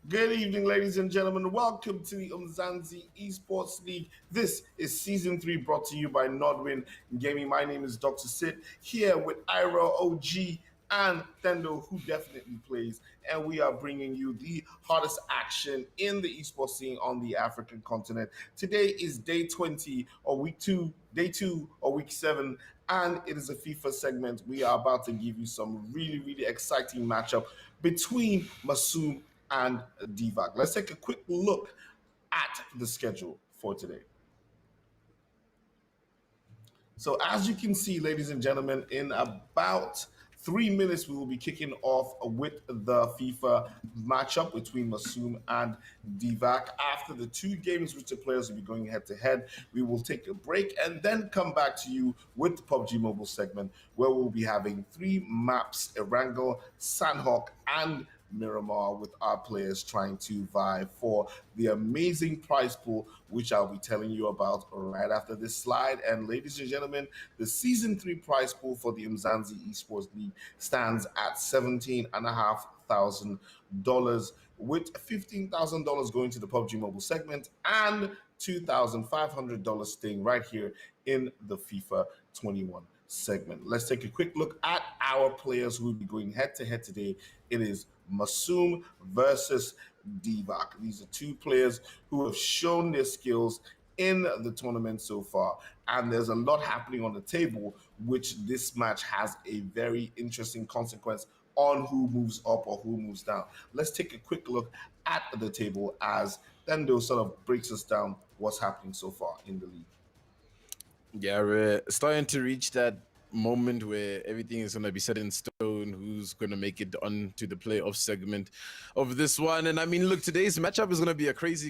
Good evening, ladies and gentlemen. Welcome to the Umzansi Esports League. This is Season 3 brought to you by Nodwin Gaming. My name is Dr. Sid, here with Ira OG and Thendo, who definitely plays. And we are bringing you the hottest action in the esports scene on the African continent. Today is day 20 or week 2, day 2 or week 7. And it is a FIFA segment. We are about to give you some really exciting matchup between Masoom and Divac. Let's take a quick look at the schedule for today. So as you can see, ladies and gentlemen, in about 3 minutes, we will be kicking off with the FIFA matchup between Masoom and Divac. After the two games which the players will be going head to head, we will take a break and then come back to you with the PUBG Mobile segment, where we'll be having 3 maps: Erangel, Sanhok, and Miramar, with our players trying to vie for the amazing prize pool, which I'll be telling you about right after this slide. And ladies and gentlemen, the Season 3 prize pool for the Umzansi Esports League stands at $17,500, with $15,000 going to the PUBG Mobile segment and $2,500 staying right here in the FIFA 21 segment. Let's take a quick look at our players who will be going head to head today. It is Masoom versus Divac. These are two players who have shown their skills in the tournament so far, and there's a lot happening on the table, which this match has a very interesting consequence on who moves up or who moves down. Let's take a quick look at the table as Thendo sort of breaks us down what's happening so far in the league. Yeah, we're starting to reach that moment where everything is going to be set in stone, who's going to make it onto the playoff segment of this one. And I mean, look, today's matchup is going to be a crazy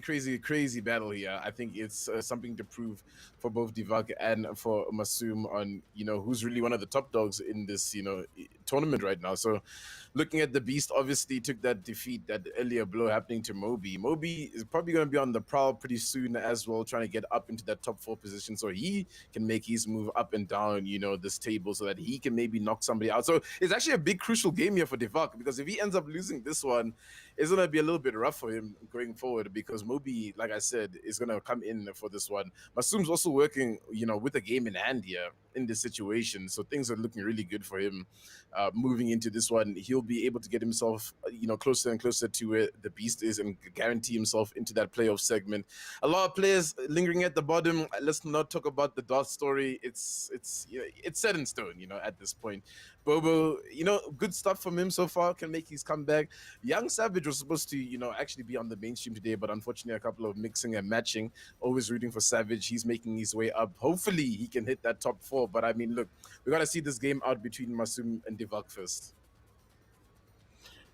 battle here. I think it's something to prove for both Divac and for Masoom on, who's really one of the top dogs in this, tournament right now. So looking at the Beast, obviously took that defeat, that earlier blow happening to Moby. Moby is probably going to be on the prowl pretty soon as well, trying to get up into that top 4 position so he can make his move up and down, this table so that he can maybe knock somebody out. So it's actually a big crucial game here for Divac, because if he ends up losing this one, it's going to be a little bit rough for him going forward, because Moby, like I said, is going to come in for this one. Masoom's also working, with a game in hand here in this situation. So things are looking really good for him. Moving into this one, he'll be able to get himself, closer and closer to where the Beast is and guarantee himself into that playoff segment. A lot of players lingering at the bottom. Let's not talk about the Dot story. It's set in stone, at this point. Bobo, good stuff from him so far. Can make his comeback. Young Savage was supposed to, actually be on the mainstream today, but unfortunately a couple of mixing and matching. Always rooting for Savage. He's making his way up. Hopefully he can hit that top 4. But I mean, look, we got to see this game out between Masoom and Divac first.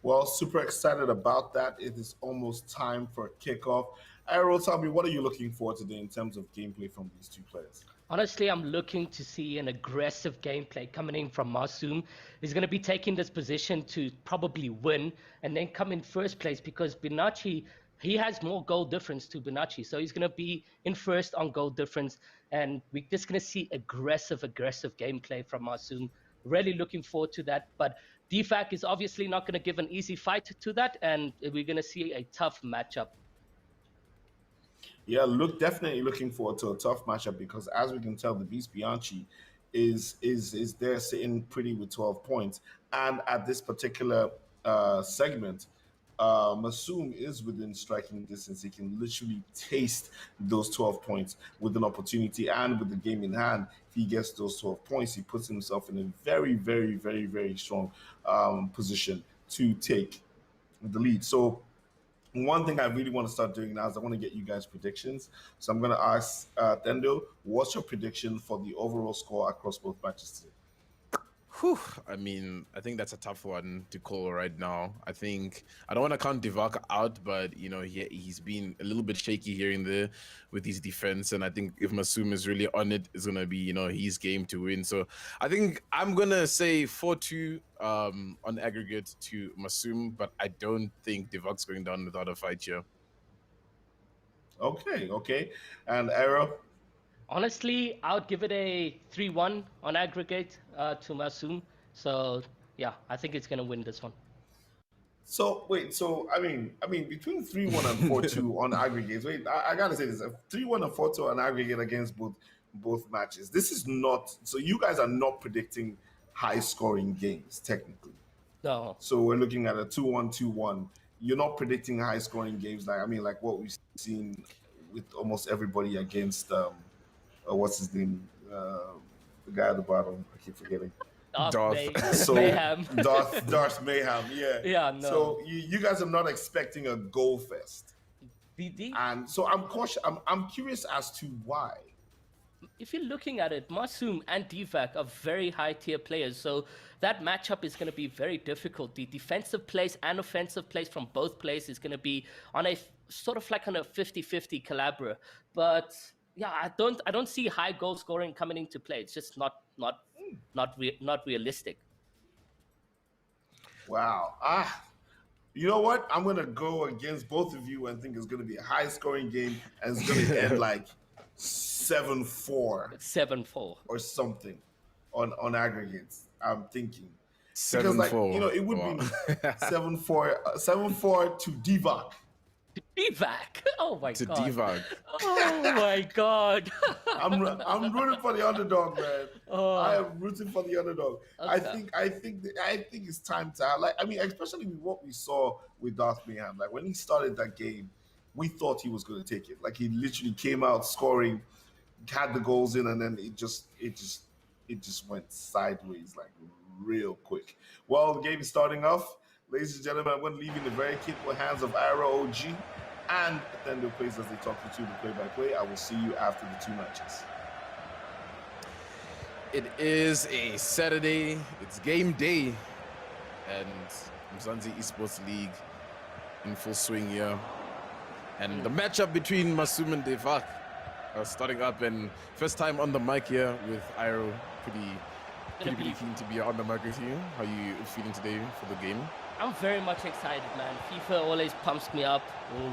Well, super excited about that. It is almost time for kickoff. Arrow, tell me, what are you looking for today in terms of gameplay from these two players? Honestly, I'm looking to see an aggressive gameplay coming in from Masoom. He's going to be taking this position to probably win and then come in first place, because Binachi, he has more goal difference to Binachi. So he's going to be in first on goal difference. And we're just going to see aggressive gameplay from Masoom. Really looking forward to that. But Divac is obviously not going to give an easy fight to that. And we're going to see a tough matchup. Yeah, definitely looking forward to a tough matchup, because as we can tell, the Beast Bianchi is there sitting pretty with 12 points, and at this particular segment, Masoom is within striking distance. He can literally taste those 12 points with an opportunity, and with the game in hand, if he gets those 12 points, he puts himself in a very strong position to take the lead. So one thing I really want to start doing now is I want to get you guys predictions. So I'm going to ask Thendo, what's your prediction for the overall score across both matches today? Whew, I mean, I think that's a tough one to call right now. I think I don't want to count Divac out, but he's been a little bit shaky here and there with his defense, and I think if Masoom is really on it, it's gonna be his game to win. So I think I'm gonna say 4-2 on aggregate to Masoom, but I don't think Divac's going down without a fight here. Okay, and Arrow. Honestly, I would give it a 3-1 on aggregate to Masoom. So, yeah, I think it's going to win this one. So wait, so I mean, between 3-1 and 4-2 on aggregates. Wait, I gotta say this: 3-1 and 4-2 on aggregate against both matches. This is not. So you guys are not predicting high scoring games technically. No, So we're looking at a 2-1, 2-1. You're not predicting high scoring games like like what we've seen with almost everybody against what's his name, the guy at the bottom. I keep forgetting. So Mayhem. Darth Mayhem, yeah. Yeah, no. So you guys are not expecting a goal fest, The and so I'm cautious. I'm curious as to why. if you're looking at it, Masoom and Divac are very high tier players, so that matchup is going to be very difficult. The defensive plays and offensive plays from both players is going to be on a sort of like on a 50-50 collabora. But yeah, I don't see high goal scoring coming into play. It's just not realistic. Wow. You know what? I'm gonna go against both of you and think it's gonna be a high scoring game and it's gonna end like 7-4 7-4. or something on aggregates. I'm thinking. Because 7-4. it would Wow. be 7-4 7-4 to Divac. Divac. Oh my To god. Divac. Oh my god. I'm rooting for the underdog, man. Oh. I am rooting for the underdog. Okay. I think it's time to especially with what we saw with Darth Mayhem. Like when he started that game, we thought he was going to take it. Like he literally came out scoring, had the goals in, and then it just went sideways like real quick. Well, the game is starting off. Ladies and gentlemen, I'm going to leave you in the very capable hands of Ira OG and then the plays as they talk you through the play-by-play. I will see you after the two matches. It is a Saturday. It's game day, and Umzansi Esports League in full swing here. And the matchup between Masoom and Divac starting up, and first time on the mic here with Iro. Pretty keen to be on the mic with you. How are you feeling today for the game? I'm very much excited, man. FIFA always pumps me up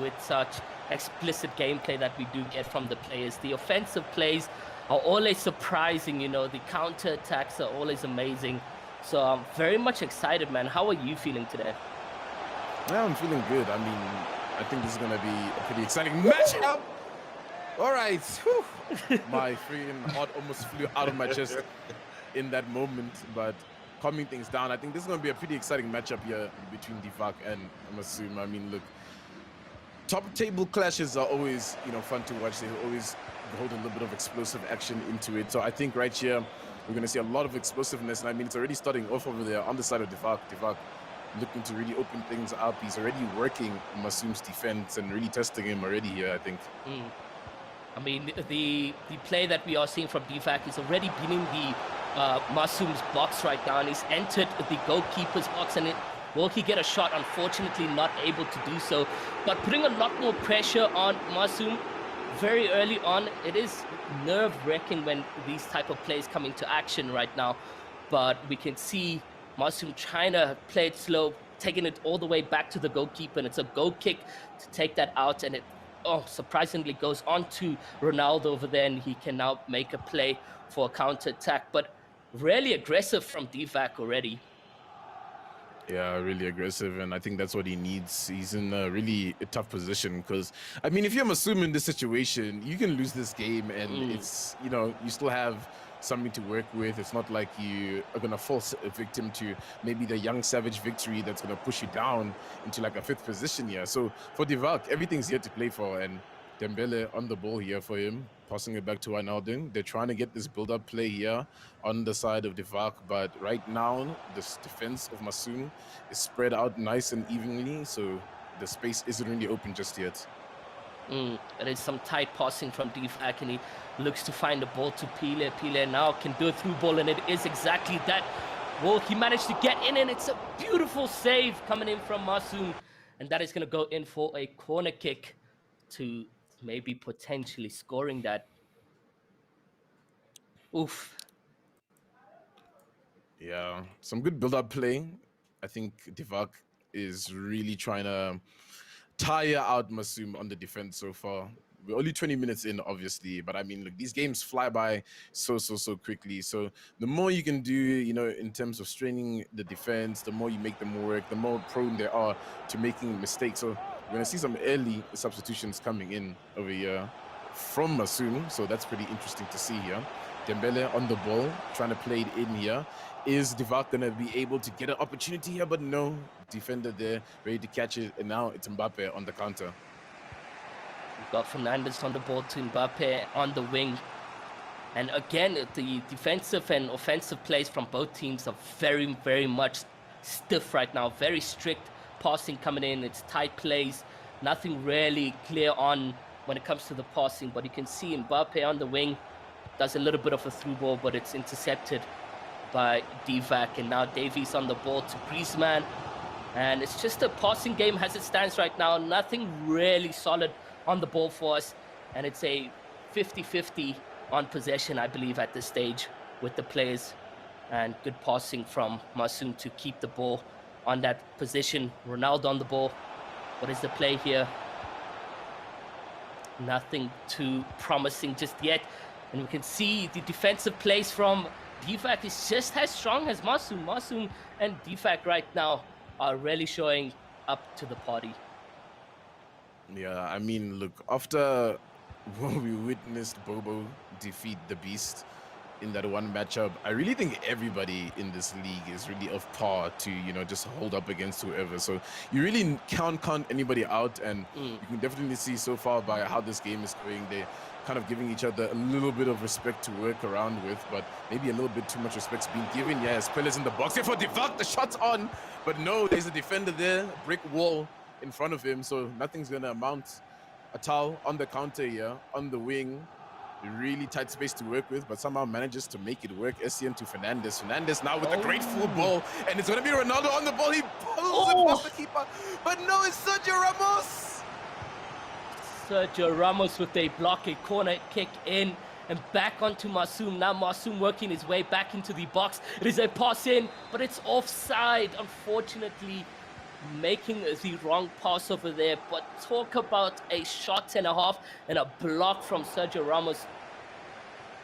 with such explicit gameplay that we do get from the players. The offensive plays are always surprising, the counter attacks are always amazing. So I'm very much excited, man. How are you feeling today? Yeah, I'm feeling good. I mean, I think this is going to be a pretty exciting matchup. All right. Whew. My freaking heart almost flew out of my chest in that moment, but calming things down. I think this is going to be a pretty exciting matchup here between Divac and Masoom. I mean, look, top table clashes are always, fun to watch. They always hold a little bit of explosive action into it. So I think right here, we're going to see a lot of explosiveness. And I mean, it's already starting off over there on the side of Divac. Divac looking to really open things up. He's already working Masoom's defense and really testing him already here, I think. I mean, the play that we are seeing from Divac is already beating the Masoom's box right now, and he's entered the goalkeeper's box, and will he get a shot? Unfortunately, not able to do so, but putting a lot more pressure on Masoom very early on. It is nerve-wracking when these type of plays come into action right now, but we can see Masoom trying to play it slow, taking it all the way back to the goalkeeper, and it's a goal kick to take that out, and it surprisingly goes on to Ronaldo over there, and he can now make a play for a counter attack. But really aggressive from Divac already. Yeah, really aggressive, and I think that's what he needs. He's in a really tough position because, I mean, if you're Masoom in this situation, you can lose this game, and it's, you still have something to work with. It's not like you are going to fall a victim to maybe the young savage victory that's going to push you down into like a 5th position here. So for Divac, everything's here to play for, and Dembele on the ball here for him, passing it back to Wijnaldum. They're trying to get this build-up play here on the side of Divac, but right now, this defense of Masoom is spread out nice and evenly, so the space isn't really open just yet. There is some tight passing from Divac, and he looks to find the ball to Pile. Pile now can do a through ball, and it is exactly that. Well, he managed to get in, and it's a beautiful save coming in from Masoom, and that is going to go in for a corner kick to maybe potentially scoring that. Oof. Yeah, some good build-up play. I think Divac is really trying to tire out Masoom on the defense so far. we're only 20 minutes in, obviously, but I mean, look, these games fly by so quickly. So the more you can do, you know, in terms of straining the defense, the more you make them work, the more prone they are to making mistakes. So we're going to see some early substitutions coming in over here from Masoom. So that's pretty interesting to see here. Dembele on the ball, trying to play it in here. Is Divac going to be able to get an opportunity here? But no, defender there, ready to catch it. And now it's Mbappe on the counter. We've got Fernandes on the ball to Mbappe on the wing. And again, the defensive and offensive plays from both teams are very much stiff right now. Very strict passing coming in. It's tight plays. Nothing really clear on when it comes to the passing. But you can see Mbappe on the wing does a little bit of a through ball, but it's intercepted by Divac. And now Davies on the ball to Griezmann. And it's just a passing game as it stands right now. Nothing really solid on the ball for us. And it's a 50-50 on possession, I believe, at this stage with the players. And good passing from Masoom to keep the ball on that position. Ronaldo on the ball. What is the play here? Nothing too promising just yet. And we can see the defensive plays from Divac is just as strong as Masoom. Masoom and Divac right now are really showing up to the party. Yeah, I mean, look, after what we witnessed Bobo defeat the Beast in that one matchup, I really think everybody in this league is really of par to, you know, just hold up against whoever. So you really can't count anybody out, and you can definitely see so far by how this game is going, they're kind of giving each other a little bit of respect to work around with, but maybe a little bit too much respect's being given. Yes, Pelle's in the box here for Divac, the shot's on, but no, there's a defender there, a brick wall in front of him, so nothing's gonna amount. Atal on the counter here, on the wing. Really tight space to work with, but somehow manages to make it work. Essien to Fernandes. Fernandes now with a great full ball, and it's going to be Ronaldo on the ball. He pulls it past the keeper, but no, it's Sergio Ramos. Sergio Ramos with a block, a corner kick in, and back onto Masoom. Now Masoom working his way back into the box. It is a pass in, but it's offside, unfortunately. Making the wrong pass over there, but talk about a shot and a half and a block from Sergio Ramos.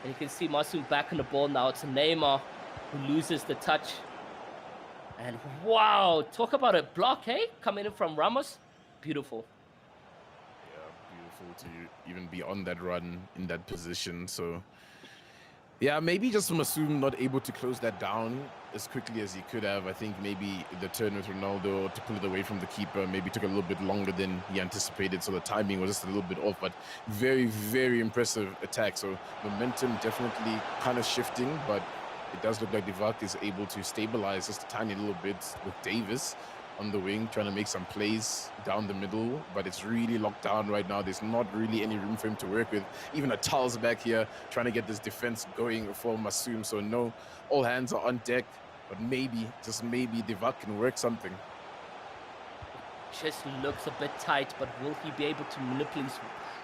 And you can see Masoom back on the ball now. It's Neymar who loses the touch. And wow, talk about a block, hey? Coming in from Ramos. Beautiful. Yeah, beautiful to even be on that run in that position. So yeah, maybe just Masoom not able to close that down as quickly as he could have. I think maybe the turn with Ronaldo to pull it away from the keeper maybe took a little bit longer than he anticipated, so the timing was just a little bit off, but very impressive attack. So momentum definitely kind of shifting, but it does look like Divac is able to stabilize just a tiny little bit with Davis on the wing, trying to make some plays down the middle, but it's really locked down right now. There's not really any room for him to work with. Even Atal's back here trying to get this defense going for Masoom. So no, all hands are on deck, but maybe, just maybe, Divac can work something. Just looks a bit tight, but will he be able to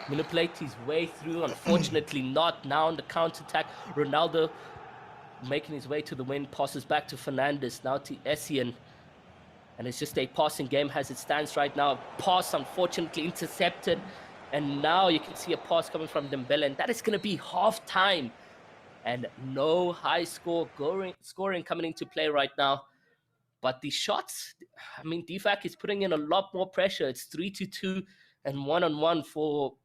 manipulate his way through? Unfortunately not. Now on the counter-attack, Ronaldo making his way to the win, passes back to Fernandes, now to Essien. And it's just a passing game as it stands right now. Pass, unfortunately, intercepted. And now you can see a pass coming from Dembele. And that is going to be half-time. And no high scoring coming into play right now. But the shots, I mean, Divac is putting in a lot more pressure. It's 3-2 and 1-on-1 for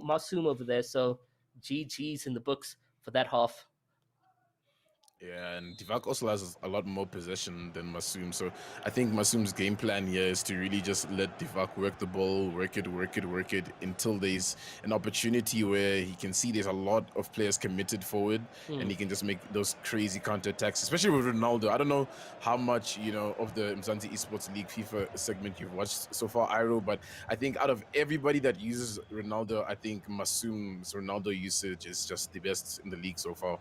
Masoom over there. So GG's in the books for that half. Yeah, and Divac also has a lot more possession than Masoom. So I think Masoom's game plan here is to really just let Divac work the ball, work it until there's an opportunity where he can see there's a lot of players committed forward and he can just make those crazy counter-attacks, especially with Ronaldo. I don't know how much, you know, of the Umzansi Esports League FIFA segment you've watched so far, Iro, but I think out of everybody that uses Ronaldo, I think Masoom's Ronaldo usage is just the best in the league so far.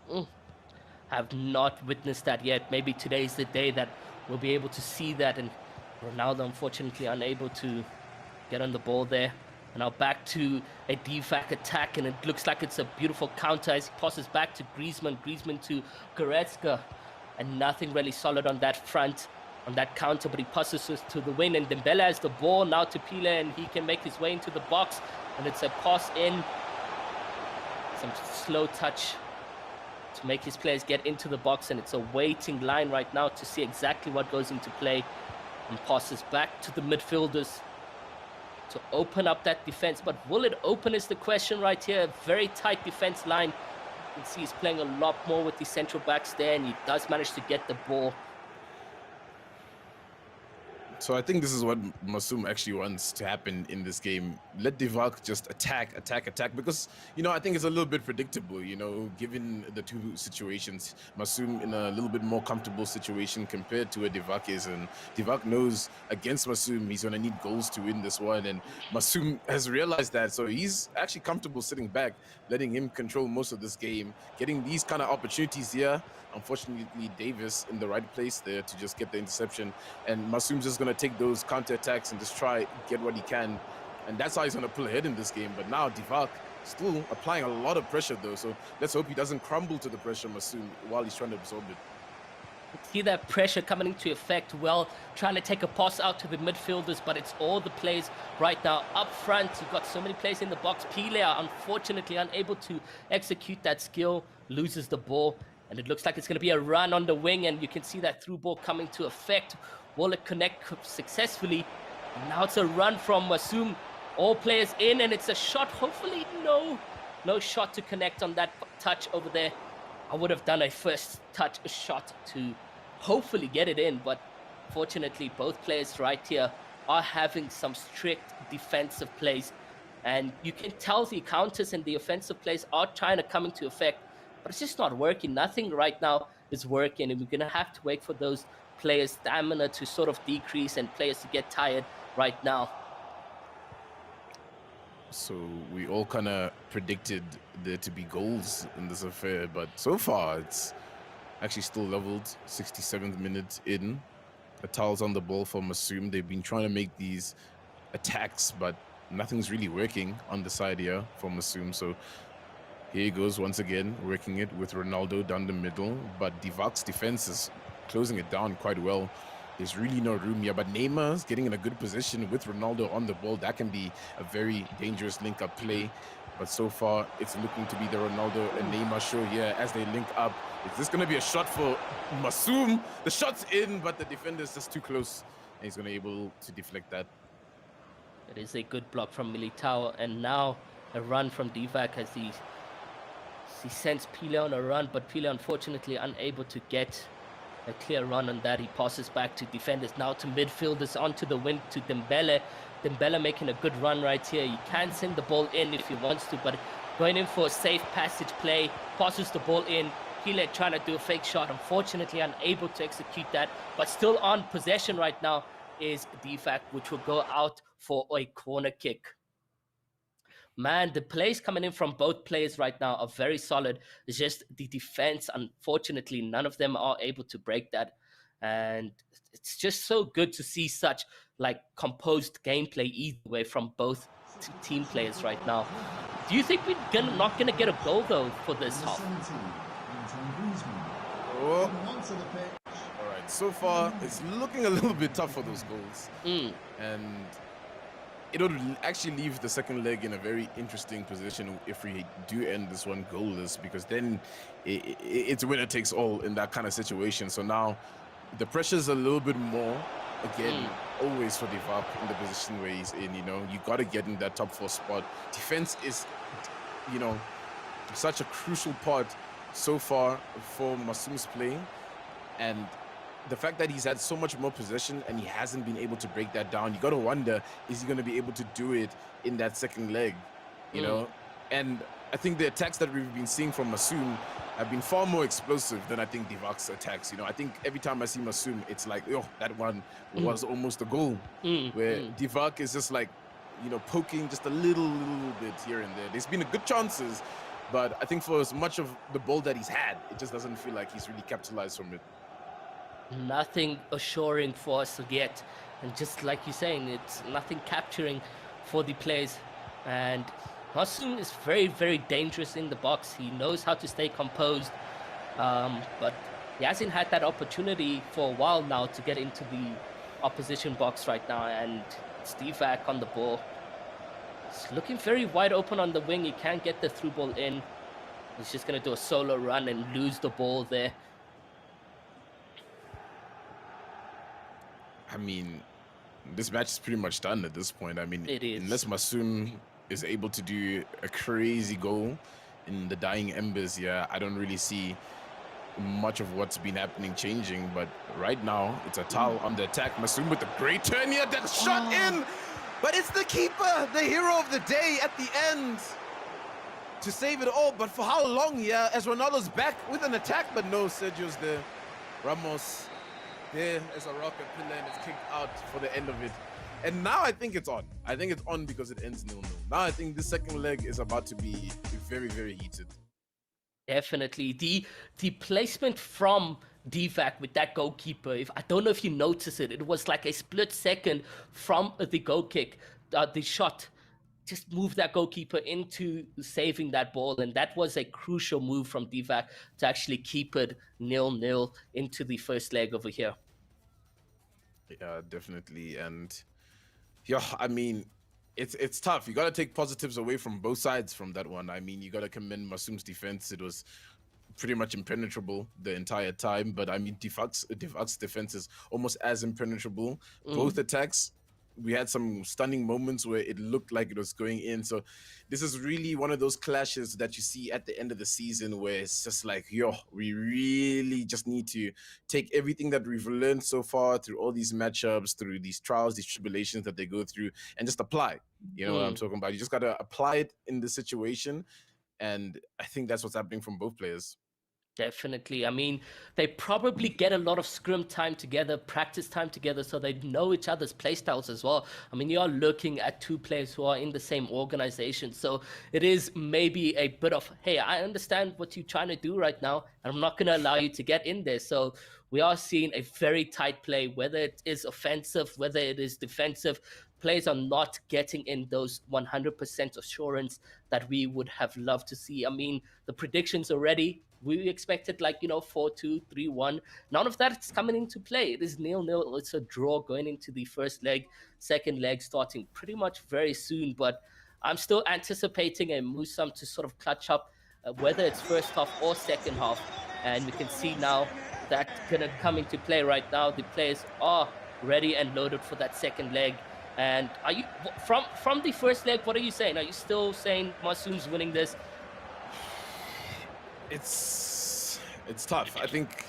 Have not witnessed that yet. Maybe today is the day that we'll be able to see that. And Ronaldo, unfortunately, unable to get on the ball there. And now back to a Divac attack, and it looks like it's a beautiful counter as he passes back to Griezmann to Goretzka. And nothing really solid on that front. on that counter, but he passes us to the wing, and Dembele has the ball now to Pile, and he can make his way into the box, and it's a pass in. Some slow touch to make his players get into the box, and it's a waiting line right now to see exactly what goes into play, and passes back to the midfielders to open up that defense. But will it open is the question right here. Very tight defense line. You can see he's playing a lot more with the central backs there, and he does manage to get the ball. So I think this is what Masoom actually wants to happen in this game. Let Divac just attack, because, you know, I think it's a little bit predictable, you know, given the two situations. Masoom in a little bit more comfortable situation compared to where Divac is, and Divac knows against Masoom he's going to need goals to win this one, and Masoom has realized that, so he's actually comfortable sitting back, letting him control most of this game, getting these kind of opportunities here. Unfortunately, Davis in the right place there to just get the interception, and Masoom's just going to take those counter-attacks and just try get what he can, and that's how he's going to pull ahead in this game. But now Divac still applying a lot of pressure though, so let's hope he doesn't crumble to the pressure, Masoom, while he's trying to absorb it. See that pressure coming into effect, well, trying to take a pass out to the midfielders, but it's all the plays right now up front. You've got so many players in the box. Pile are unfortunately unable to execute that skill, loses the ball, and it looks like it's going to be a run on the wing, and you can see that through ball coming to effect. Will it connect successfully? And now it's a run from Masoom. All players in, and it's a shot. Hopefully, no shot to connect on that touch over there. I would have done a first touch shot to hopefully get it in, but fortunately, both players right here are having some strict defensive plays, and you can tell the counters and the offensive plays are trying to come into effect, but it's just not working. Nothing right now is working, and we're going to have to wait for those players' stamina to sort of decrease and players to get tired right now. So we all kind of predicted there to be goals in this affair, but so far it's actually still leveled. 67th minute in. Atal's on the ball for Masoom. They've been trying to make these attacks, but nothing's really working on the side here for Masoom. So here he goes once again, working it with Ronaldo down the middle, but Divac's defense is closing it down quite well. There's really no room here, but Neymar's getting in a good position with Ronaldo on the ball. That can be a very dangerous link-up play, but so far it's looking to be the Ronaldo and Neymar show here as they link up. Is this going to be a shot for Masoom? The shot's in, but the defender's just too close, and he's going to be able to deflect that. It is a good block from Militao, and now a run from Divac as he sends Pile on a run, but Pile unfortunately unable to get a clear run on that. He passes back to defenders, now to midfielders, onto the wing to Dembele. Dembele making a good run right here. He can send the ball in if he wants to, but going in for a safe passage play, passes the ball in. Pile trying to do a fake shot, unfortunately unable to execute that, but still on possession right now is Divac, which will go out for a corner kick. Man, the plays coming in from both players right now are very solid. It's just the defense, unfortunately, none of them are able to break that. And it's just so good to see such like composed gameplay either way from both team players right now. Do you think we're not gonna get a goal though for this half? Oh. All right, so far it's looking a little bit tough for those goals. And it'll actually leave the second leg in a very interesting position if we do end this one goalless, because then it's winner takes all in that kind of situation. So now the pressure's a little bit more, again, always for Divac in the position where he's in, you know. You got to get in that top 4 spot. Defense is, you know, such a crucial part so far for Masoom's play, and the fact that he's had so much more possession and he hasn't been able to break that down, you got to wonder, is he going to be able to do it in that second leg, you know? And I think the attacks that we've been seeing from Masoom have been far more explosive than I think Divac's attacks. You know, I think every time I see Masoom, it's like, oh, that one was almost a goal, where Divac is just like, you know, poking just a little bit here and there. There's been good chances, but I think for as much of the ball that he's had, it just doesn't feel like he's really capitalized from it. Nothing assuring for us yet, and just like you're saying, it's nothing capturing for the players. And Masoom is very, very dangerous in the box. He knows how to stay composed, but He hasn't had that opportunity for a while now to get into the opposition box right now, and it's Divac on the ball. It's looking very wide open on the wing. He can't get the through ball in. He's just going to do a solo run and lose the ball there. I mean, this match is pretty much done at this point. I mean, It is. unless Masoom is able to do a crazy goal in the dying embers, yeah, I don't really see much of what's been happening changing. But right now, it's a Tal on the attack. Masoom with a great turn here. That shot in, but it's the keeper, the hero of the day at the end to save it all. But for how long here, as Ronaldo's back with an attack, but no, Sergio's there. Ramos there as a rocket pillar, and it's kicked out for the end of it. And now I think it's on. I think it's on because it ends 0-0. Now I think the second leg is about to be very, very heated. Definitely. The placement from Divac with that goalkeeper, I don't know if you notice it, it was like a split second from the goal kick, the shot just moved that goalkeeper into saving that ball, and that was a crucial move from Divac to actually keep it 0-0 into the first leg over here. Yeah, definitely. And yeah, I mean, it's tough. You got to take positives away from both sides from that one. I mean, you got to commend Masoom's defense. It was pretty much impenetrable the entire time. But I mean, Divac's defense is almost as impenetrable. Both attacks, we had some stunning moments where it looked like it was going in. So this is really one of those clashes that you see at the end of the season where it's just like, yo, we really just need to take everything that we've learned so far through all these matchups, through these trials, these tribulations that they go through, and just apply. You know what I'm talking about? You just got to apply it in the situation. And I think that's what's happening from both players. Definitely. I mean, they probably get a lot of scrim time together, practice time together, so they know each other's playstyles as well. I mean, you are looking at two players who are in the same organization, so it is maybe a bit of, hey, I understand what you're trying to do right now, and I'm not going to allow you to get in there. So we are seeing a very tight play, whether it is offensive, whether it is defensive. Players are not getting in those 100% assurance that we would have loved to see. I mean, the predictions already, we expected 4-2, 3-1. None of that is coming into play. It is 0-0. It's a draw going into the first leg. Second leg starting pretty much very soon. But I'm still anticipating a Masoom to sort of clutch up, whether it's first half or second half. And we can see now that's going to come into play right now. The players are ready and loaded for that second leg. And are you from the first leg? What are you saying? Are you still saying Masoom's winning this? It's tough. I think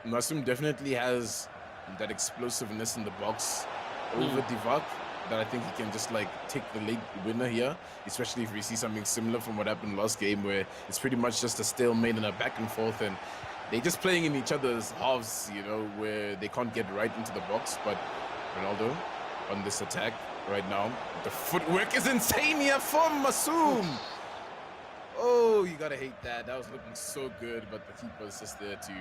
Masoom definitely has that explosiveness in the box over Divac that I think he can just take the late winner here, especially if we see something similar from what happened last game where it's pretty much just a stalemate and a back and forth, and they're just playing in each other's halves, where they can't get right into the box. But Ronaldo on this attack right now, the footwork is insane here from Masoom. Oh, you gotta hate that. That was looking so good, but the keeper's just there to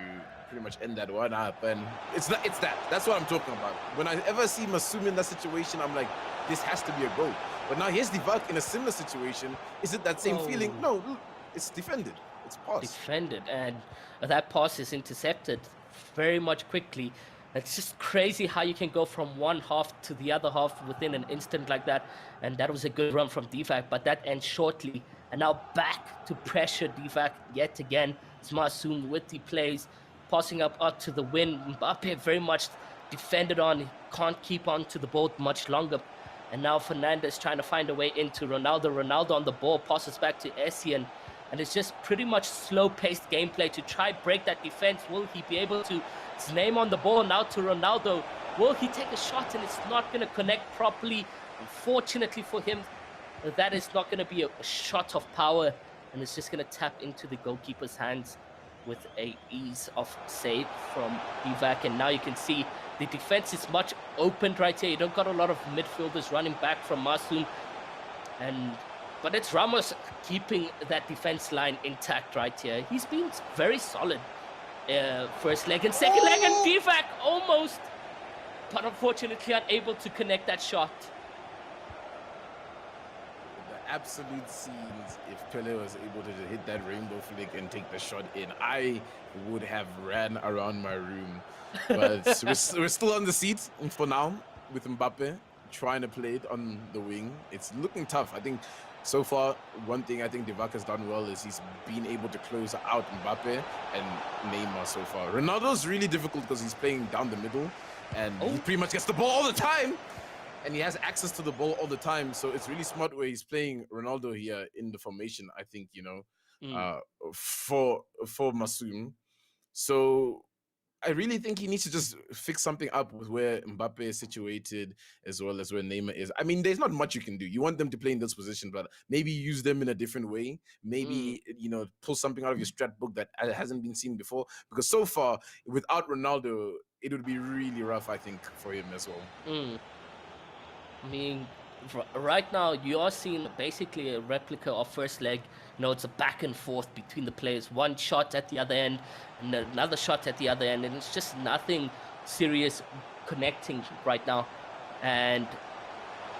pretty much end that one up. And it's that. That's what I'm talking about. When I ever see Masoom in that situation, I'm like, this has to be a goal. But now here's Divac in a similar situation. Is it that same feeling? No, it's defended. It's passed. Defended, and that pass is intercepted very much quickly. It's just crazy how you can go from one half to the other half within an instant like that. And that was a good run from Divac, but that ends shortly. And now back to pressure Divac yet again. It's Masoom with the plays, passing up to the win. Mbappe very much defended on. He can't keep on to the ball much longer. And now Fernandez trying to find a way into Ronaldo. Ronaldo on the ball, passes back to Aphelion. And it's just pretty much slow-paced gameplay to try break that defense. Will he be able to? His name on the ball now to Ronaldo. Will he take a shot and it's not going to connect properly? Unfortunately for him, that is not going to be a shot of power, and it's just going to tap into the goalkeeper's hands with a ease of save from Divac. And now you can see the defense is much opened right here. You don't got a lot of midfielders running back from Masoom, but it's Ramos keeping that defense line intact right here. He's been very solid first leg and second leg, and Divac almost, but unfortunately unable to connect that shot. absolute scenes if Pele was able to hit that rainbow flick and take the shot in. I would have ran around my room. But we're still on the seat for now with Mbappe trying to play it on the wing. It's looking tough. I think so far, one thing I think Divac has done well is he's been able to close out Mbappe and Neymar so far. Ronaldo's really difficult because he's playing down the middle and he pretty much gets the ball all the time. And he has access to the ball all the time. So it's really smart where he's playing Ronaldo here in the formation, I think, for Masoom. So I really think he needs to just fix something up with where Mbappe is situated as well as where Neymar is. I mean, there's not much you can do. You want them to play in this position, but maybe use them in a different way. Maybe, pull something out of your strat book that hasn't been seen before. Because so far, without Ronaldo, it would be really rough, I think, for him as well. I mean, right now you are seeing basically a replica of first leg. It's a back and forth between the players. One shot at the other end and another shot at the other end, and it's just nothing serious connecting right now. And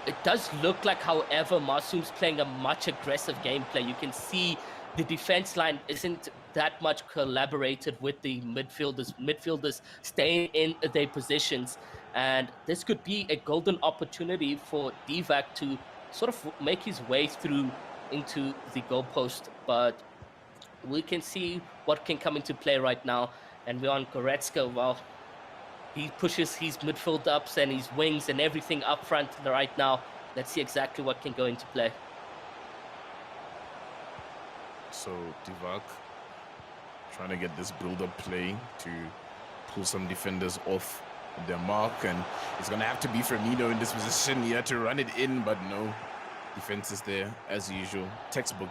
it does look like, however, Masoom's playing a much aggressive gameplay. You can see the defense line isn't that much collaborated with the midfielders. Midfielders staying in their positions. And this could be a golden opportunity for Divac to sort of make his way through into the goalpost. But we can see what can come into play right now. And we're on Goretzka. Well, he pushes his midfield ups and his wings and everything up front right now. Let's see exactly what can go into play. So Divac trying to get this build-up play to pull some defenders off their mark, and it's gonna have to be Firmino in this position. He had to run it in, but no, defense is there as usual. Textbook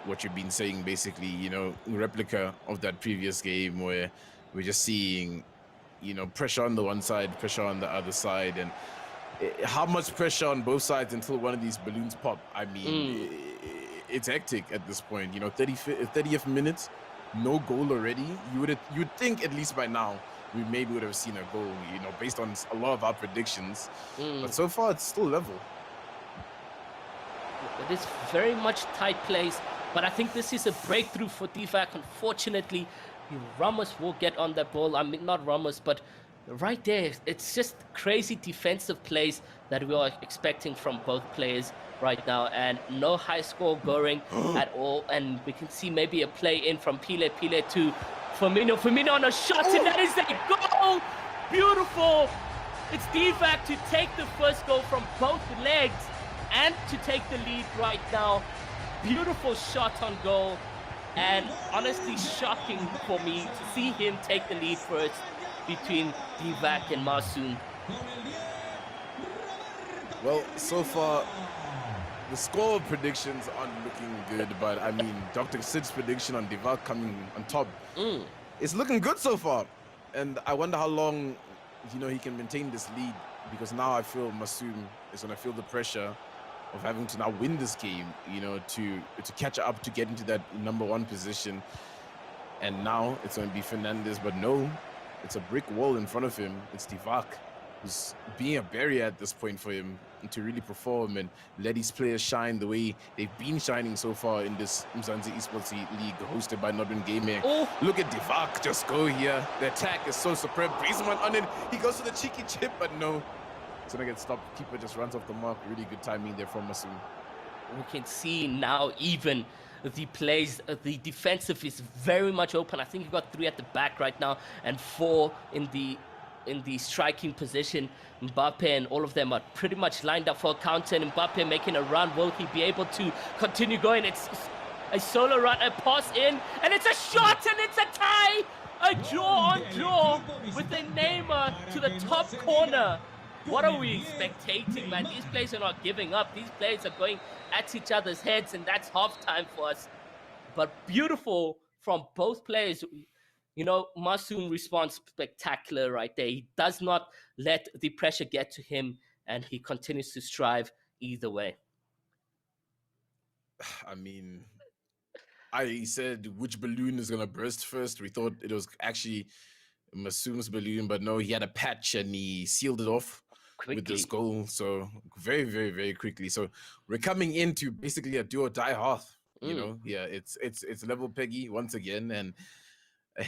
what you've been saying, basically, replica of that previous game where we're just seeing, pressure on the one side, pressure on the other side, and how much pressure on both sides until one of these balloons pop. I mean, it's hectic at this point. 30th minute, no goal already. You would think at least by now we maybe would have seen a goal, based on a lot of our predictions. But so far, it's still level. It is very much tight plays, but I think this is a breakthrough for Divac. Unfortunately, Ramos will get on that ball. I mean, not Ramos, but right there, it's just crazy defensive plays that we are expecting from both players right now, and no high score going at all. And we can see maybe a play in from Pile to Firmino on a shot, and that is a goal! Beautiful! It's Divac to take the first goal from both legs and to take the lead right now. Beautiful shot on goal, and honestly shocking for me to see him take the lead first between Divac and Masoom. Well, so far, the score predictions aren't looking good, but I mean, Dr. Sid's prediction on Divac coming on top, it's looking good so far. And I wonder how long, he can maintain this lead, because now I feel Masoom is going to feel the pressure of having to now win this game, to catch up, to get into that #1 position. And now it's going to be Fernandes, but no, it's a brick wall in front of him. It's Divac who's being a barrier at this point for him to really perform and let his players shine the way they've been shining so far in this Umzansi Esports League hosted by Northern Gaming. Look at Divac just go here. The attack is so superb. Griezmann on it. He goes to the cheeky chip, but no. It's going to get stopped. Keeper just runs off the mark. Really good timing there from Masoom. We can see now even the plays, the defensive is very much open. I think you got 3 at the back right now and 4 in the striking position. Mbappe and all of them are pretty much lined up for a counter, and Mbappe making a run. Will he be able to continue going? It's a solo run, a pass in, and it's a shot, and it's a tie! A draw on draw with the Neymar to the top corner. What are we spectating, man? These players are not giving up. These players are going at each other's heads, and that's halftime for us. But beautiful from both players. Masoom responds spectacular right there. He does not let the pressure get to him, and he continues to strive either way. I mean, I said which balloon is going to burst first. We thought it was actually Masoom's balloon, but no, he had a patch and he sealed it off. with this Quickly. goal. So very, very, very quickly. So we're coming into basically a do or die half. You Mm. know, yeah, it's level peggy once again, and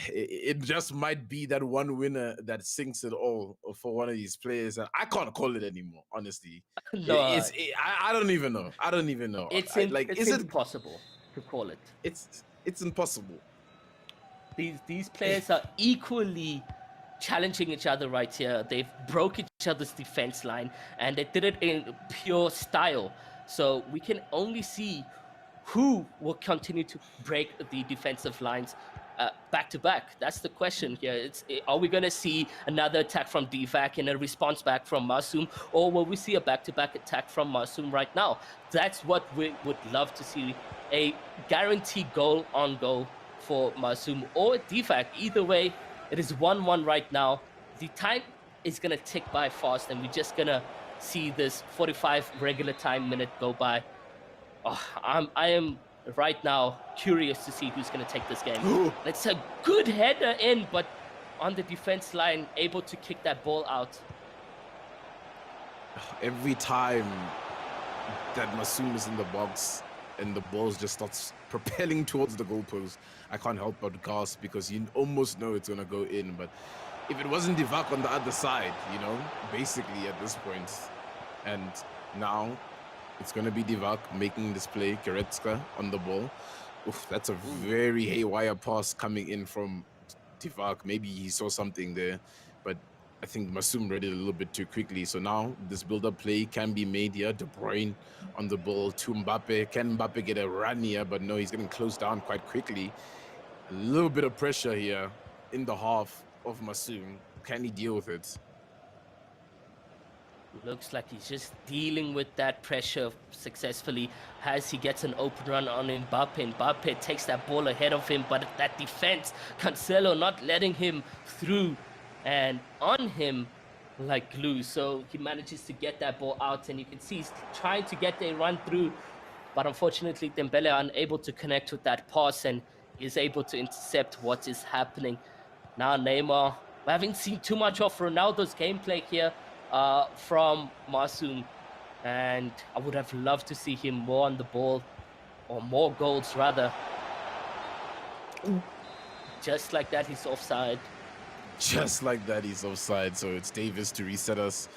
it just might be that one winner that sinks it all for one of these players, and I can't call it anymore. Honestly, No, I don't even know. I don't even know. Like, it's is it? impossible to call it. It's impossible. These players are equally challenging each other right here. They've broke each other's defense line, and they did it in pure style. So we can only see who will continue to break the defensive lines back to back. That's the question here. Are we going to see another attack from DVAC and a response back from Masoom, or will we see a back-to-back attack from Masoom right now? That's what we would love to see. A guaranteed goal on goal for Masoom or DVAC. Either way, it is 1-1 right now. The time is going to tick by fast, and we're just going to see this 45 regular time minute go by. I am right now curious to see who's going to take this game. It's a good header in, but on the defense line, able to kick that ball out. Every time that Masoom is in the box and the balls just starts propelling towards the goalpost, I can't help but gasp, because you almost know it's going to go in. But if it wasn't Divac on the other side, you know, basically at this point, and now it's going to be Divac making this play, Goretzka on the ball. Oof, that's a very haywire pass coming in from Divac. Maybe he saw something there, but I think Masoom read it a little bit too quickly. So now this build-up play can be made here. De Bruyne on the ball to Mbappe. Can Mbappe get a run here? But no, he's getting closed down quite quickly. A little bit of pressure here in the half of Masoom. Can he deal with it? Looks like he's just dealing with that pressure successfully as he gets an open run on Mbappe. Mbappe takes that ball ahead of him, but that defense, Cancelo not letting him through and on him like glue. So he manages to get that ball out, and you can see he's trying to get a run through, but unfortunately Dembele unable to connect with that pass, and is able to intercept what is happening. Now Neymar, we haven't seen too much of Ronaldo's gameplay here from Masoom, and I would have loved to see him more on the ball, or more goals rather. Just like that, he's offside. Just like that, he's offside. So it's Davis to reset us.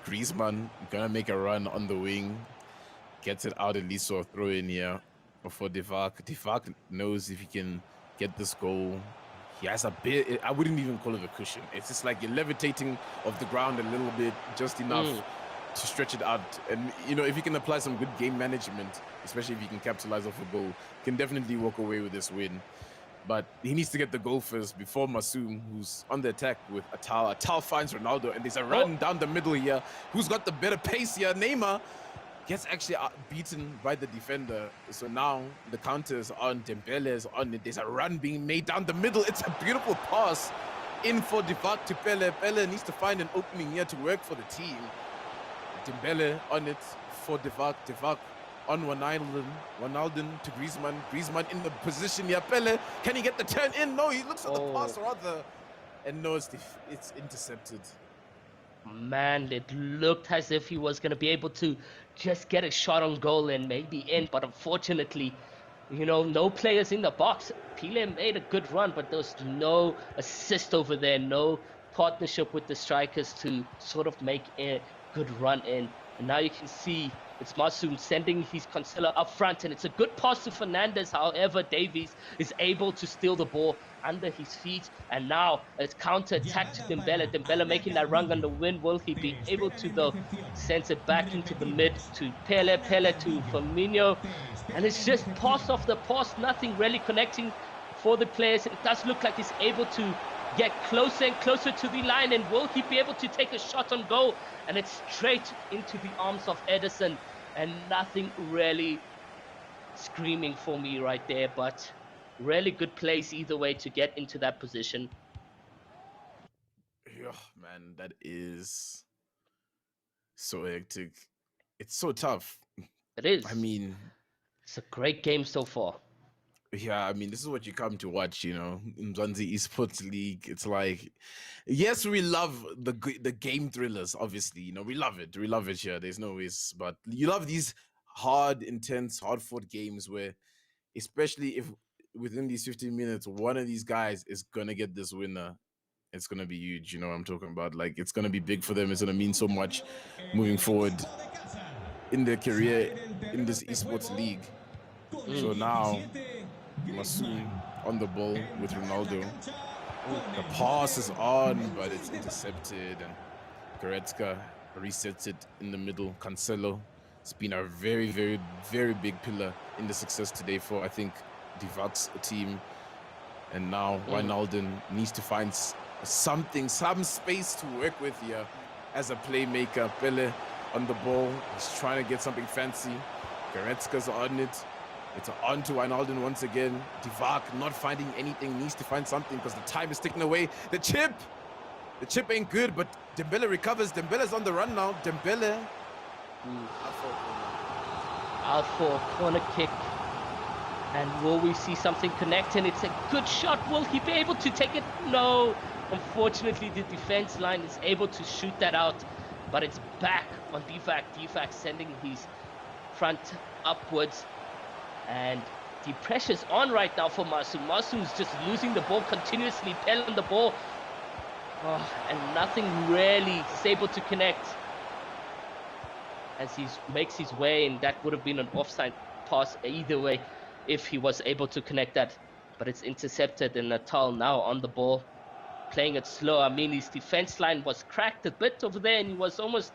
Griezmann gonna make a run on the wing, gets it out at least, so a throw in here for Divac. Divac knows if he can get this goal, he has a bit, I wouldn't even call it a cushion. It's just like you're levitating off the ground a little bit, just enough to stretch it out. And, you know, if you can apply some good game management, especially if you can capitalize off a goal, you can definitely walk away with this win. But he needs to get the goal first before Masoom, who's on the attack with Atal. Atal finds Ronaldo, and there's a run down the middle here. Who's got the better pace here? Neymar gets actually beaten by the defender. So now the counter is on, Dembele is on it. There's a run being made down the middle. It's a beautiful pass in for Divac to Pele. Pele needs to find an opening here to work for the team. Dembele on it for Divac. Divac on Wijnaldum to Griezmann. Griezmann in the position here. Pele, can he get the turn in? No, he looks at the pass rather. And no, it's intercepted. Man, it looked as if he was going to be able to just get a shot on goal and maybe in, but unfortunately, you know, no players in the box. Pele made a good run, but there was no assist over there, no partnership with the strikers to sort of make a good run in. And now you can see it's Masoom sending his Cancelo up front, and it's a good pass to Fernandes. However, Davies is able to steal the ball under his feet, and now it's counter-attack to Dembele. Dembele making that run on the win. Will he be able to, though, sends it back into the mid to Pele, Pele to Firmino, and it's just pass off the pass, nothing really connecting for the players. It does look like he's able to get closer and closer to the line, and will he be able to take a shot on goal? And it's straight into the arms of Edison, and nothing really screaming for me right there, but really good place either way to get into that position. Yeah, man, that is so hectic. It's so tough. It is. I mean, it's a great game so far. Yeah, I mean, this is what you come to watch, you know, Umzansi Esports League. It's like, yes, we love the game thrillers, obviously, you know, we love it here. There's no ways, but you love these hard, intense, hard-fought games where, especially if within these 15 minutes, one of these guys is gonna get this winner. It's gonna be huge, you know what I'm talking about? Like, it's gonna be big for them. It's gonna mean so much moving forward in their career in this esports league. So now Masoom on the ball with Ronaldo. The pass is on, but it's intercepted, and Goretzka resets it in the middle. Cancelo has been a very, very, very big pillar in the success today for, I think, Divak's team. And now Wijnaldum needs to find something, some space to work with here as a playmaker. Pele on the ball. He's trying to get something fancy. Goretzka's on it. It's on to Wijnaldum once again. Divak not finding anything, needs to find something because the time is ticking away. The chip ain't good, but Dembele recovers. Dembele's on the run now. Dembele. Out for a corner kick. And will we see something connect? And it's a good shot. Will he be able to take it? No. Unfortunately, the defense line is able to shoot that out, but it's back on Divak. Divak sending his front upwards. And the pressure's on right now for Masoom. Masoom's just losing the ball continuously, pelling the ball. And nothing really is able to connect. As he makes his way, and that would have been an offside pass either way if he was able to connect that. But it's intercepted, and Natal now on the ball, playing it slow. I mean, his defense line was cracked a bit over there, and he was almost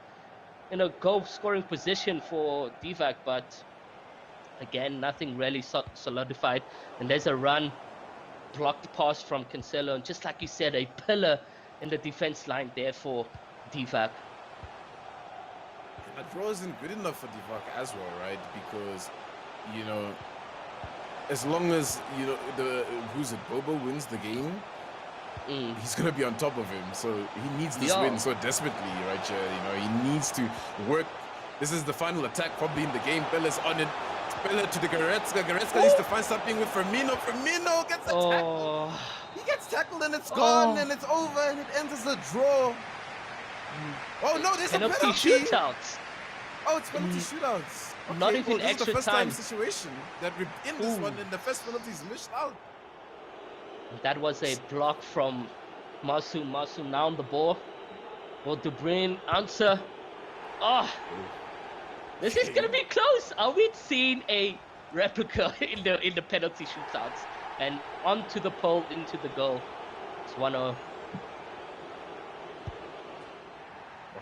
in a goal-scoring position for Divak, but again, nothing really solidified. And there's a run, blocked pass from Cancelo. And just like you said, a pillar in the defense line there for Divak. That draw isn't good enough for Divak as well, right? Because, you know, as long as, you know, Bobo wins the game, he's going to be on top of him. So he needs this win so desperately, right? You know, he needs to work. This is the final attack probably in the game. Bella's on it. Bella to the Goretzka. Goretzka needs to find something with Firmino. Firmino gets a tackle. He gets tackled and it's gone and it's over and it ends as a draw. Oh no, there's penalty a penalty. Shootouts. Oh, it's penalty shootouts. Okay, Not even this extra is the first time. situation that we in this one, and the first penalty is missed out. That was a block from Masoom. Masoom now on the ball. Will De Bruyne answer? This is gonna be close. Are we seeing a replica in the penalty shootouts? And onto the pole, into the goal. It's 1-0.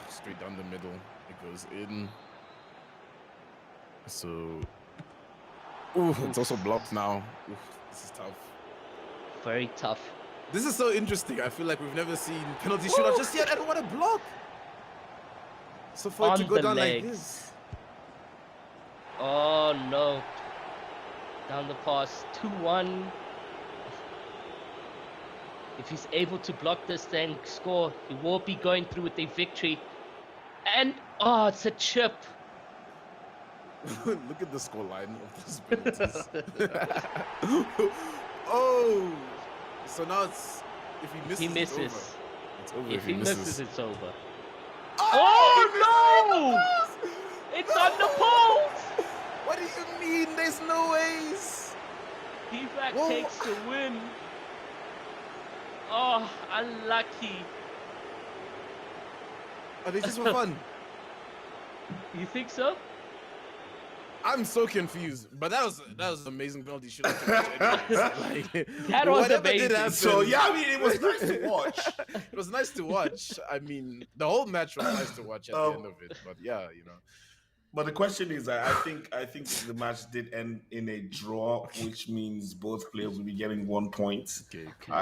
Straight down the middle. It goes in. So, it's also blocked now. This is tough. Very tough. This is so interesting. I feel like we've never seen penalty shootout just yet. And what a block! So for it to go down like this. Oh no. Down the pass. 2-1. If he's able to block this, then score. He will be going through with a victory. And it's a chip. Look at the scoreline of these penalties. So now it's if he misses, it's over. If he misses, it's over. Oh no! It's on the poles! What do you mean? There's no ways. Divak takes the win. Oh, unlucky. Are they just for fun? You think so? I'm so confused, but that was amazing penalty shootout. That was amazing. So yeah, I mean, it was nice to watch. It was nice to watch. I mean, the whole match was nice to watch at the end of it. But yeah, you know. But the question is, I think the match did end in a draw, which means both players will be getting 1 point,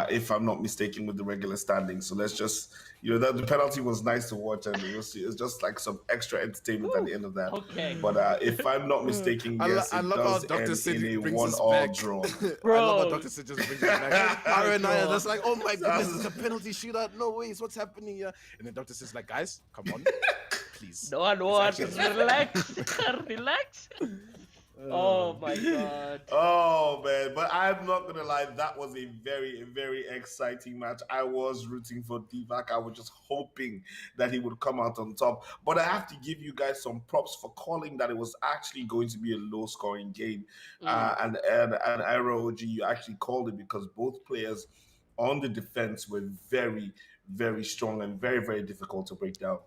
if I'm not mistaken, with the regular standing. So let's just, you know, the penalty was nice to watch, and it was just like some extra entertainment at the end of that. Okay. But if I'm not mistaken, yes, it does end in a 1-1 draw. Bro. I love how Dr. Sid just brings us back. That's like, oh my goodness, it's a penalty shootout. No ways, what's happening here? And then Dr. Sid's like, guys, come on. Please. No one, relax. Relax. Oh my god. Oh man, but I'm not gonna lie, that was a very exciting match. I was rooting for Divac. I was just hoping that he would come out on top. But I have to give you guys some props for calling that it was actually going to be a low-scoring game. And ROG, you actually called it because both players on the defense were very strong and very difficult to break down.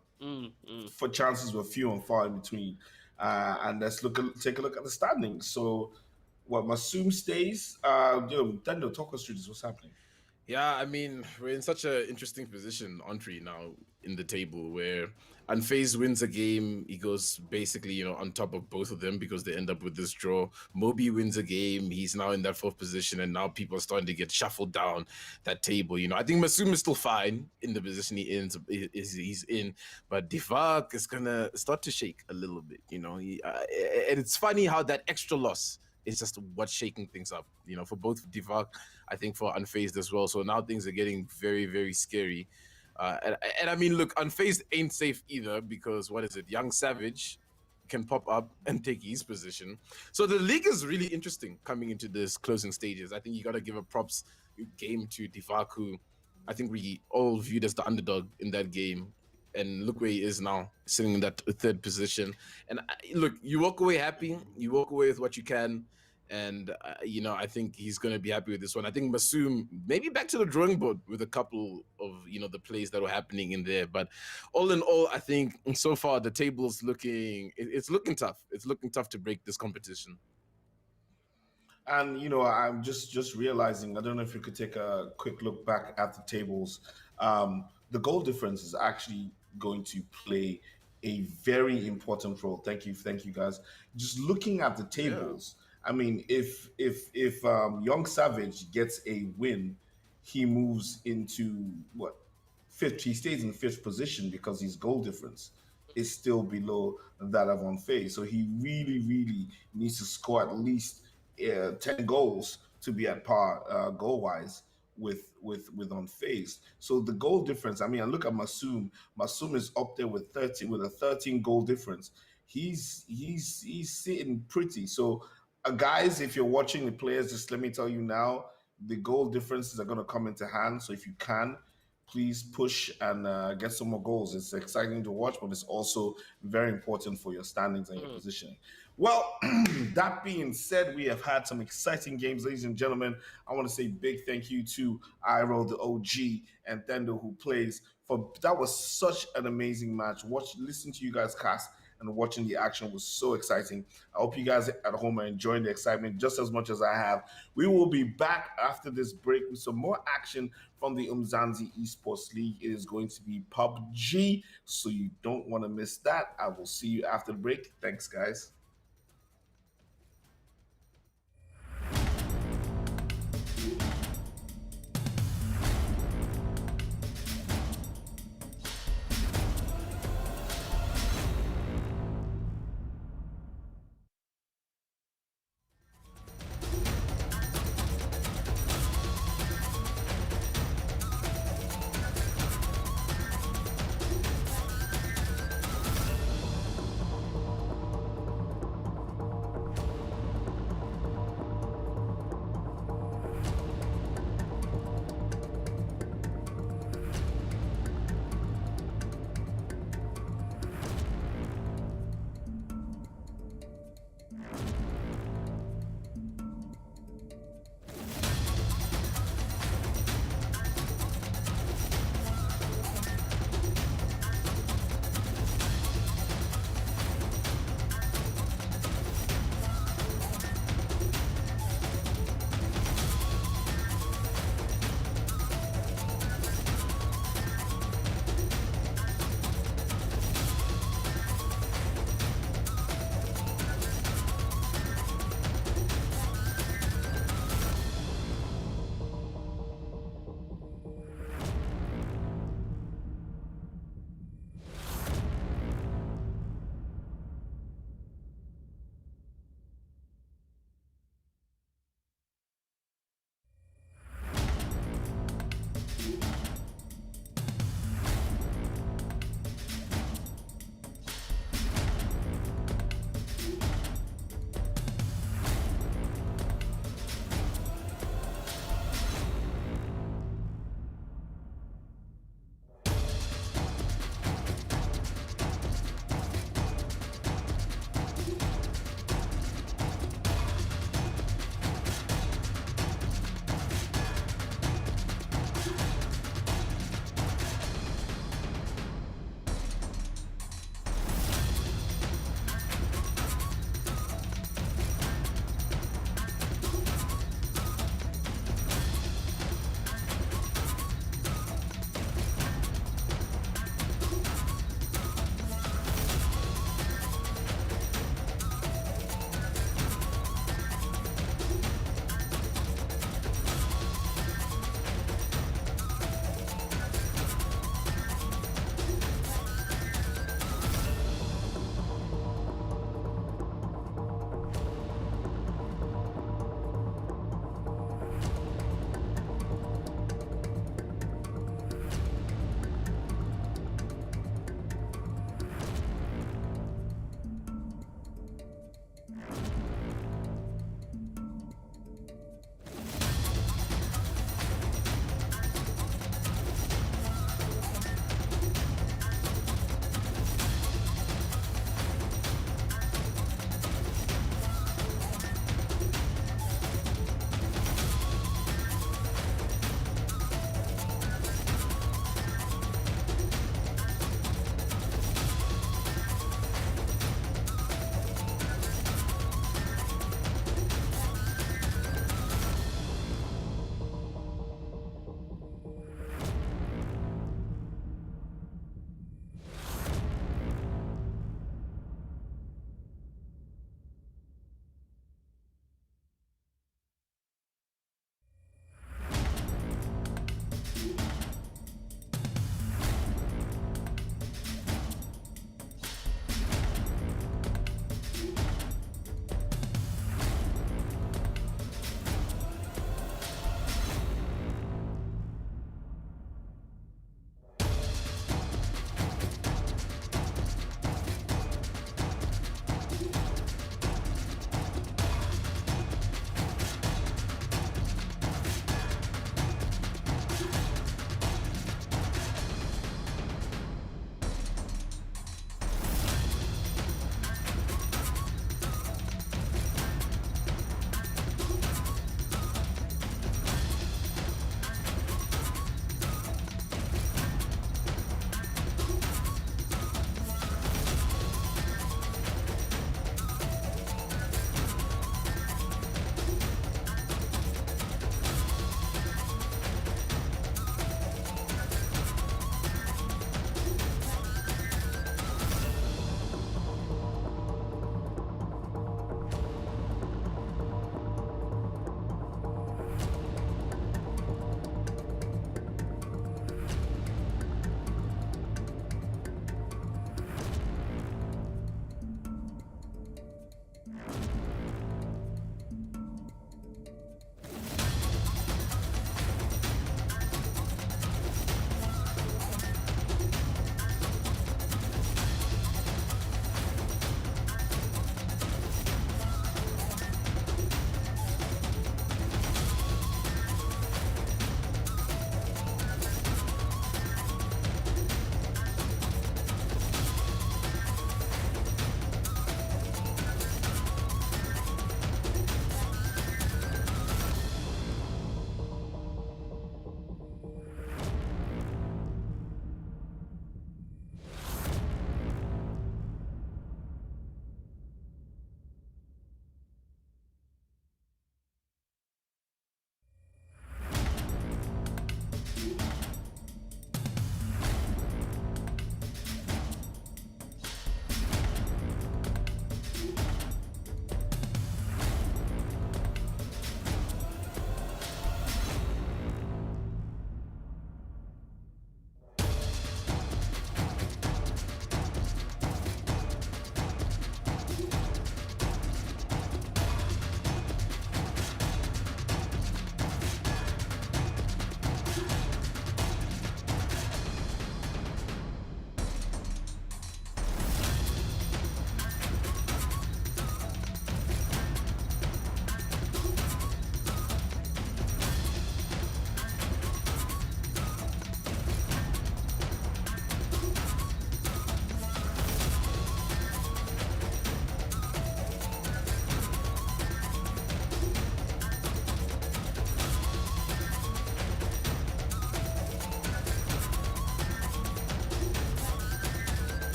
For chances were few and far in between. And take a look at the standings. So, what Masoom stays? Dendo, talk us through this. What's happening? Yeah, I mean, we're in such an interesting position, Entree, now in the table where Unfazed wins a game. He goes basically, on top of both of them because they end up with this draw. Moby wins a game. He's now in that fourth position, and now people are starting to get shuffled down that table. I think Masoom is still fine in the position he's in, but Divac is gonna start to shake a little bit. And it's funny how that extra loss is just what's shaking things up, for both Divac, I think for Unfazed as well. So now things are getting very scary. And I mean, look, Unfazed ain't safe either because what is it? Young Savage can pop up and take his position. So the league is really interesting coming into this closing stages. I think you got to give a props game to Divac, who I think we all viewed as the underdog in that game. And look where he is now, sitting in that third position. And look, you walk away happy. You walk away with what you can. And, I think he's going to be happy with this one. I think Masoom, maybe back to the drawing board with a couple of, the plays that were happening in there. But all in all, I think so far the table's it's looking tough. It's looking tough to break this competition. And I'm just realizing, I don't know if you could take a quick look back at the tables. The goal difference is actually going to play a very important role. Thank you guys. Just looking at the tables, I mean, if Young Savage gets a win, he moves into fifth. He stays in fifth position because his goal difference is still below that of Unfazed. So he really needs to score at least 10 goals to be at par goal wise with Unfazed. So the goal difference, I mean, I look at Masoom. Masoom is up there with a 13 goal difference. He's sitting pretty. So guys, if you're watching the players, just let me tell you now, the goal differences are going to come into hand. So if you can, please push and get some more goals. It's exciting to watch, but it's also very important for your standings and your positioning. Well, that being said, we have had some exciting games, ladies and gentlemen. I want to say big thank you to Iro, the OG, and Thendo, who plays. That was such an amazing match. Listen to you guys cast, and watching the action was so exciting. I hope you guys at home are enjoying the excitement just as much as I have. We will be back after this break with some more action from the Umzansi Esports League. It is going to be PUBG, so you don't want to miss that. I will see you after the break. Thanks, guys.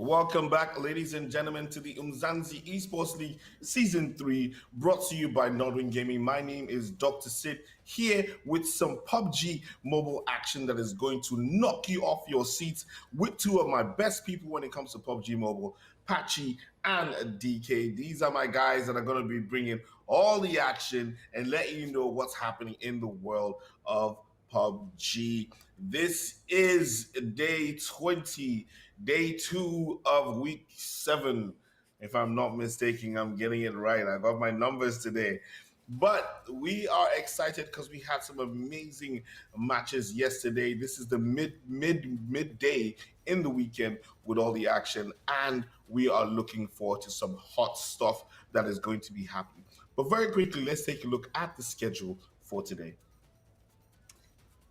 Welcome back, ladies and gentlemen, to the Umzansi Esports League Season 3, brought to you by Nodwin Gaming. My name is Dr. Sid, here with some PUBG Mobile action that is going to knock you off your seats with two of my best people when it comes to PUBG Mobile, Patchy and DK. These are my guys that are going to be bringing all the action and letting you know what's happening in the world of PUBG. This is day 20, day 2 of week 7. If I'm not mistaken, I'm getting it right. I got my numbers today. But we are excited because we had some amazing matches yesterday. This is the midday in the weekend with all the action, and we are looking forward to some hot stuff that is going to be happening. But very quickly, let's take a look at the schedule for today.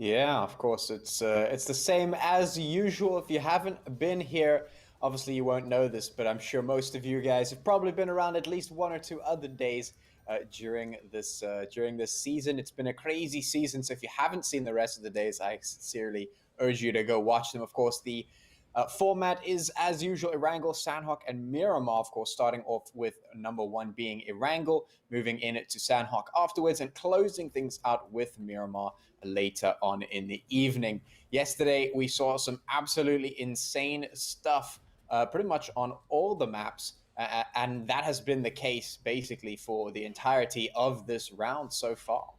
Yeah, of course, it's the same as usual. If you haven't been here, obviously you won't know this, but I'm sure most of you guys have probably been around at least 1 or 2 other days during this season. It's been a crazy season, so if you haven't seen the rest of the days, I sincerely urge you to go watch them. Of course, the format is, as usual, Erangel, Sanhok, and Miramar, of course, starting off with number 1 being Erangel, moving in to Sanhok afterwards, and closing things out with Miramar later on in the evening. Yesterday, we saw some absolutely insane stuff pretty much on all the maps, and that has been the case basically for the entirety of this round so far.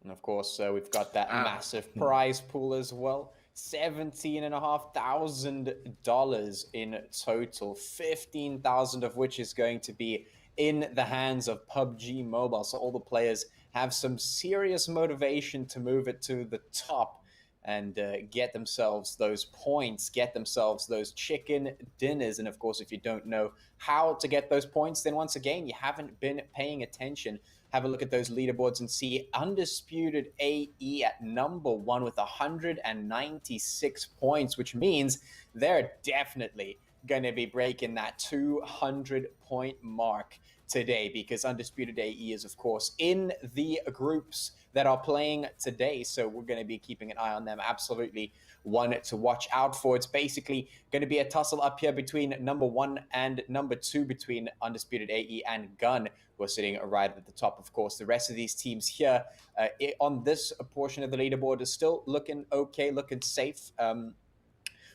And of course, we've got that massive prize pool as well. $17,500 in total, 15,000 of which is going to be in the hands of PUBG Mobile. So all the players have some serious motivation to move it to the top and get themselves those points, get themselves those chicken dinners. And of course, if you don't know how to get those points, then once again, you haven't been paying attention. Have a look at those leaderboards and see Undisputed AE at number 1 with 196 points, which means they're definitely going to be breaking that 200-point mark today, because Undisputed AE is, of course, in the groups that are playing today. So we're going to be keeping an eye on them. Absolutely one to watch out for. It's basically going to be a tussle up here between number 1 and number 2, between Undisputed AE and Gun, who are sitting right at the top. Of course, the rest of these teams here on this portion of the leaderboard is still looking okay, looking safe.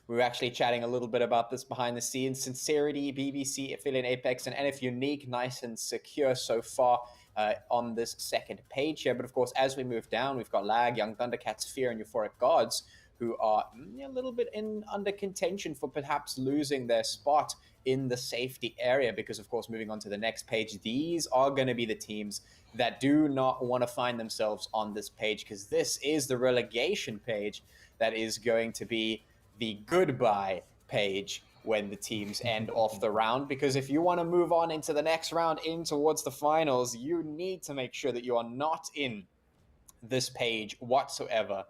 We were actually chatting a little bit about this behind the scenes. Scincerity, BBC, Aphelion, Apex, and NFxUnique, nice and secure so far on this second page here. But of course, as we move down, we've got Lag, Young Thundercats, Fear, and Euphoric Gods, who are a little bit under contention for perhaps losing their spot in the safety area, because of course, moving on to the next page, these are going to be the teams that do not want to find themselves on this page, because this is the relegation page that is going to be the goodbye page when the teams end off the round. Because if you want to move on into the next round, in towards the finals, you need to make sure that you are not in this page whatsoever,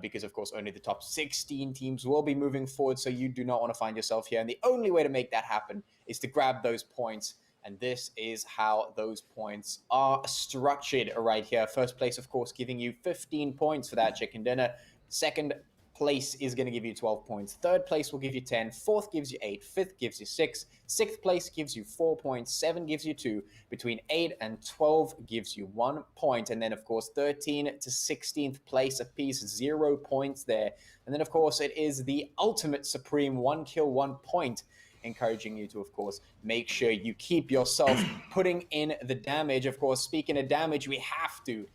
because of course only the top 16 teams will be moving forward, so you do not want to find yourself here. And the only way to make that happen is to grab those points, and this is how those points are structured right here. First place, of course, giving you 15 points for that chicken dinner. Second place is going to give you 12 points. Third place will give you 10. Fourth gives you 8. Fifth gives you 6. Sixth place gives you 4 points. 7 gives you 2. Between 8 and 12 gives you 1 point. And then, of course, 13 to 16th place apiece, 0 points there. And then, of course, it is the ultimate supreme 1 kill, 1 point, encouraging you to, of course, make sure you keep yourself putting in the damage. Of course, speaking of damage, we have to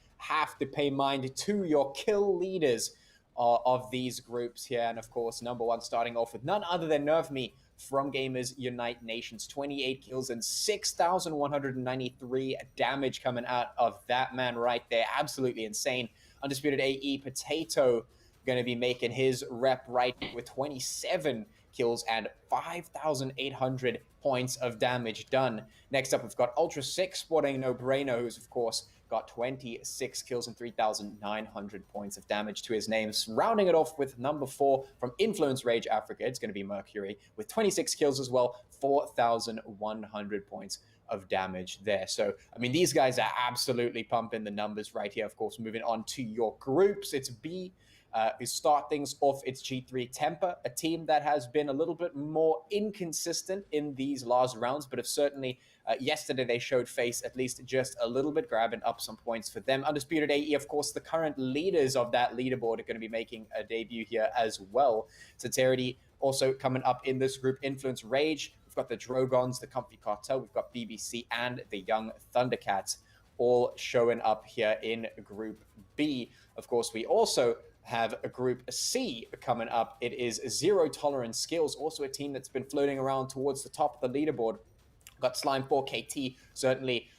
pay mind to your kill leaders of these groups here. And of course, number 1 starting off with none other than Nerve Me from Gamers Unite Nations. 28 kills and 6,193 damage coming out of that man right there. Absolutely insane. Undisputed AE Potato going to be making his rep right with 27 kills and 5,800 points of damage done. Next up, we've got Ultra 6 sporting No Brainer, who's of course got 26 kills and 3,900 points of damage to his name. Rounding it off with number 4 from Influence Rage Africa, it's going to be Mercury with 26 kills as well, 4,100 points of damage there. So, I mean, these guys are absolutely pumping the numbers right here. Of course, moving on to your groups, it's B, who start things off its G3 temper, a team that has been a little bit more inconsistent in these last rounds, but have certainly yesterday they showed face at least just a little bit, grabbing up some points for them. Undisputed AE, of course, the current leaders of that leaderboard are going to be making a debut here as well. Scincerity also coming up in this group. Influence Rage, we've got the Drogons, the Comfy Cartel, we've got BBC and the Young Thundercats all showing up here in Group B. Of course, we also have a Group C coming up. It is Zero Tolerance Skills, also a team that's been floating around towards the top of the leaderboard. Got Slime 4KT, certainly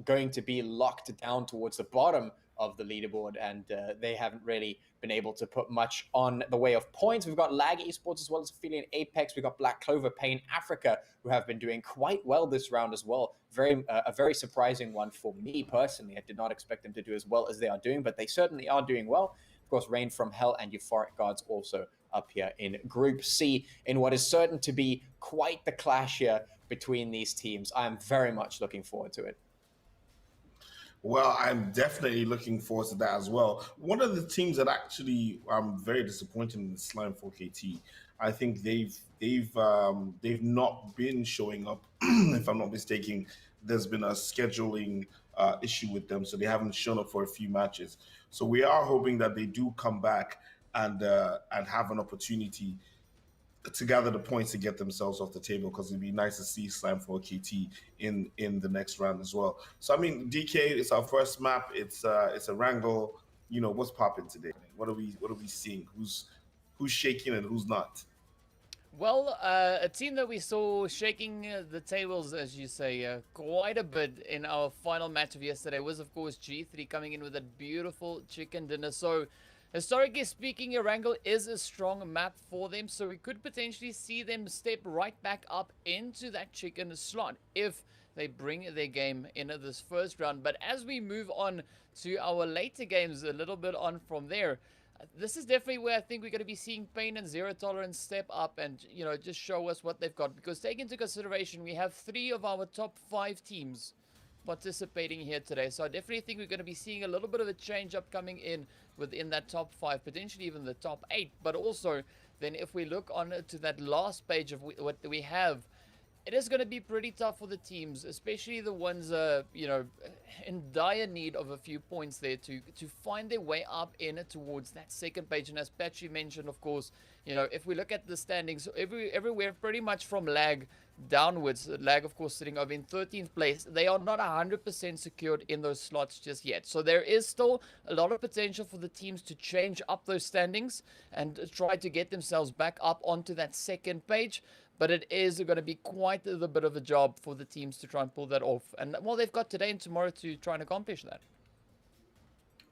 going to be locked down towards the bottom of the leaderboard, and they haven't really been able to put much on the way of points. We've got Lag Esports as well as Aphelion Apex. We've got Black Clover, Pain Africa, who have been doing quite well this round as well. A very surprising one for me personally. I did not expect them to do as well as they are doing, but they certainly are doing well. Of course, Rain from Hell and Euphoric Guards also up here in Group C in what is certain to be quite the clash here between these teams. I am very much looking forward to it. Well, I'm definitely looking forward to that as well. One of the teams that actually I'm very disappointed in is Slime 4KT. I think they've not been showing up. If I'm not mistaken, there's been a scheduling issue with them, so they haven't shown up for a few matches. So we are hoping that they do come back and have an opportunity to gather the points to get themselves off the table, because it'd be nice to see Slime 4KT in the next round as well. So I mean, DK, it's our first map. It's Erangel. You know, what's popping today? What are we seeing? Who's shaking and who's not? Well, a team that we saw shaking the tables, as you say, quite a bit in our final match of yesterday was, of course, G3 coming in with a beautiful chicken dinner. So, historically speaking, Erangel is a strong map for them, so we could potentially see them step right back up into that chicken slot if they bring their game in this first round. But as we move on to our later games, a little bit on from there, this is definitely where I think we're going to be seeing Pain and Zero Tolerance step up and, you know, just show us what they've got. Because take into consideration, we have 3 of our top 5 teams participating here today. So I definitely think we're going to be seeing a little bit of a change up coming in within that top 5, potentially even the top 8. But also, then if we look on to that last page of what we have, it is going to be pretty tough for the teams, especially the ones, you know, in dire need of a few points there to find their way up in towards that second page. And as Patchy mentioned, of course, you know, if we look at the standings, everywhere pretty much from Lag downwards, Lag, of course, sitting over in 13th place, they are not 100% secured in those slots just yet. So there is still a lot of potential for the teams to change up those standings and try to get themselves back up onto that second page. But it is going to be quite a bit of a job for the teams to try and pull that off. And, well, they've got today and tomorrow to try and accomplish that.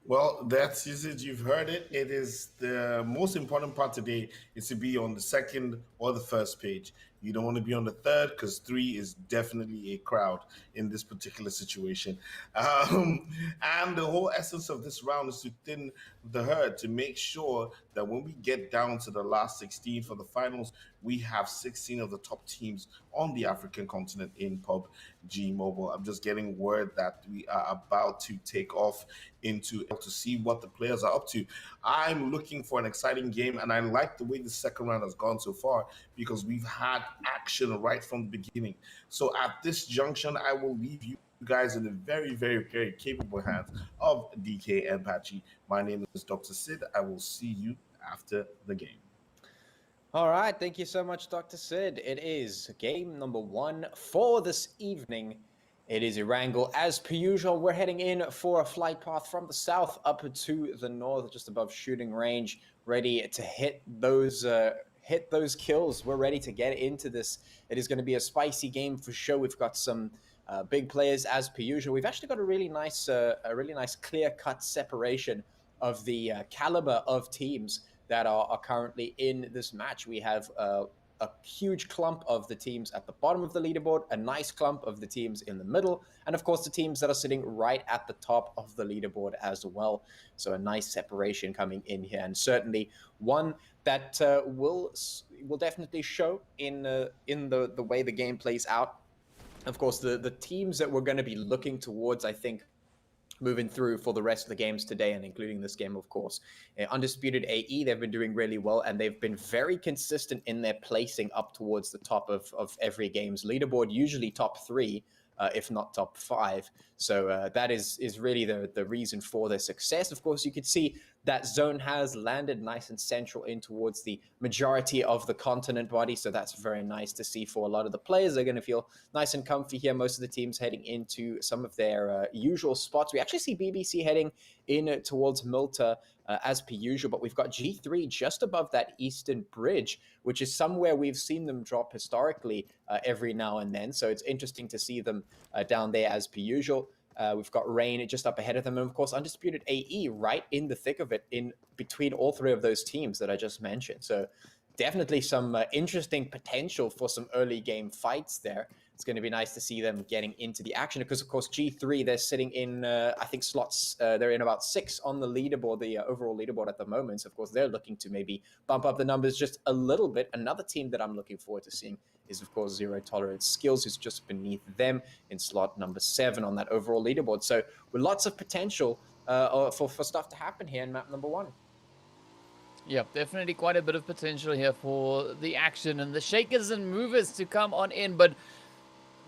Well, that's it. You've heard it. It is the most important part today is to be on the second or the first page. You don't want to be on the third, because 3 is definitely a crowd in this particular situation. And the whole essence of this round is to thin the herd, to make sure that when we get down to the last 16 for the finals, we have 16 of the top teams on the African continent in PUBG Mobile. I'm just getting word that we are about to take off to see what the players are up to. I'm looking for an exciting game, and I like the way the second round has gone so far, because we've had action right from the beginning. So at this junction, I will leave you guys in the very, very, very capable hands of DK and Patchy. My name is Dr. Sid. I will see you after the game. All right, thank you so much, Dr. Sid. It is game number 1 for this evening. It is Erangel. As per usual, we're heading in for a flight path from the south up to the north, just above shooting range, ready to hit those kills. We're ready to get into this. It is going to be a spicy game for sure. We've got some big players as per usual. We've actually got a really nice clear-cut separation of the caliber of teams that are currently in this match. We have a huge clump of the teams at the bottom of the leaderboard, a nice clump of the teams in the middle, and of course the teams that are sitting right at the top of the leaderboard as well. So a nice separation coming in here, and certainly one that will definitely show in the way the game plays out. Of course, the teams that we're going to be looking towards, I think, moving through for the rest of the games today, and including this game, of course. Undisputed AE, they've been doing really well, and they've been very consistent in their placing up towards the top of every game's leaderboard, usually top 3, if not top 5. So that is really the reason for their success. Of course, you could see that zone has landed nice and central in towards the majority of the continent body. So that's very nice to see for a lot of the players. They're going to feel nice and comfy here. Most of the teams heading into some of their usual spots. We actually see BBC heading in towards Malta as per usual, but we've got G3 just above that eastern bridge, which is somewhere we've seen them drop historically every now and then. So it's interesting to see them down there as per usual. We've got Rain just up ahead of them, and of course Undisputed AE right in the thick of it, in between all 3 of those teams that I just mentioned. So definitely some interesting potential for some early game fights there. It's going to be nice to see them getting into the action, because of course G3, they're sitting in I think slots, they're in about 6 on the leaderboard, the overall leaderboard at the moment. So of course they're looking to maybe bump up the numbers just a little bit. Another team that I'm looking forward to seeing is of course Zero Tolerance Skills, who's just beneath them in slot number 7 on that overall leaderboard. So with lots of potential for stuff to happen here in map number 1. Yeah, definitely quite a bit of potential here for the action and the shakers and movers to come on in. But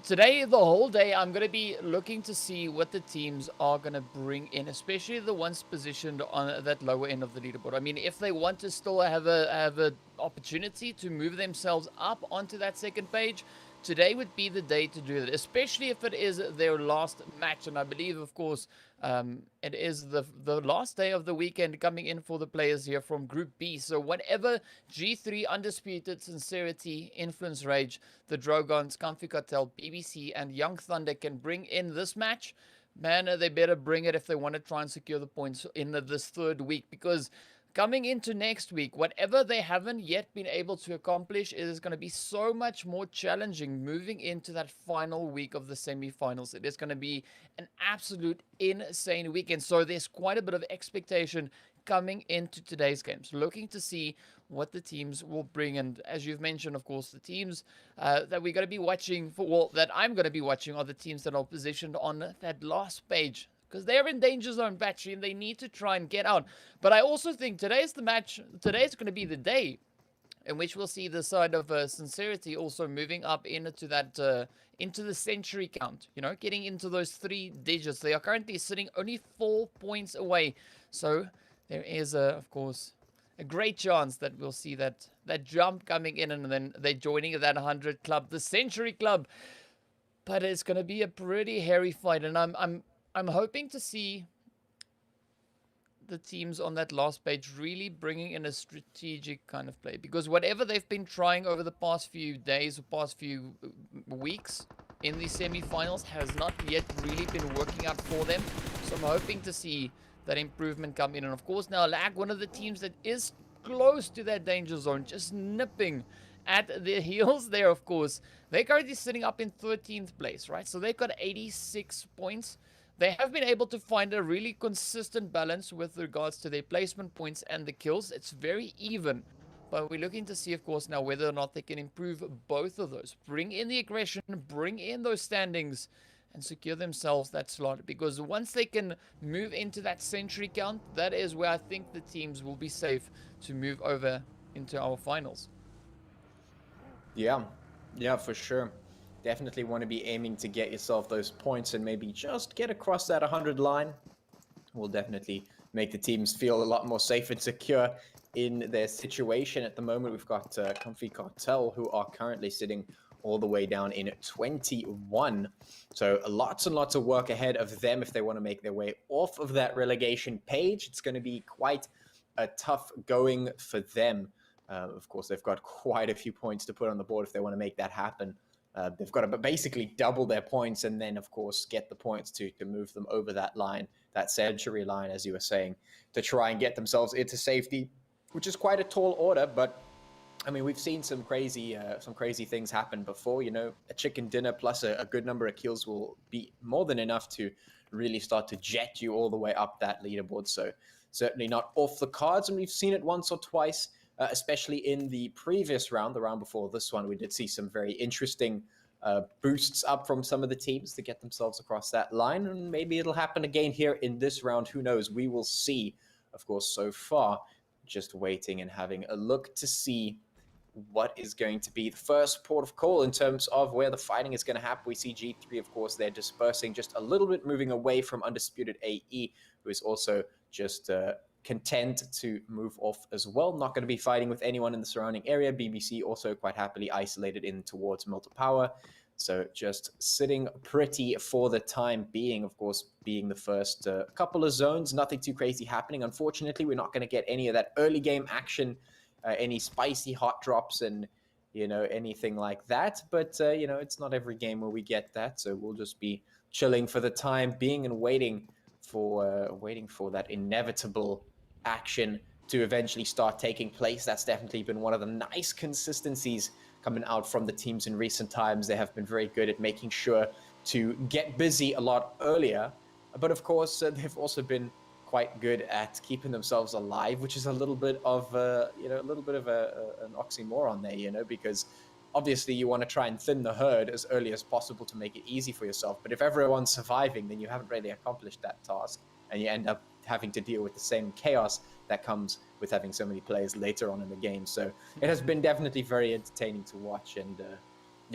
today, the whole day, I'm going to be looking to see what the teams are going to bring in, especially the ones positioned on that lower end of the leaderboard. I mean, if they want to still have a opportunity to move themselves up onto that second page, today would be the day to do that, especially if it is their last match. And I believe, of course, it is the last day of the weekend coming in for the players here from Group B. So whatever G3, Undisputed, Scincerity, Influence Rage, the Drogons, Comfy Cartel, BBC, and Young Thunder can bring in this match, man, they better bring it if they want to try and secure the points in this 3rd week, because coming into next week, whatever they haven't yet been able to accomplish, it is going to be so much more challenging moving into that final week of the semi-finals. It is going to be an absolute insane weekend. So there's quite a bit of expectation coming into today's games, looking to see what the teams will bring. And as you've mentioned, of course, the teams that we're going to be watching for, well, that I'm going to be watching, are the teams that are positioned on that last page, because they're in danger zone, Battery, and they need to try and get out. But I also think today's the match. Today's going to be the day in which we'll see the side of Scincerity also moving up into that into the century count. You know, getting into those 3 digits. They are currently sitting only 4 points away. So there is, of course, a great chance that we'll see that jump coming in, and then they're joining that 100 club, the Century Club. But it's going to be a pretty hairy fight, and I'm hoping to see the teams on that last page really bringing in a strategic kind of play, because whatever they've been trying over the past few days or past few weeks in the semi-finals has not yet really been working out for them. So I'm hoping to see that improvement come in. And of course now Lag, one of the teams that is close to that danger zone, just nipping at their heels there, of course. They're currently sitting up in 13th place, right? So they've got 86 points. They have been able to find a really consistent balance with regards to their placement points and the kills. It's very even. But we're looking to see, of course, now whether or not they can improve both of those. Bring in the aggression, bring in those standings, and secure themselves that slot. Because once they can move into that century count, that is where I think the teams will be safe to move over into our finals. Yeah, for sure. Definitely want to be aiming to get yourself those points and maybe just get across that 100 line. Will definitely make the teams feel a lot more safe and secure in their situation. At the moment, we've got Comfy Cartel, who are currently sitting all the way down in 21. So lots and lots of work ahead of them if they want to make their way off of that relegation page. It's going to be quite a tough going for them. Of course, they've got quite a few points to put on the board if they want to make that happen. They've got to basically double their points and then, of course, get the points to move them over that line, that century line, as you were saying, to try and get themselves into safety, which is quite a tall order. But, I mean, we've seen some crazy things happen before. You know, a chicken dinner plus a good number of kills will be more than enough to really start to jet you all the way up that leaderboard. So certainly not off the cards, and we've seen it once or twice. Especially in the previous round, the round before this one, we did see some very interesting boosts up from some of the teams to get themselves across that line. And maybe it'll happen again here in this round. Who knows? We will see. Of course, so far, just waiting and having a look to see what is going to be the first port of call in terms of where the fighting is going to happen. We see G3, of course, they're dispersing just a little bit, moving away from Undisputed AE, who is also just content to move off as well. Not going to be fighting with anyone in the surrounding area. BBC also quite happily isolated in towards Melter Power. So just sitting pretty for the time being, of course, being the first couple of zones. Nothing too crazy happening. Unfortunately, we're not going to get any of that early game action, any spicy hot drops and, anything like that. But, it's not every game where we get that. So we'll just be chilling for the time being and waiting for that inevitable action to eventually start taking place. That's definitely been one of the nice consistencies coming out from the teams in recent times. They have been very good at making sure to get busy a lot earlier. But of course, they've also been quite good at keeping themselves alive, which is a little bit of an oxymoron there, because obviously you want to try and thin the herd as early as possible to make it easy for yourself. But if everyone's surviving, then you haven't really accomplished that task, and you end up having to deal with the same chaos that comes with having so many players later on in the game. So it has been definitely very entertaining to watch, and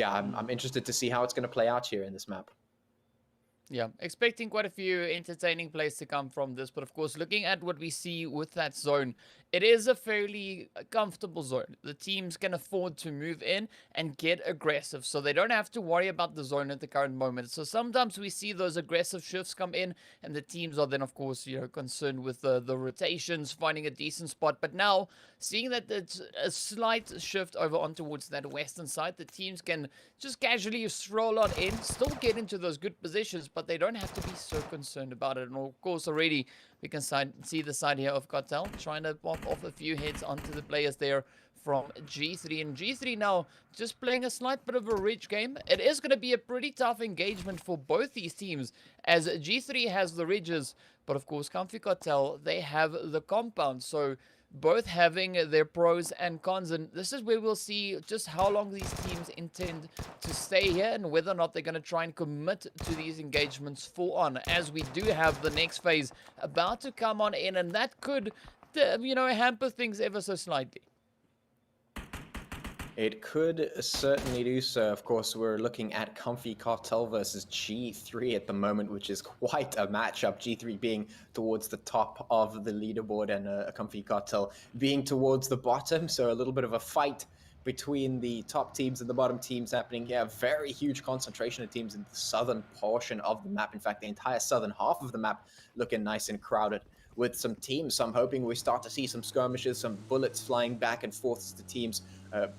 I'm interested to see how it's going to play out here in this map. Yeah, expecting quite a few entertaining plays to come from this. But of course, looking at what we see with that zone, it is a fairly comfortable zone. The teams can afford to move in and get aggressive, so they don't have to worry about the zone at the current moment. So sometimes we see those aggressive shifts come in, and the teams are then, of course, concerned with the rotations, finding a decent spot. But now, seeing that it's a slight shift over on towards that western side, the teams can just casually stroll on in, still get into those good positions, but they don't have to be so concerned about it. And of course, already we can see the side here of Cartel trying to pop off a few heads onto the players there from G3. And G3 now just playing a slight bit of a rich game. It is going to be a pretty tough engagement for both these teams, as G3 has the ridges, but of course, Comfy Cartel, they have the compound. So both having their pros and cons, and this is where we'll see just how long these teams intend to stay here and whether or not they're going to try and commit to these engagements full on, as we do have the next phase about to come on in, and that could, hamper things ever so slightly. It could certainly do so. Of course, we're looking at Comfy Cartel versus G3 at the moment, which is quite a matchup. G3 being towards the top of the leaderboard and Comfy Cartel being towards the bottom. So a little bit of a fight between the top teams and the bottom teams happening here. Very huge concentration of teams in the southern portion of the map. In fact, the entire southern half of the map looking nice and crowded with some teams. So I'm hoping we start to see some skirmishes, some bullets flying back and forth as the teams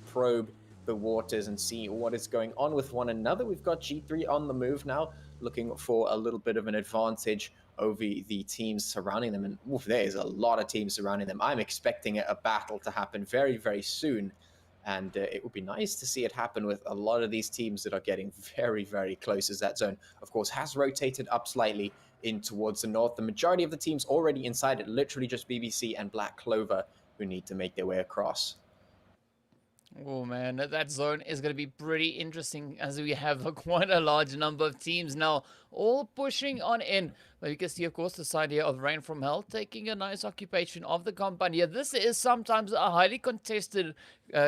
probe the waters and see what is going on with one another. We've got G3 on the move now, looking for a little bit of an advantage over the teams surrounding them. And there is a lot of teams surrounding them. I'm expecting a battle to happen very, very soon. And it would be nice to see it happen with a lot of these teams that are getting very, very close, as that zone, of course, has rotated up slightly in towards the north. The majority of the teams already inside it, literally just BBC and Black Clover who need to make their way across. Oh man, that zone is going to be pretty interesting, as we have quite a large number of teams now all pushing on in. But you can see, of course, the side here of Rain from Hell taking a nice occupation of the compound here. This is sometimes a highly contested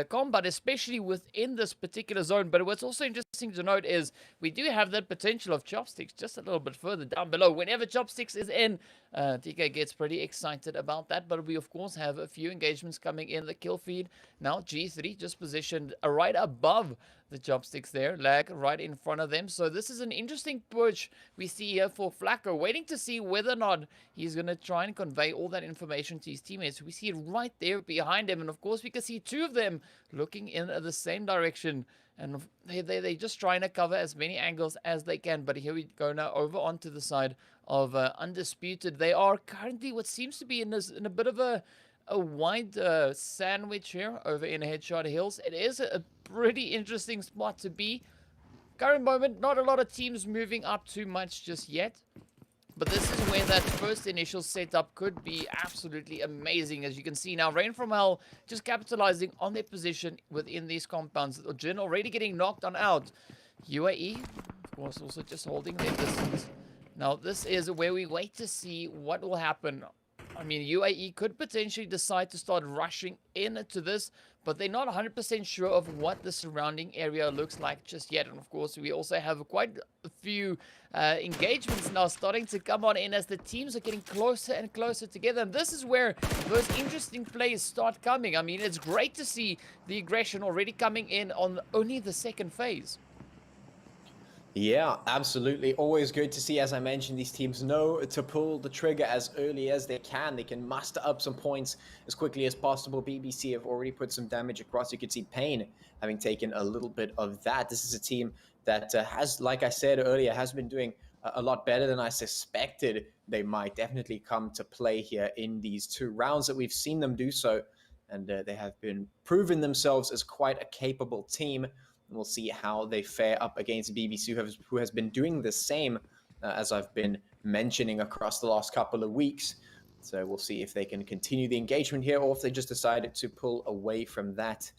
combat, especially within this particular zone. But what's also interesting to note is we do have that potential of Chopsticks just a little bit further down below. Whenever Chopsticks is in, TK gets pretty excited about that. But we, of course, have a few engagements coming in the kill feed. Now G3 just positioned right above the Chopsticks there, Lag right in front of them. So this is an interesting push we see here for Flacco, waiting to see whether or not he's going to try and convey all that information to his teammates. We see it right there behind him, and of course we can see two of them looking in the same direction, and they're just trying to cover as many angles as they can. But here we go now over onto the side of Undisputed. They are currently what seems to be in a bit of a wide sandwich here over in Headshot Hills. It is a pretty interesting spot to be. Current moment, not a lot of teams moving up too much just yet. But this is where that first initial setup could be absolutely amazing. As you can see now, Rain from Hell just capitalizing on their position within these compounds. Jin already getting knocked on out. UAE, of course, also just holding their distance. Now, this is where we wait to see what will happen. I mean, UAE could potentially decide to start rushing into this, but they're not 100% sure of what the surrounding area looks like just yet. And of course, we also have quite a few engagements now starting to come on in as the teams are getting closer and closer together. And this is where those interesting plays start coming. I mean, it's great to see the aggression already coming in on only the second phase. Yeah, absolutely. Always good to see, as I mentioned, these teams know to pull the trigger as early as they can. They can muster up some points as quickly as possible. BBC have already put some damage across. You can see Pain having taken a little bit of that. This is a team that has, like I said earlier, has been doing a lot better than I suspected they might. Definitely come to play here in these 2 rounds that we've seen them do so. And they have been proving themselves as quite a capable team. We'll see how they fare up against BBC, who has been doing the same, as I've been mentioning across the last couple of weeks. So we'll see if they can continue the engagement here, or if they just decided to pull away from that.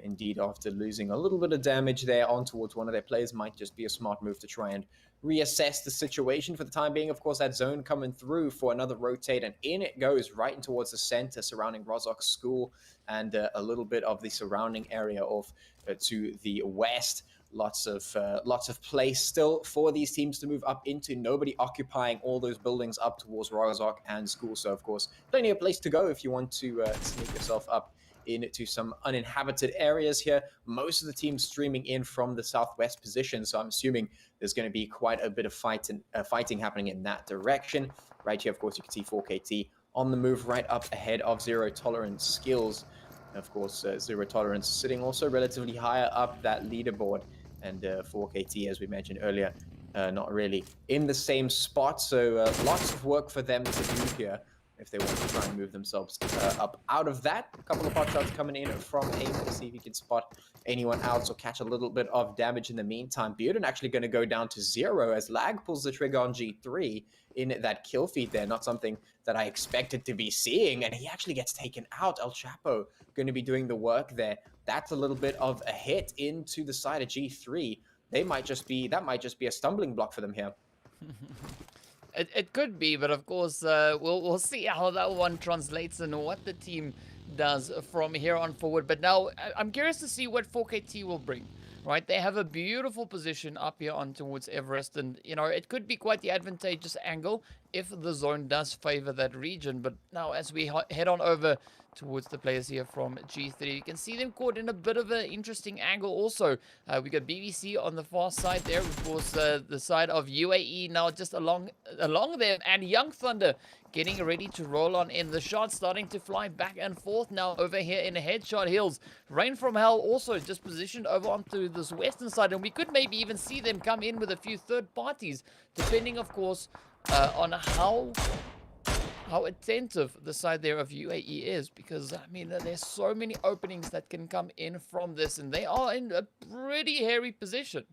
Indeed, after losing a little bit of damage there on towards one of their players, might just be a smart move to try and reassess the situation for the time being. Of course, that zone coming through for another rotate, and in it goes right in towards the center surrounding Rozok's school and a little bit of the surrounding area of to the west. Lots of place still for these teams to move up into. Nobody occupying all those buildings up towards Rozok and school. So, of course, plenty of place to go if you want to sneak yourself up into some uninhabited areas here. Most of the teams streaming in from the southwest position, so I'm assuming there's going to be quite a bit of fighting happening in that direction. Right here, of course, you can see 4KT on the move right up ahead of Zero Tolerance Skills. Of course, Zero Tolerance sitting also relatively higher up that leaderboard, and 4KT, as we mentioned earlier, not really in the same spot. So lots of work for them to do here if they want to try and move themselves up out of that. A couple of pot shots coming in from aim to see if he can spot anyone else or catch a little bit of damage in the meantime. Bearden actually going to go down to 0 as Lag pulls the trigger on G3 in that kill feed there. Not something that I expected to be seeing, and he actually gets taken out. El Chapo going to be doing the work there. That's a little bit of a hit into the side of G3. That might just be a stumbling block for them here. It could be, but of course, we'll see how that one translates and what the team does from here on forward. But now, I'm curious to see what 4KT will bring, right? They have a beautiful position up here on towards Everest, and, you know, it could be quite the advantageous angle if the zone does favor that region. But now, as we head on over towards the players here from G3, you can see them caught in a bit of an interesting angle also. We got BBC on the far side there, of course, the side of UAE now just along there, and Young Thunder getting ready to roll on in. The shots starting to fly back and forth now over here in Headshot Hills. Rain from Hell also just positioned over onto this western side, and we could maybe even see them come in with a few third parties, depending, of course, on how attentive the side there of UAE is, because, I mean, there's so many openings that can come in from this, and they are in a pretty hairy position.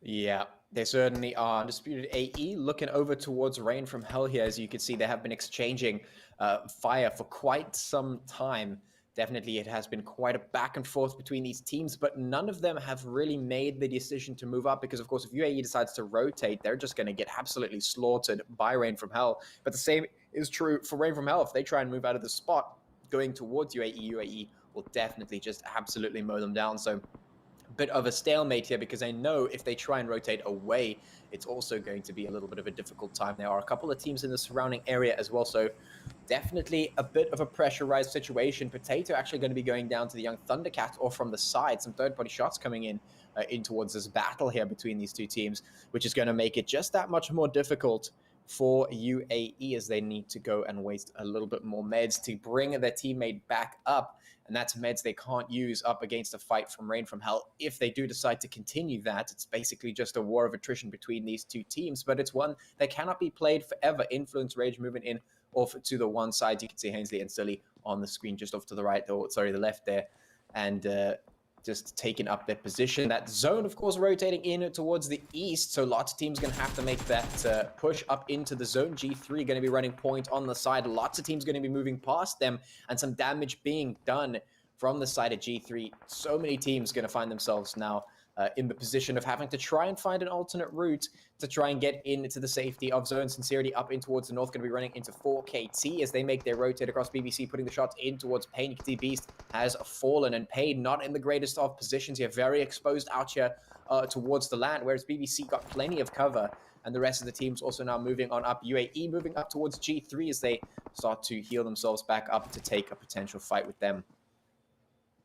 Yeah, they certainly are. Undisputed AE looking over towards Rain from Hell here. As you can see, they have been exchanging fire for quite some time. Definitely, it has been quite a back and forth between these teams, but none of them have really made the decision to move up because, of course, if UAE decides to rotate, they're just going to get absolutely slaughtered by Rain from Hell. But the same is true for Rain from Hell. If they try and move out of the spot going towards UAE will definitely just absolutely mow them down. So a bit of a stalemate here, because I know if they try and rotate away, it's also going to be a little bit of a difficult time. There are a couple of teams in the surrounding area as well, so definitely a bit of a pressurized situation. Potato actually going to be going down to the Young Thundercat, or from the side, some third-party shots coming in towards this battle here between these two teams, which is going to make it just that much more difficult for UAE as they need to go and waste a little bit more meds to bring their teammate back up. And that's meds they can't use up against a fight from Rain from Hell. If they do decide to continue that, it's basically just a war of attrition between these two teams, but it's one that cannot be played forever. Influence Rage moving in off to the one side. You can see Hainsley and Silly on the screen just off to the right, or sorry, the left there, and just taking up their position. That zone, of course, rotating in towards the east, so lots of teams going to have to make that push up into the zone. G3 going to be running point on the side. Lots of teams going to be moving past them, and some damage being done from the side of G3. So many teams going to find themselves now in the position of having to try and find an alternate route to try and get into the safety of zone. Scincerity up in towards the north, going to be running into 4KT as they make their rotate across BBC, putting the shots in towards Pain. You can see Beast has fallen, and Pain not in the greatest of positions here, very exposed out here towards the land, whereas BBC got plenty of cover. And the rest of the teams also now moving on up. UAE moving up towards G3 as they start to heal themselves back up to take a potential fight with them.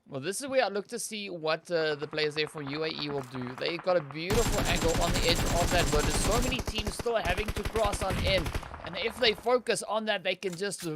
Well, this is where I look to see what the players there from UAE will do. They got a beautiful angle on the edge of that, but there's so many teams still having to cross on in. And if they focus on that, they can just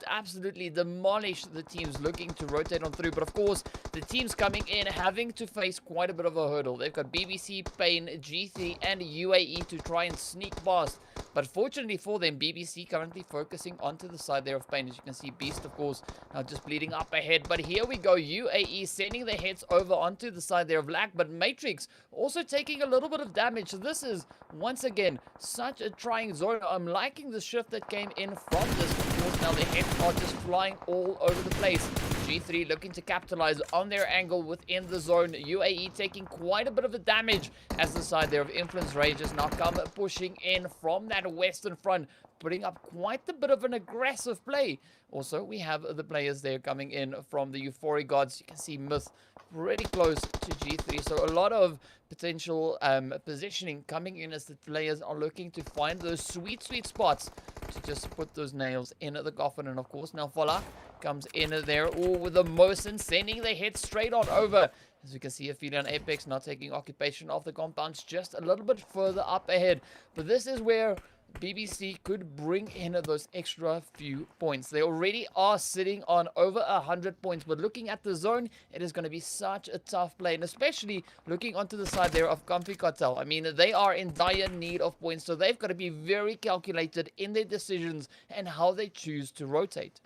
absolutely demolish the teams looking to rotate on through. But of course, the teams coming in having to face quite a bit of a hurdle. They've got BBC, Pain, G3, and UAE to try and sneak past. But fortunately for them, BBC currently focusing onto the side there of Pain. As you can see, Beast, of course, now just bleeding up ahead. But here we go, UAE sending their heads over onto the side there of Lack. But Matrix also taking a little bit of damage. So this is, once again, such a trying zone. I'm liking the shift that came in from this. Of course, now the heads are just flying all over the place. G3 looking to capitalize on their angle within the zone. UAE taking quite a bit of the damage as the side there of Influence Rage has now come pushing in from that western front, putting up quite a bit of an aggressive play. Also, we have the players there coming in from the Euphoric gods. You can see Myth pretty close to G3, so a lot of potential positioning coming in as the players are looking to find those sweet spots to just put those nails in the coffin. And of course, now Fola comes in there all with the Masoom, sending the head straight on over. As we can see, Aphelion Apex not taking occupation of the compounds, just a little bit further up ahead. But this is where BBC could bring in those extra few points. They already are sitting on over 100 points, but looking at the zone, it is going to be such a tough play, and especially looking onto the side there of Comfy Cartel. I mean, they are in dire need of points, so they've got to be very calculated in their decisions and how they choose to rotate.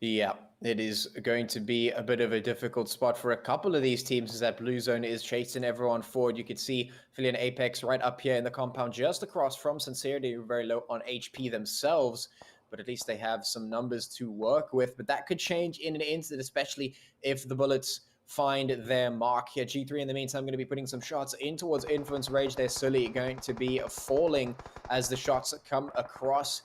Yeah, it is going to be a bit of a difficult spot for a couple of these teams as that blue zone is chasing everyone forward. You can see Aphelion Apex right up here in the compound just across from Scincerity, very low on HP themselves, but at least they have some numbers to work with. But that could change in an instant, especially if the bullets find their mark here. G3 in the meantime going to be putting some shots in towards Influence Rage. They're slowly going to be falling as the shots come across.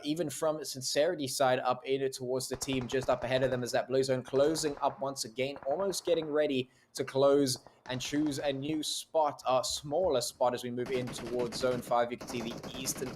Even from Scincerity side up in it towards the team just up ahead of them as that blue zone closing up once again, almost getting ready to close and choose a new spot, a smaller spot as we move in towards zone 5. You can see the eastern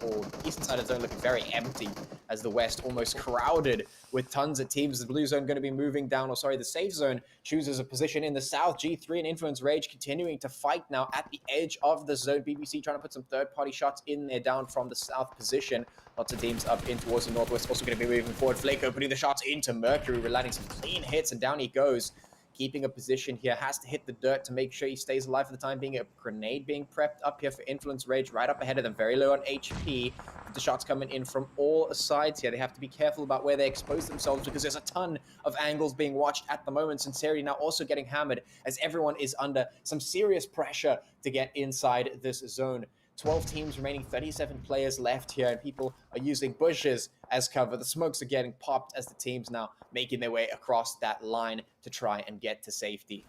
side of the zone looking very empty as the west almost crowded with tons of teams. The blue zone going to be moving down, or sorry, the safe zone chooses a position in the south. G3 and Influence Rage continuing to fight now at the edge of the zone. BBC trying to put some third-party shots in there down from the south position. Lots of teams up in towards the northwest also going to be moving forward. Flako putting the shots into Mercury. We're landing some clean hits, and down he goes. Keeping a position here, has to hit the dirt to make sure he stays alive for the time being. A grenade being prepped up here for Influence Rage right up ahead of them, very low on HP. The shots coming in from all sides here. They have to be careful about where they expose themselves because there's a ton of angles being watched at the moment. Scincerity now also getting hammered as everyone is under some serious pressure to get inside this zone. 12 teams remaining, 37 players left here, and people are using bushes as cover. The smokes are getting popped as the teams now making their way across that line to try and get to safety.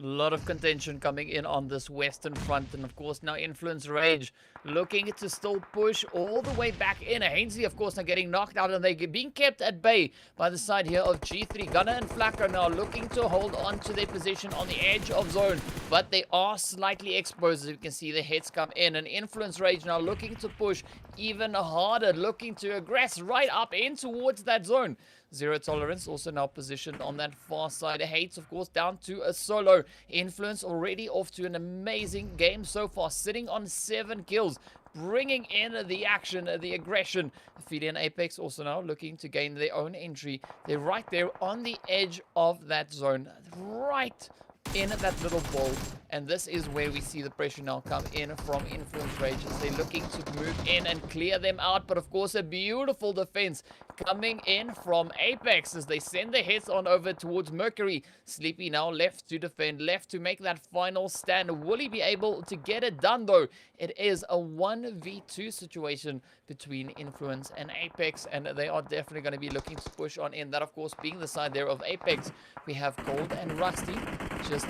A lot of contention coming in on this western front, and of course now Influence Rage looking to still push all the way back in. Hainsey, of course, now getting knocked out, and they're being kept at bay by the side here of G3. Gunner and Flak are now looking to hold on to their position on the edge of zone, but they are slightly exposed. As you can see, the hits come in, and Influence Rage now looking to push even harder, looking to aggress right up in towards that zone. Zero Tolerance also now positioned on that far side. Hates, of course, down to a solo. Influence already off to an amazing game so far, sitting on 7 kills, bringing in the action, the aggression. Aphelion Apex also now looking to gain their own entry. They're right there on the edge of that zone, right in that little ball, and this is where we see the pressure now come in from Influence Rage as they're looking to move in and clear them out. But of course, a beautiful defense coming in from Apex as they send the hits on over towards Mercury. Sleepy now left to defend, left to make that final stand. Will he be able to get it done though? It is a 1v2 situation between Influence and Apex, and they are definitely going to be looking to push on in. That, of course, being the side there of Apex. We have Cold and Rusty just,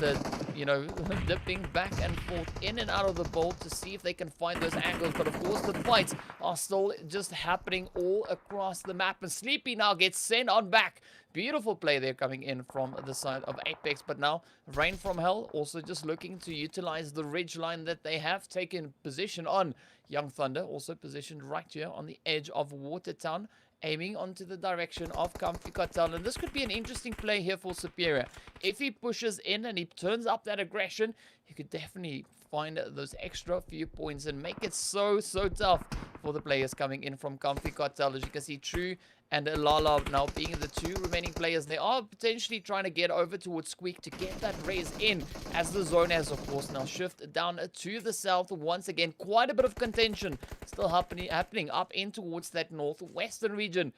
dipping back and forth in and out of the bowl to see if they can find those angles. But, of course, the fights are still just happening all across the map. And Sleepy now gets sent on back. Beautiful play there coming in from the side of Apex. But now, Rain from Hell also just looking to utilize the ridge line that they have taken position on. Young Thunder also positioned right here on the edge of Watertown, aiming onto the direction of Comfy Cartel. And this could be an interesting play here for Superior. If he pushes in and he turns up that aggression, he could definitely find those extra few points and make it so tough for the players coming in from Comfy Cartel. As you can see, True and Lala now being the two remaining players. They are potentially trying to get over towards Squeak to get that raise in, as the zone has, of course, now shifted down to the south once again. Quite a bit of contention still happening up in towards that northwestern region.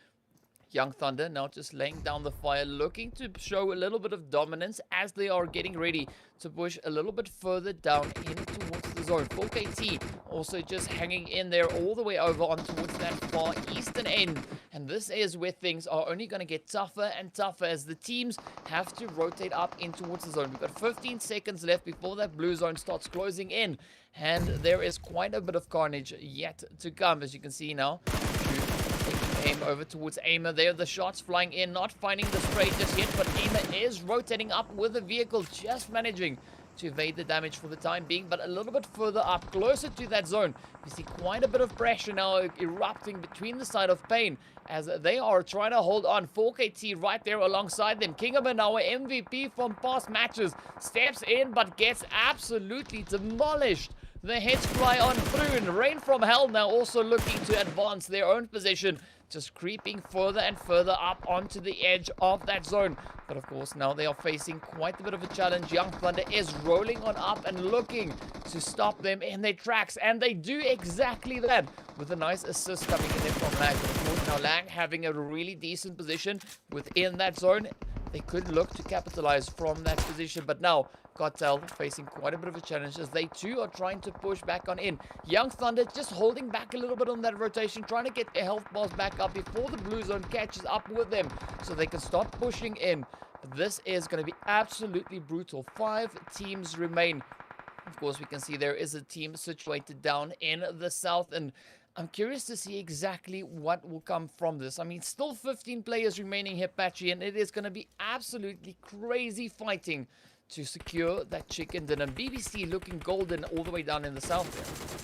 Young Thunder now just laying down the fire, looking to show a little bit of dominance as they are getting ready to push a little bit further down in towards the zone. 4KT also just hanging in there all the way over on towards that far eastern end. And this is where things are only going to get tougher and tougher as the teams have to rotate up in towards the zone. We've got 15 seconds left before that blue zone starts closing in. And there is quite a bit of carnage yet to come, as you can see now. Aim over towards Aimer there. The shots flying in, not finding the spray just yet, but Aimer is rotating up with the vehicle, just managing to evade the damage for the time being, but a little bit further up, closer to that zone. You see quite a bit of pressure now erupting between the side of Pain as they are trying to hold on. 4KT right there alongside them. Kingaman, our MVP from past matches, steps in but gets absolutely demolished. The hits fly on through, and Rain from Hell now also looking to advance their own position, just creeping further and further up onto the edge of that zone. But of course, now they are facing quite a bit of a challenge. Young Thunder is rolling on up and looking to stop them in their tracks, and they do exactly that with a nice assist coming in there from Lang. But of course, now Lang having a really decent position within that zone. They could look to capitalize from that position, but now Cartel facing quite a bit of a challenge as they too are trying to push back on in. Young Thunder just holding back a little bit on that rotation, trying to get their health bars back up before the blue zone catches up with them so they can start pushing in. But this is going to be absolutely brutal. 5 teams remain. Of course, we can see there is a team situated down in the south, and I'm curious to see exactly what will come from this. I mean, still 15 players remaining here, Patchy, and it is going to be absolutely crazy fighting to secure that chicken dinner. BBC looking golden all the way down in the south there.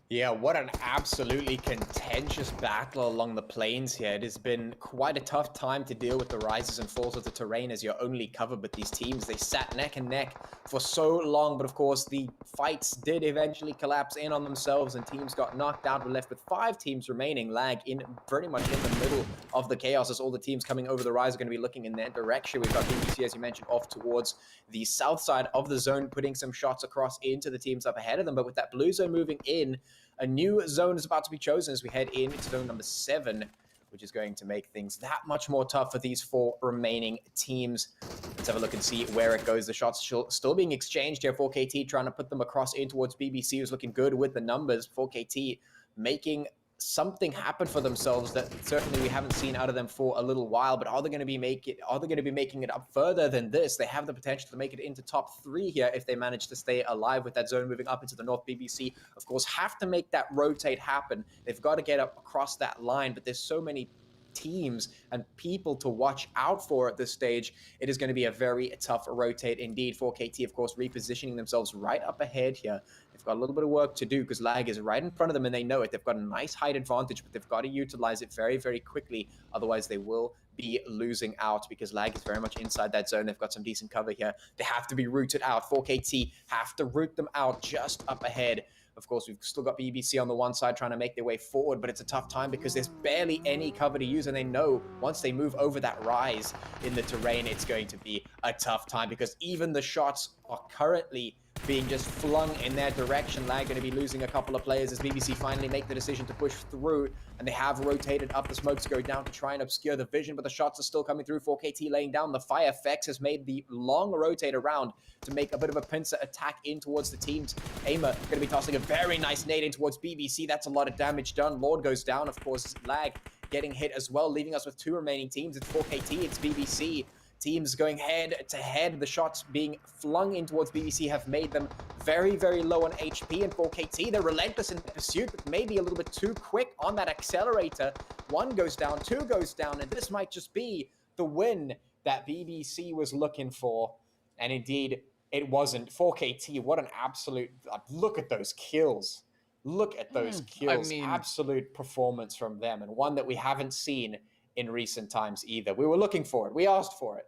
Yeah, what an absolutely contentious battle along the plains here. It has been quite a tough time to deal with the rises and falls of the terrain as your only cover, but these teams, they sat neck and neck for so long. But of course, the fights did eventually collapse in on themselves and teams got knocked out. We're left with 5 teams remaining. Lag in pretty much in the middle of the chaos as all the teams coming over the rise are going to be looking in that direction. We've got BBC, as you mentioned, off towards the south side of the zone, putting some shots across into the teams up ahead of them. But with that blue zone moving in, a new zone is about to be chosen as we head into zone number 7, which is going to make things that much more tough for these 4 remaining teams. Let's have a look and see where it goes. The shots still being exchanged here. 4KT trying to put them across in towards BBC, who's looking good with the numbers. 4KT making something happen for themselves that certainly we haven't seen out of them for a little while. But are they going to be making it up further than this? They have the potential to make it into top 3 here if they manage to stay alive with that zone moving up into the north. BBC, of course, have to make that rotate happen. They've got to get up across that line, but there's so many teams and people to watch out for at this stage. It is going to be a very tough rotate indeed. 4KT, of course, repositioning themselves right up ahead here. They've got a little bit of work to do because Lag is right in front of them and they know it. They've got a nice height advantage, but they've got to utilize it very, very quickly. Otherwise, they will be losing out because Lag is very much inside that zone. They've got some decent cover here. They have to be rooted out. 4KT have to root them out just up ahead. Of course, we've still got BBC on the one side trying to make their way forward, but it's a tough time because there's barely any cover to use, and they know once they move over that rise in the terrain, it's going to be a tough time because even the shots are currently being just flung in their direction. Lag going to be losing a couple of players as BBC finally make the decision to push through, and they have rotated up. The smokes go down to try and obscure the vision, but the shots are still coming through. 4KT laying down. The fire effects has made the long rotate around to make a bit of a pincer attack in towards the teams. Aimer going to be tossing a very nice nade in towards BBC. That's a lot of damage done. Lord goes down, of course. Lag getting hit as well, leaving us with 2 remaining teams. It's 4KT, it's BBC. Teams going head to head. The shots being flung in towards BBC have made them very, very low on HP. And 4KT, they're relentless in the pursuit, but maybe a little bit too quick on that accelerator. 1 goes down, 2 goes down, and this might just be the win that BBC was looking for. And indeed, it wasn't. 4KT, what an absolute... Look at those kills. Look at those kills. I mean, absolute performance from them, and one that we haven't seen in recent times either. We were looking for it. We asked for it.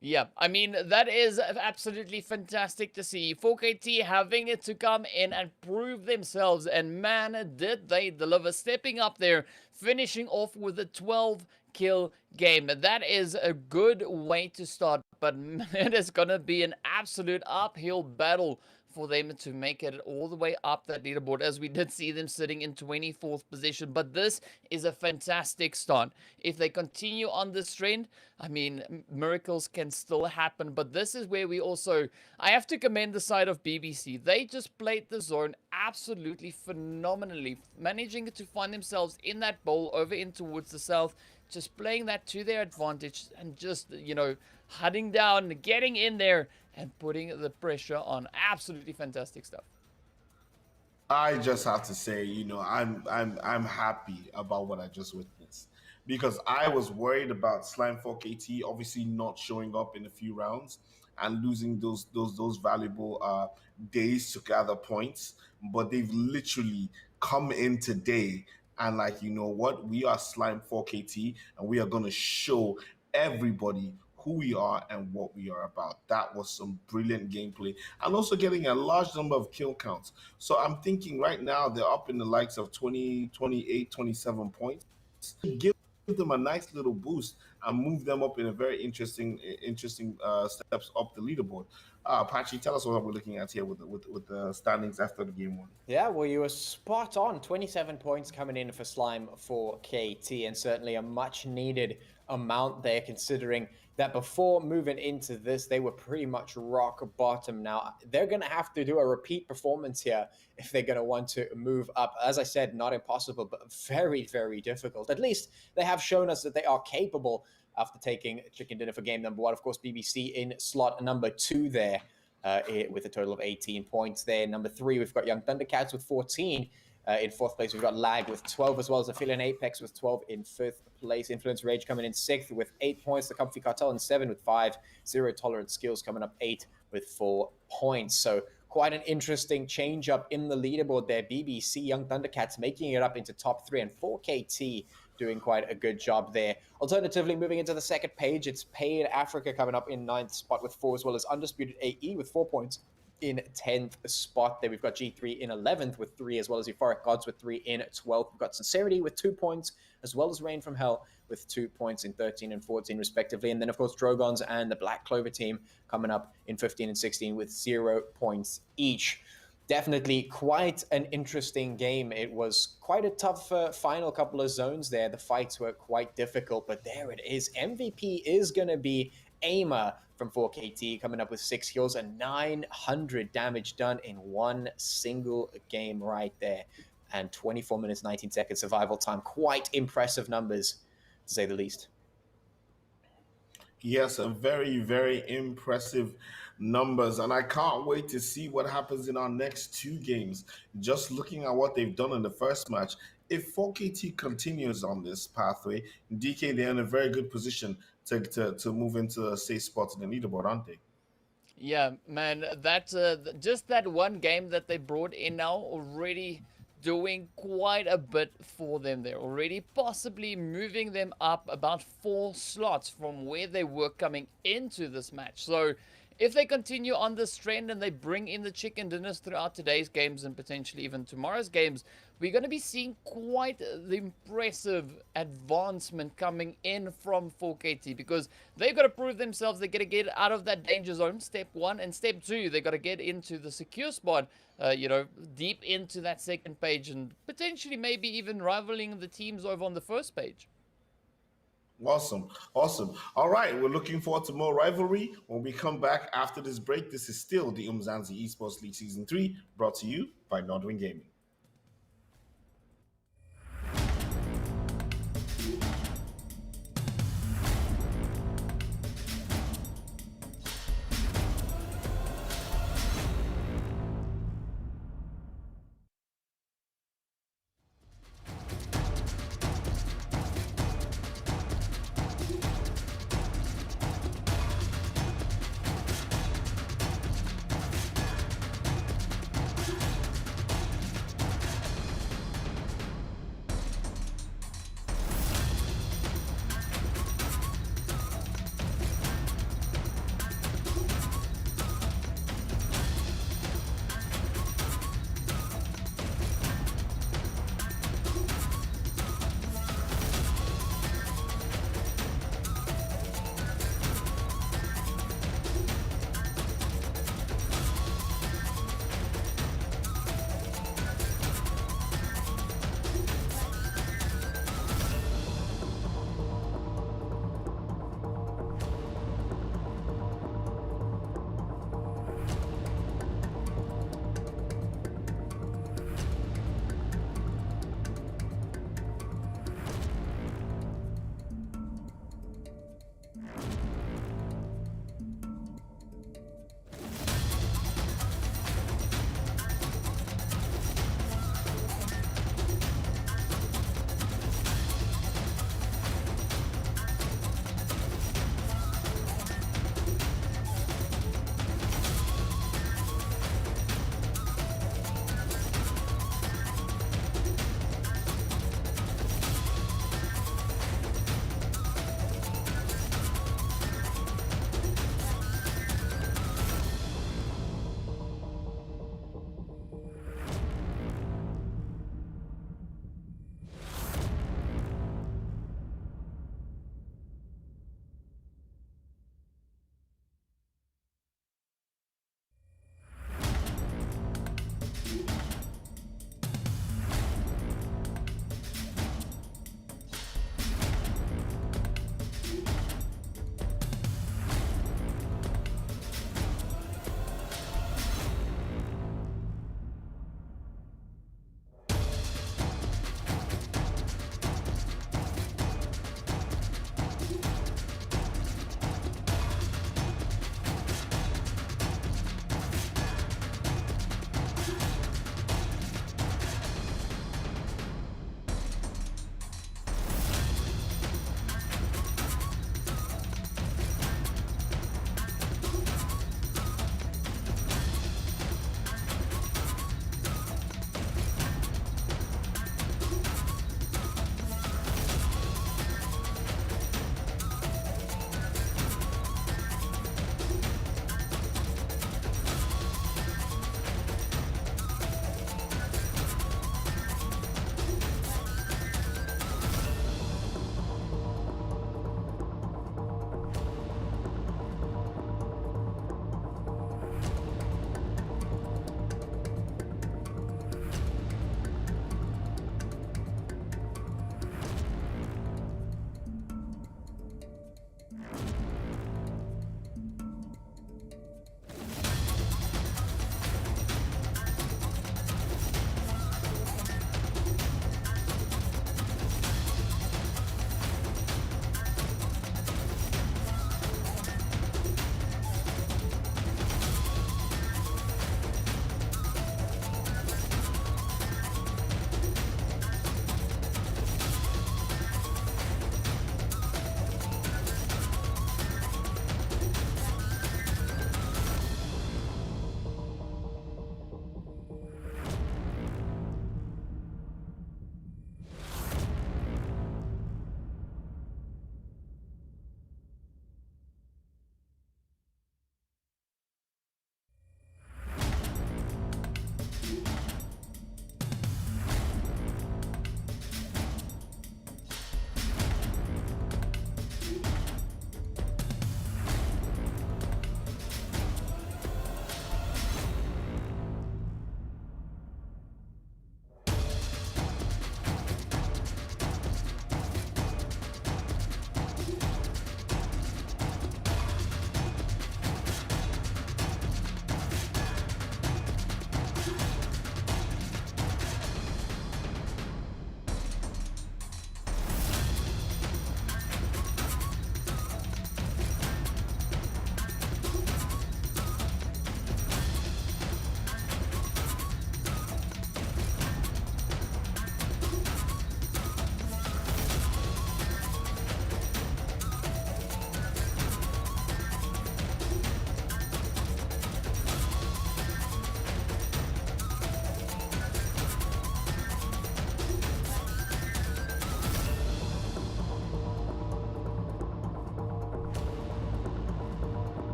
Yeah, I mean, that is absolutely fantastic to see. 4KT having it to come in and prove themselves, and man, did they deliver, stepping up there, finishing off with a 12-kill game. That is a good way to start, but it is going to be an absolute uphill battle for them to make it all the way up that leaderboard, as we did see them sitting in 24th position. But this is a fantastic start. If they continue on this trend, I mean, miracles can still happen. But this is where we also, I have to commend the side of BBC. They just played the zone absolutely phenomenally, managing to find themselves in that bowl over in towards the south, just playing that to their advantage and just, you know, hunting down, getting in there and putting the pressure on. Absolutely fantastic stuff. I just have to say, you know, I'm happy about what I just witnessed, because I was worried about Slime 4KT obviously not showing up in a few rounds and losing those valuable days to gather points. But they've literally come in today and, like, you know what, we are Slime 4KT and we are going to show everybody who we are and what we are about. That was some brilliant gameplay, and also getting a large number of kill counts. So I'm thinking right now they're up in the likes of 20, 28, 27 points. Give them a nice little boost and move them up in a very interesting steps up the leaderboard. Patchy, tell us what we're looking at here with the standings after the game 1. Yeah, well, you were spot on. 27 points coming in for Slime 4KT, and certainly a much needed amount there, considering that before moving into this, they were pretty much rock bottom. Now, they're going to have to do a repeat performance here if they're going to want to move up. As I said, not impossible, but very, very difficult. At least they have shown us that they are capable after taking chicken dinner for game number 1. Of course, BBC in slot number 2 there with a total of 18 points there. Number 3, we've got Young Thundercats with 14. In 4th place, we've got Lag with 12, as well as Aphelion Apex with 12 in 5th place. Influence Rage coming in 6th with 8 points. The Comfy Cartel in 7 with 5. Zero Tolerance Skills coming up 8 with 4 points. So quite an interesting change up in the leaderboard there. BBC, Young Thundercats making it up into top 3, and 4KT doing quite a good job there. Alternatively, moving into the second page, it's Paid Africa coming up in 9th spot with 4, as well as Undisputed AE with 4 points in 10th spot. There we've got G3 in 11th with 3, as well as Euphoric Gods with 3 in 12th. We've got Scincerity with 2 points, as well as Rain from Hell with 2 points in 13 and 14 respectively. And then, of course, Drogons and the Black Clover team coming up in 15 and 16 with 0 points each. Definitely quite an interesting game. It was quite a tough final couple of zones there. The fights were quite difficult, but there it is. MVP is going to be Aimer from 4KT, coming up with 6 kills and 900 damage done in one single game right there. And 24 minutes, 19 seconds survival time. Quite impressive numbers, to say the least. Yes, a very, very impressive numbers. And I can't wait to see what happens in our next 2 games. Just looking at what they've done in the first match, if 4KT continues on this pathway, DK, they're in a very good position to move into a safe spot in the leaderboard, aren't they? Yeah, man, that's just that one game that they brought in now already doing quite a bit for them. They're already possibly moving them up about 4 slots from where they were coming into this match. So if they continue on this trend and they bring in the chicken dinners throughout today's games and potentially even tomorrow's games, we're going to be seeing quite the impressive advancement coming in from 4KT, because they've got to prove themselves. They've got to get out of that danger zone, step 1, and step 2, they've got to get into the secure spot, deep into that second page, and potentially maybe even rivaling the teams over on the first page. Awesome. All right, we're looking forward to more rivalry when we come back after this break. This is still the Umzansi Esports League Season 3, brought to you by Nodwin Gaming.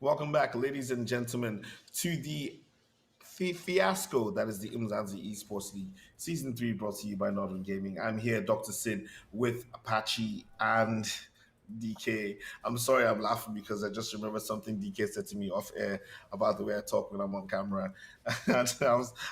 Welcome back, ladies and gentlemen, to the fiasco that is the Umzansi Esports League, Season 3, brought to you by Northern Gaming. I'm here, Dr. Sid, with Apache and DK. I'm sorry I'm laughing because I just remember something DK said to me off air about the way I talk when I'm on camera. And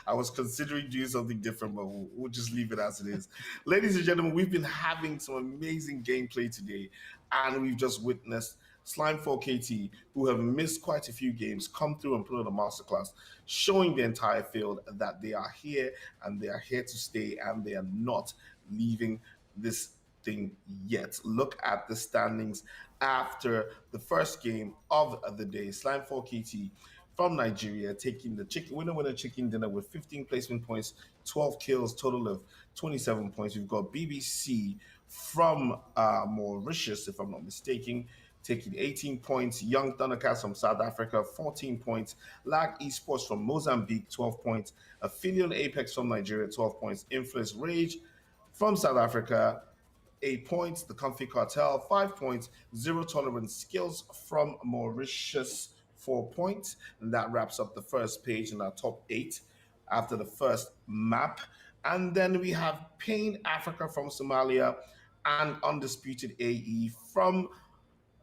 I was considering doing something different, but we'll just leave it as it is. Ladies and gentlemen, we've been having some amazing gameplay today, and we've just witnessed Slime 4KT, who have missed quite a few games, come through and put on a masterclass, showing the entire field that they are here and they are here to stay and they are not leaving this thing yet. Look at the standings after the first game of the day. Slime 4KT from Nigeria taking the winner chicken dinner with 15 placement points, 12 kills, total of 27 points. We've got BBC from Mauritius, if I'm not mistaken, taking 18 points. Young Thundercats from South Africa, 14 points. Lag Esports from Mozambique, 12 points. Aphelion Apex from Nigeria, 12 points. Influence Rage from South Africa, 8 points. The Comfy Cartel, 5 points. Zero Tolerance Skills from Mauritius, 4 points. And that wraps up the first page in our top 8 after the first map. And then we have Pain Africa from Somalia and Undisputed AE from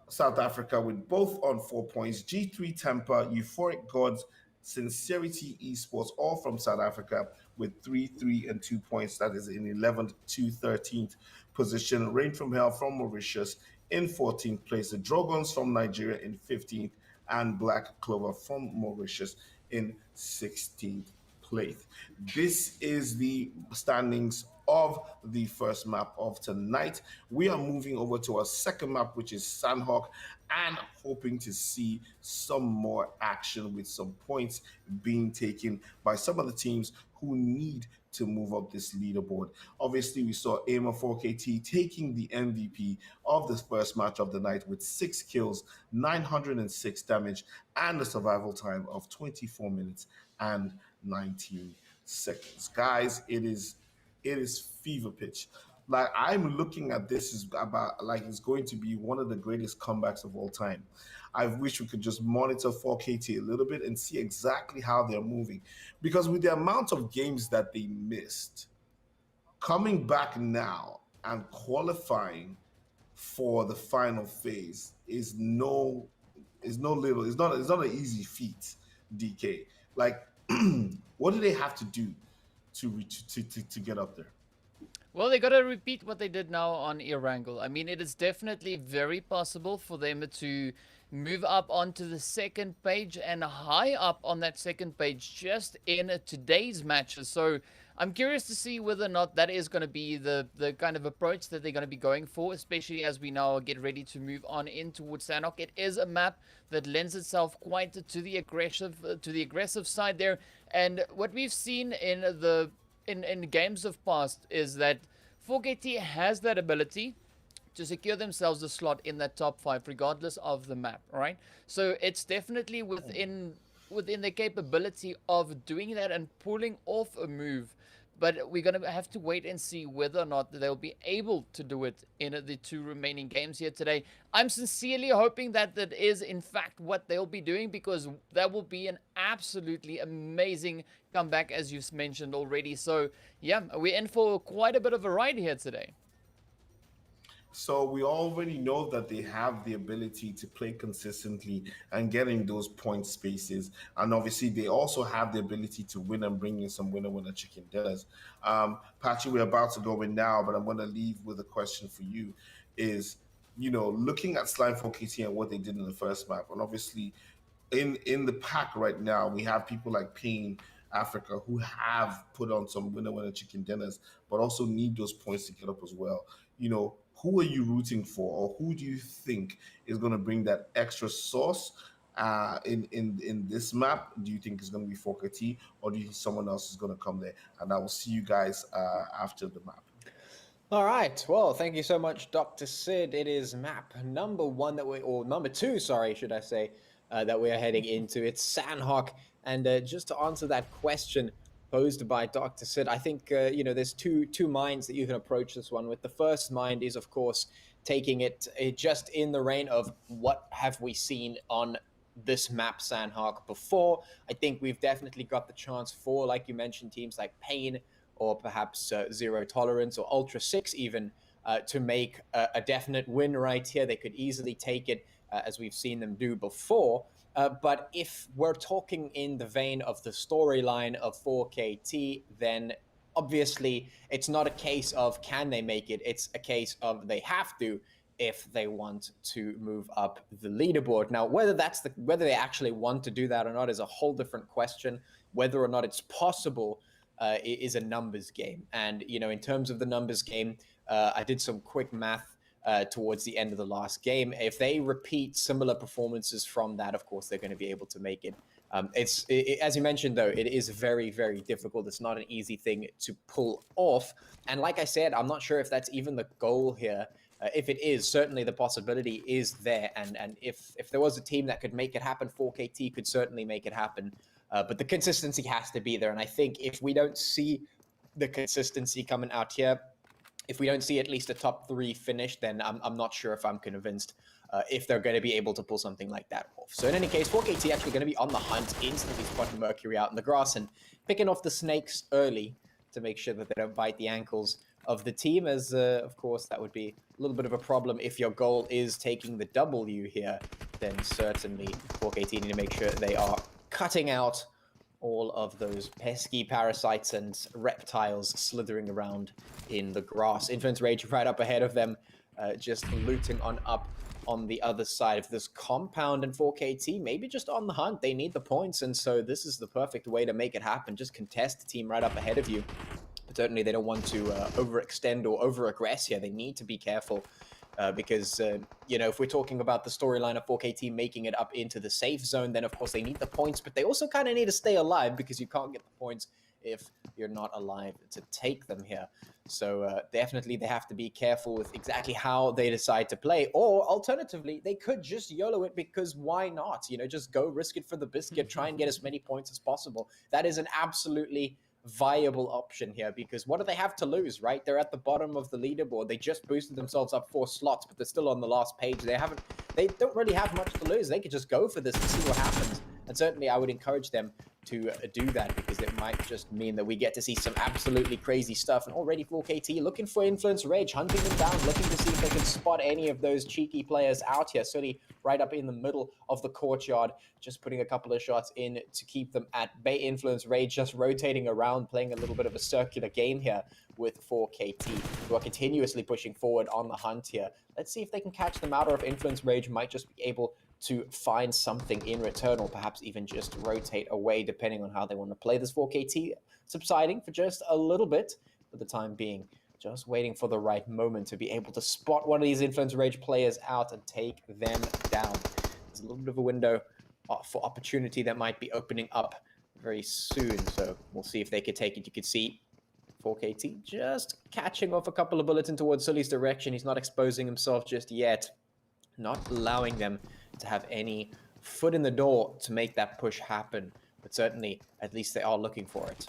South Africa with both on 4 points. G3 Temper, Euphoric Gods, Scincerity Esports, all from South Africa with 3, 3, and 2 points. That is in 11th to 13th position. Rain from Hell from Mauritius in 14th place. The Drogons from Nigeria in 15th, and Black Clover from Mauritius in 16th place. This is the standings of the first map of tonight. We are moving over to our second map, which is Sanhok, and hoping to see some more action with some points being taken by some of the teams who need to move up this leaderboard. Obviously, we saw Aimer 4KT taking the MVP of this first match of the night with 6 kills, 906 damage, and a survival time of 24 minutes and 19 seconds. Guys, it is fever pitch. Like, I'm looking at this as about like it's going to be one of the greatest comebacks of all time. I wish we could just monitor 4KT a little bit and see exactly how they're moving, because with the amount of games that they missed, coming back now and qualifying for the final phase is not an easy feat, DK. Like, what do they have to do to get up there? Well, they gotta repeat what they did now on Erangel. I mean, it is definitely very possible for them to move up onto the second page and high up on that second page just in today's matches. So I'm curious to see whether or not that is going to be the kind of approach that they're going to be going for, especially as we now get ready to move on in towards Sanhok. It is a map that lends itself quite to the aggressive side there. And what we've seen in games of past is that 4KT has that ability to secure themselves a slot in that top 5 regardless of the map, right? So it's definitely within the capability of doing that and pulling off a move. But we're going to have to wait and see whether or not they'll be able to do it in the 2 remaining games here today. I'm sincerely hoping that that is, in fact, what they'll be doing, because that will be an absolutely amazing comeback, as you've mentioned already. So, yeah, we're in for quite a bit of a ride here today. So we already know that they have the ability to play consistently and getting those point spaces. And obviously they also have the ability to win and bring in some winner chicken dinners. Patchy, we're about to go in now, but I'm going to leave with a question for you is, looking at Slime 4KT and what they did in the first map, and obviously in the pack right now, we have people like Pain Africa who have put on some winner chicken dinners, but also need those points to get up as well. Who are you rooting for, or who do you think is going to bring that extra sauce in this map? Do you think it's going to be 4KT, or do you think someone else is going to come there? And I will see you guys after the map. All right. Well, thank you so much, Dr. Sid. It is map number 1 or number 2, sorry, should I say, that we are heading into. It's Sanhok. And just to answer that question posed by Dr. Sid, I think, there's two minds that you can approach this one with. The first mind is, of course, taking it just in the reign of what have we seen on this map Sanhok before. I think we've definitely got the chance for, like you mentioned, teams like Pain or perhaps Zero Tolerance or Ultra 6 even to make a definite win right here. They could easily take it as we've seen them do before. But if we're talking in the vein of the storyline of 4KT, then obviously it's not a case of can they make it, it's a case of they have to if they want to move up the leaderboard. Now, whether they actually want to do that or not is a whole different question. Whether or not it's possible is a numbers game. And, you know, in terms of the numbers game, I did some quick math towards the end of the last game. If they repeat similar performances from that, of course, they're going to be able to make it. As you mentioned, though, it is very, very difficult. It's not an easy thing to pull off. And like I said, I'm not sure if that's even the goal here. If it is, certainly the possibility is there. And if there was a team that could make it happen, 4KT could certainly make it happen. But the consistency has to be there. And I think if we don't see the consistency coming out here, if we don't see at least a top 3 finish, then I'm not sure if I'm convinced if they're going to be able to pull something like that off. So in any case, 4KT actually going to be on the hunt, instantly spotting Mercury out in the grass and picking off the snakes early to make sure that they don't bite the ankles of the team, as of course that would be a little bit of a problem if your goal is taking the W here. Then certainly 4KT need to make sure they are cutting out all of those pesky parasites and reptiles slithering around in the grass. Influence Rage right up ahead of them, just looting on up on the other side of this compound, and 4KT maybe just on the hunt. They need the points, and so this is the perfect way to make it happen. Just contest the team right up ahead of you. But certainly they don't want to overextend or over-aggress here. They need to be careful because, you know, if we're talking about the storyline of 4KT making it up into the safe zone, then of course they need the points, but they also kind of need to stay alive because you can't get the points if you're not alive to take them here. So definitely they have to be careful with exactly how they decide to play, or alternatively, they could just YOLO it because why not? You know, just go risk it for the biscuit, try and get as many points as possible. That is an absolutely viable option here because what do they have to lose, right? They're at the bottom of the leaderboard. They just boosted themselves up 4 slots, but they're still on the last page. They don't really have much to lose. They could just go for this and see what happens. And certainly I would encourage them to do that because it might just mean that we get to see some absolutely crazy stuff. And already 4KT looking for Influence Rage, hunting them down, looking to see if they can spot any of those cheeky players out here. Certainly right up in the middle of the courtyard, just putting a couple of shots in to keep them at bay. Influence Rage just rotating around, playing a little bit of a circular game here with 4KT, who are continuously pushing forward on the hunt here. Let's see if they can catch them out, or if Influence Rage might just be able to find something in return, or perhaps even just rotate away, depending on how they want to play this. 4KT subsiding for just a little bit for the time being, just waiting for the right moment to be able to spot one of these Influence Rage players out and take them down. There's a little bit of a window for opportunity that might be opening up very soon, so we'll see if they could take it. You could see 4KT just catching off a couple of bullets in towards Sully's direction. He's not exposing himself just yet, not allowing them to have any foot in the door to make that push happen. But certainly, at least they are looking for it.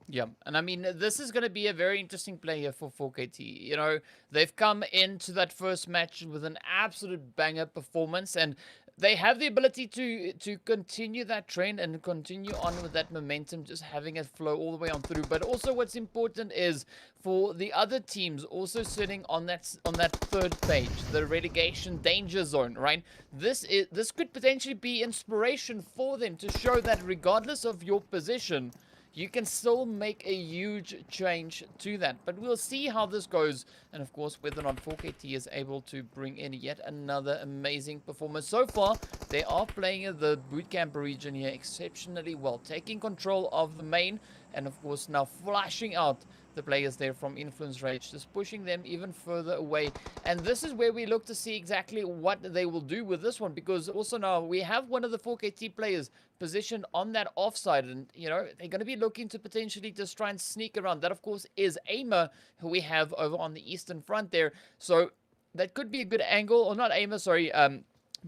Yeah, and I mean, this is going to be a very interesting play here for 4KT. You know, they've come into that first match with an absolute banger performance, and they have the ability to continue that trend and continue on with that momentum, just having it flow all the way on through. But also what's important is for the other teams also sitting on that third page, the relegation danger zone, right? This could potentially be inspiration for them to show that regardless of your position, you can still make a huge change to that. But we'll see how this goes. And of course, whether or not 4KT is able to bring in yet another amazing performance. So far, they are playing the bootcamp region here exceptionally well, taking control of the main. And of course, now flashing out the players there from Influence Rage, just pushing them even further away. And this is where we look to see exactly what they will do with this one, because also now we have one of the 4KT players positioned on that offside, and you know, they're going to be looking to potentially just try and sneak around. That of course is Aimer, who we have over on the eastern front there. So that could be a good angle, or not Aimer, sorry,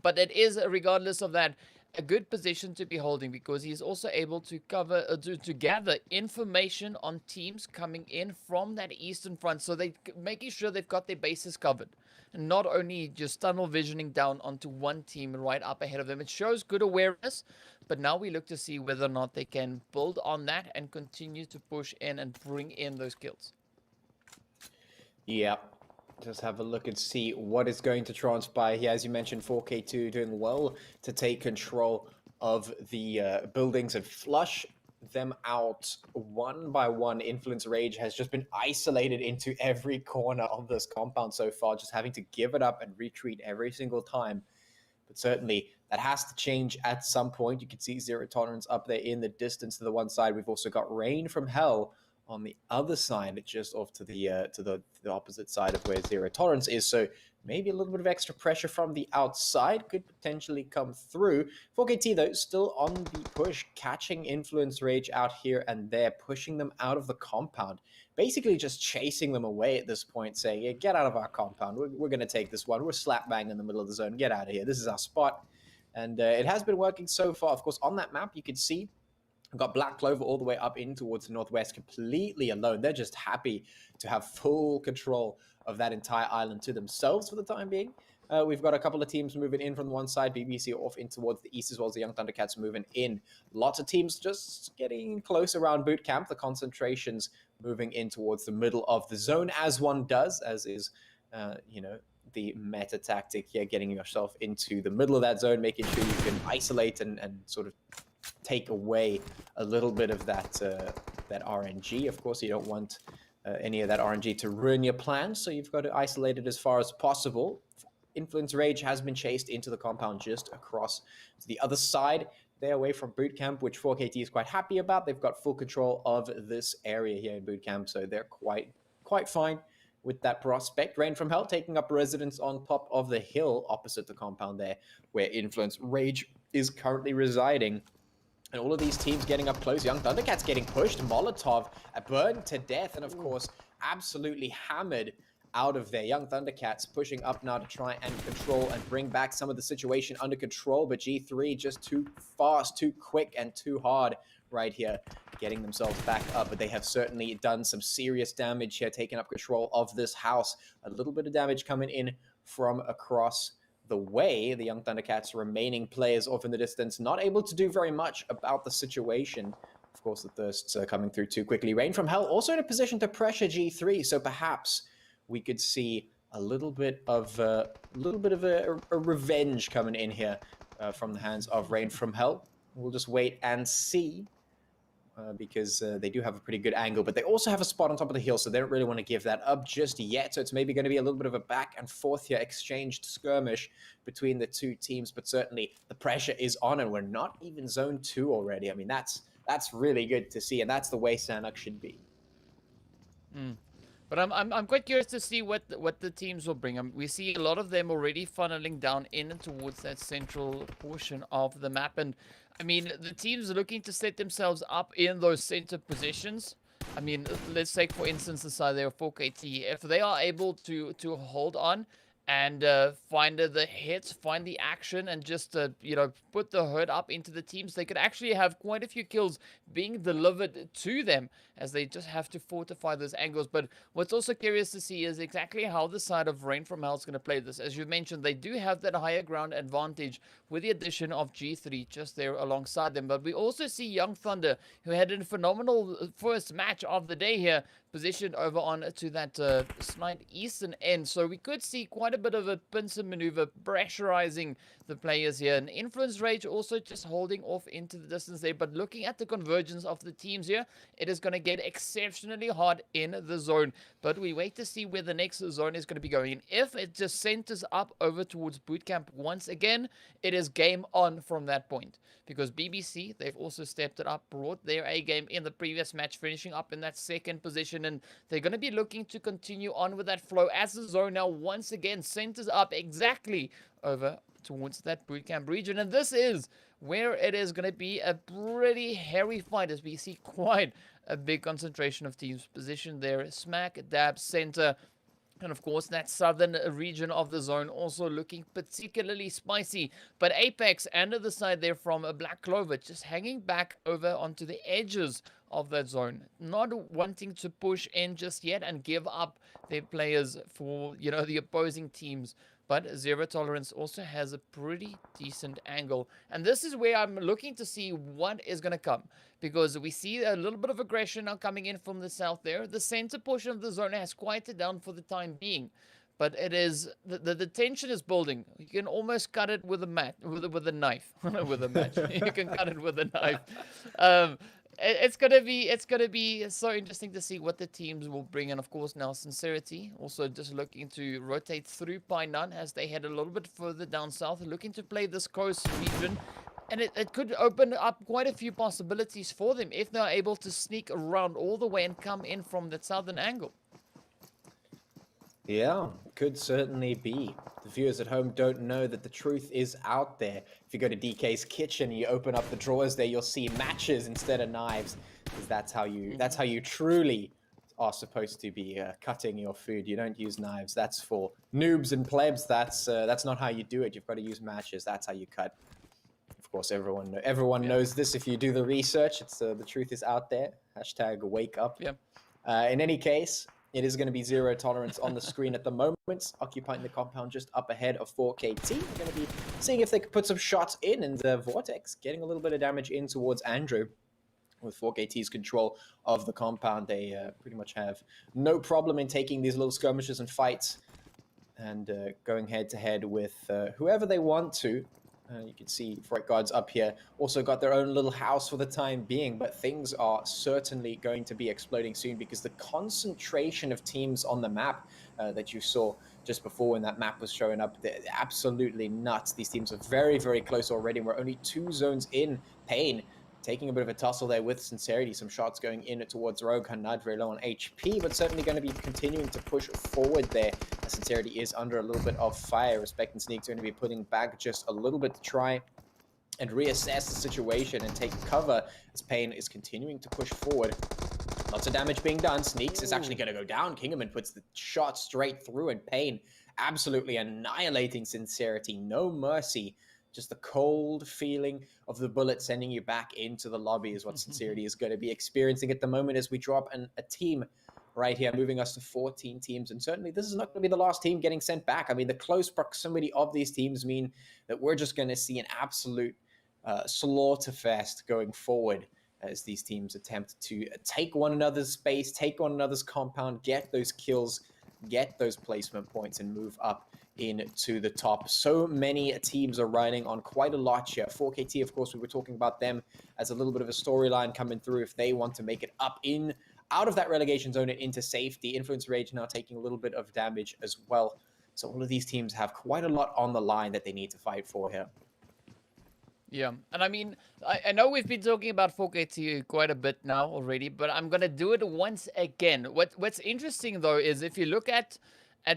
but it is, regardless of that, a good position to be holding, because he's also able to cover to gather information on teams coming in from that eastern front, so they making sure they've got their bases covered. not only just tunnel visioning down onto one team right up ahead of them. It shows good awareness, but now we look to see whether or not they can build on that and continue to push in and bring in those kills. Yeah, just have a look and see what is going to transpire here. As you mentioned, 4K2 doing well to take control of the buildings and flush them out one by one. Influence Rage has just been isolated into every corner of this compound so far, just having to give it up and retreat every single time. But certainly that has to change at some point. You can see Zero Tolerance up there in the distance to the one side. We've also got Rain from Hell on the other side, just off to the opposite side of where Zero Tolerance is. So maybe a little bit of extra pressure from the outside could potentially come through. 4KT, though, still on the push, catching Influence Rage out here and there, pushing them out of the compound. Basically just chasing them away at this point, saying, yeah, get out of our compound. We're going to take this one. We're slap bang in the middle of the zone. Get out of here. This is our spot. And it has been working so far. Of course, on that map, you can see we've got Black Clover all the way up in towards the northwest, completely alone. They're just happy to have full control of that entire island to themselves for the time being. We've got a couple of teams moving in from the one side, BBC off in towards the east, as well as the Young Thundercats moving in. Lots of teams just getting close around boot camp. The concentrations moving in towards the middle of the zone, as one does, as is, the meta tactic here, getting yourself into the middle of that zone, making sure you can isolate and sort of take away a little bit of that RNG. Of course, you don't want any of that RNG to ruin your plans, so you've got to isolate it as far as possible. Influence Rage has been chased into the compound just across to the other side. They're away from boot camp, which 4KT is quite happy about. They've got full control of this area here in boot camp, so they're quite fine with that prospect. Rain from Hell taking up residence on top of the hill opposite the compound there, where Influence Rage is currently residing. And all of these teams getting up close. Young Thundercats getting pushed. Molotov burned to death. And of course, absolutely hammered out of there. Young Thundercats pushing up now to try and control and bring back some of the situation under control. But G3 just too fast, too quick, and too hard right here, getting themselves back up. But they have certainly done some serious damage here, taking up control of this house. A little bit of damage coming in from across the way. The Young Thundercats remaining players off in the distance, not able to do very much about the situation. Of course, the thirsts are coming through too quickly. Rain from Hell also in a position to pressure G3, so perhaps we could see a little bit of a revenge coming in here from the hands of Rain from Hell. We'll just wait and see. Because they do have a pretty good angle, but they also have a spot on top of the hill, so they don't really want to give that up just yet. So it's maybe going to be a little bit of a back and forth here, exchanged skirmish between the two teams, but certainly the pressure is on, and we're not even zone 2 already. I mean, that's really good to see, and that's the way Sanhok should be. But I'm quite curious to see what the teams will bring. We see a lot of them already funneling down in and towards that central portion of the map. And I mean, the teams are looking to set themselves up in those center positions. I mean, let's take for instance the side there of 4KT. If they are able to hold on and find the hits, find the action, and just put the hurt up into the teams, they could actually have quite a few kills being delivered to them, as they just have to fortify those angles. But what's also curious to see is exactly how the side of Rain from Hell is going to play this. As you mentioned, they do have that higher ground advantage with the addition of G3 just there alongside them. But we also see Young Thunder, who had a phenomenal first match of the day here, positioned over on to that slight eastern end. So we could see quite a bit of a pincer maneuver, pressurizing the players here. And Influence Rage also just holding off into the distance there. But looking at the convergence of the teams here, it is going to get exceptionally hard in the zone. But we wait to see where the next zone is going to be going. And if it just centers up over towards bootcamp once again, it is game on from that point. Because BBC, they've also stepped it up, brought their A game in the previous match, finishing up in that second position. And they're going to be looking to continue on with that flow as the zone now once again centers up exactly over towards that bootcamp region. And this is where it is going to be a pretty hairy fight, as we see quite a big concentration of teams positioned there, smack dab center. And of course, that southern region of the zone also looking particularly spicy. But Apex and the side there from a Black Clover just hanging back over onto the edges of that zone. Not wanting to push in just yet and give up their players for, the opposing teams. But Zero Tolerance also has a pretty decent angle. And this is where I'm looking to see what is going to come. Because we see a little bit of aggression now coming in from the south there. The center portion of the zone has quieted down for the time being. But it is, the tension is building. You can almost cut it with a knife. With a match. You can cut it with a knife. It's gonna be so interesting to see what the teams will bring. And of course now Scincerity also just looking to rotate through Painan as they head a little bit further down south, looking to play this coast region. And it could open up quite a few possibilities for them if they're able to sneak around all the way and come in from that southern angle. Yeah, could certainly be. The viewers at home don't know that the truth is out there. If you go to DK's kitchen and you open up the drawers there, you'll see matches instead of knives. Because that's how you truly are supposed to be cutting your food. You don't use knives. That's for noobs and plebs. That's not how you do it. You've got to use matches. That's how you cut. Of course, everyone knows this. If you do the research, it's the truth is out there. Hashtag wake up. Yeah. In any case, it is going to be Zero Tolerance on the screen at the moment, occupying the compound just up ahead of 4KT. We're going to be seeing if they can put some shots in, and Vortex getting a little bit of damage in towards Andrew. With 4KT's control of the compound, they pretty much have no problem in taking these little skirmishes and fights and going head-to-head with whoever they want to. You can see Euphoric guards up here also got their own little house for the time being, but things are certainly going to be exploding soon because the concentration of teams on the map that you saw just before when that map was showing up, they're absolutely nuts. These teams are very, very close already. We're only 2 zones in. Pain taking a bit of a tussle there with Scincerity. Some shots going in towards Rogue. Hanad very low on HP, but certainly going to be continuing to push forward there. Scincerity is under a little bit of fire. Respect and Sneak's going to be putting back just a little bit to try and reassess the situation and take cover as Pain is continuing to push forward. Lots of damage being done. Sneaks is actually going to go down. Kingerman puts the shot straight through, and Pain absolutely annihilating Scincerity. No mercy. Just the cold feeling of the bullet sending you back into the lobby is what Scincerity is going to be experiencing at the moment as we drop a team right here, moving us to 14 teams. And certainly this is not going to be the last team getting sent back. I mean, the close proximity of these teams mean that we're just going to see an absolute slaughterfest going forward as these teams attempt to take one another's space, take one another's compound, get those kills, get those placement points, and move up into the top. So many teams are riding on quite a lot here. 4KT, of course, we were talking about them as a little bit of a storyline coming through if they want to make it up out of that relegation zone and into safety. Influence Rage now taking a little bit of damage as well. So all of these teams have quite a lot on the line that they need to fight for here. Yeah, and I mean, I know we've been talking about 4KT quite a bit now already, but I'm going to do it once again. What's interesting, though, is if you look at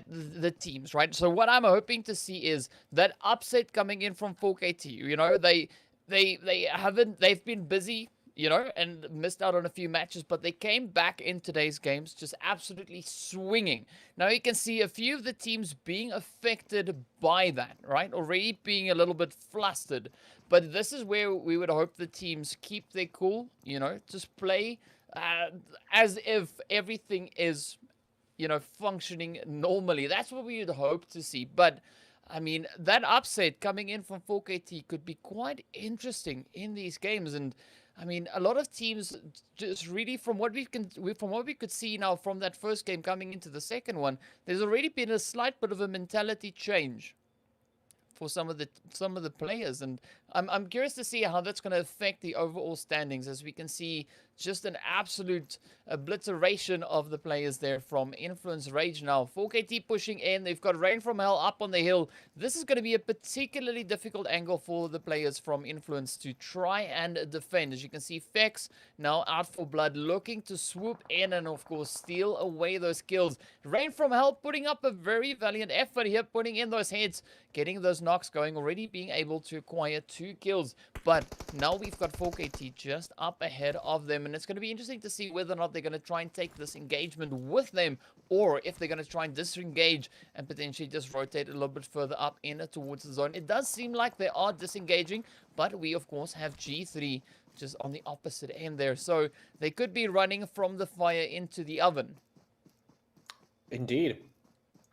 the teams, right? So what I'm hoping to see is that upset coming in from 4KT. You know, they've been busy, you know, and missed out on a few matches, but they came back in today's games just absolutely swinging. Now you can see a few of the teams being affected by that, right? Already being a little bit flustered. But this is where we would hope the teams keep their cool, you know, just play as if everything is, you know, functioning normally. That's what we would hope to see. But I mean, that upset coming in from 4KT could be quite interesting in these games. And I mean, a lot of teams just really, from what we could see now from that first game coming into the second one, there's already been a slight bit of a mentality change for some of the players, and I'm curious to see how that's going to affect the overall standings, as we can see just an absolute obliteration of the players there from Influence Rage now. 4KT pushing in. They've got Rain from Hell up on the hill. This is going to be a particularly difficult angle for the players from Influence to try and defend. As you can see, Fex now out for blood, looking to swoop in and, of course, steal away those kills. Rain from Hell putting up a very valiant effort here, putting in those heads, getting those knocks going, already being able to acquire 2 kills. But now we've got 4KT just up ahead of them, and it's going to be interesting to see whether or not they're going to try and take this engagement with them, or if they're going to try and disengage and potentially just rotate a little bit further up in towards the zone. It does seem like they are disengaging, but we of course have G3 just on the opposite end there, so they could be running from the fire into the oven. Indeed.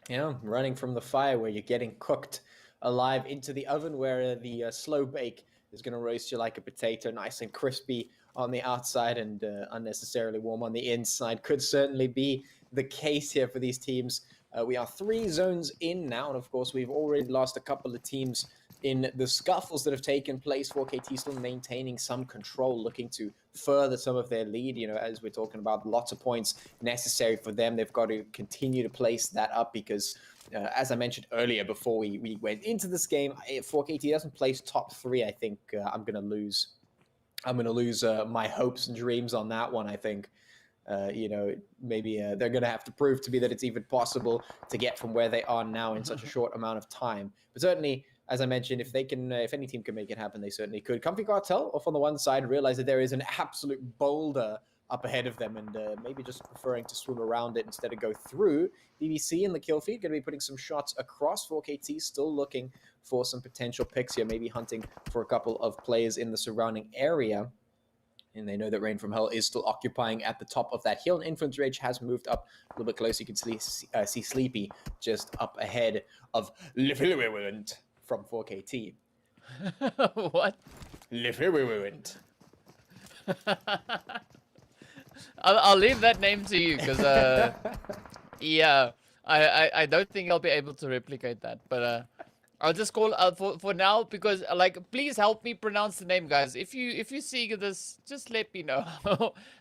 Yeah, running from the fire where you're getting cooked alive into the oven, where the slow bake is going to roast you like a potato, nice and crispy on the outside and unnecessarily warm on the inside. Could certainly be the case here for these teams. We are 3 zones in now, and of course we've already lost a couple of teams in the scuffles that have taken place. 4KT still maintaining some control, looking to further some of their lead. You know, as we're talking about, lots of points necessary for them. They've got to continue to place that up because, as I mentioned earlier before we went into this game, if 4KT doesn't place top 3, I think I'm going to lose. I'm going to lose my hopes and dreams on that one, I think. You know, maybe they're going to have to prove to me that it's even possible to get from where they are now in such a short amount of time. But certainly, as I mentioned, if they can, if any team can make it happen, they certainly could. Comfy Cartel off on the one side, realize that there is an absolute boulder up ahead of them, and maybe just preferring to swim around it instead of go through. BBC in the kill feed going to be putting some shots across. 4KT still looking for some potential picks here, maybe hunting for a couple of players in the surrounding area. And they know that Rain from Hell is still occupying at the top of that hill. And Influence Rage has moved up a little bit closer. You can see Sleepy just up ahead of Lefilwewent from 4KT. What? Lefilwewent. I'll leave that name to you, because yeah, I don't think I'll be able to replicate that, but I'll just call for now, because like, please help me pronounce the name, guys. If you see this, just let me know.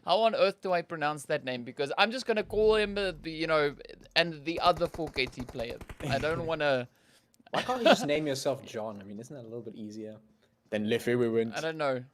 How on earth do I pronounce that name? Because I'm just gonna call him you know, and the other 4KT player. I don't want to. Why can't you just name yourself John? I mean, isn't that a little bit easier than Lefilwewent? I don't know.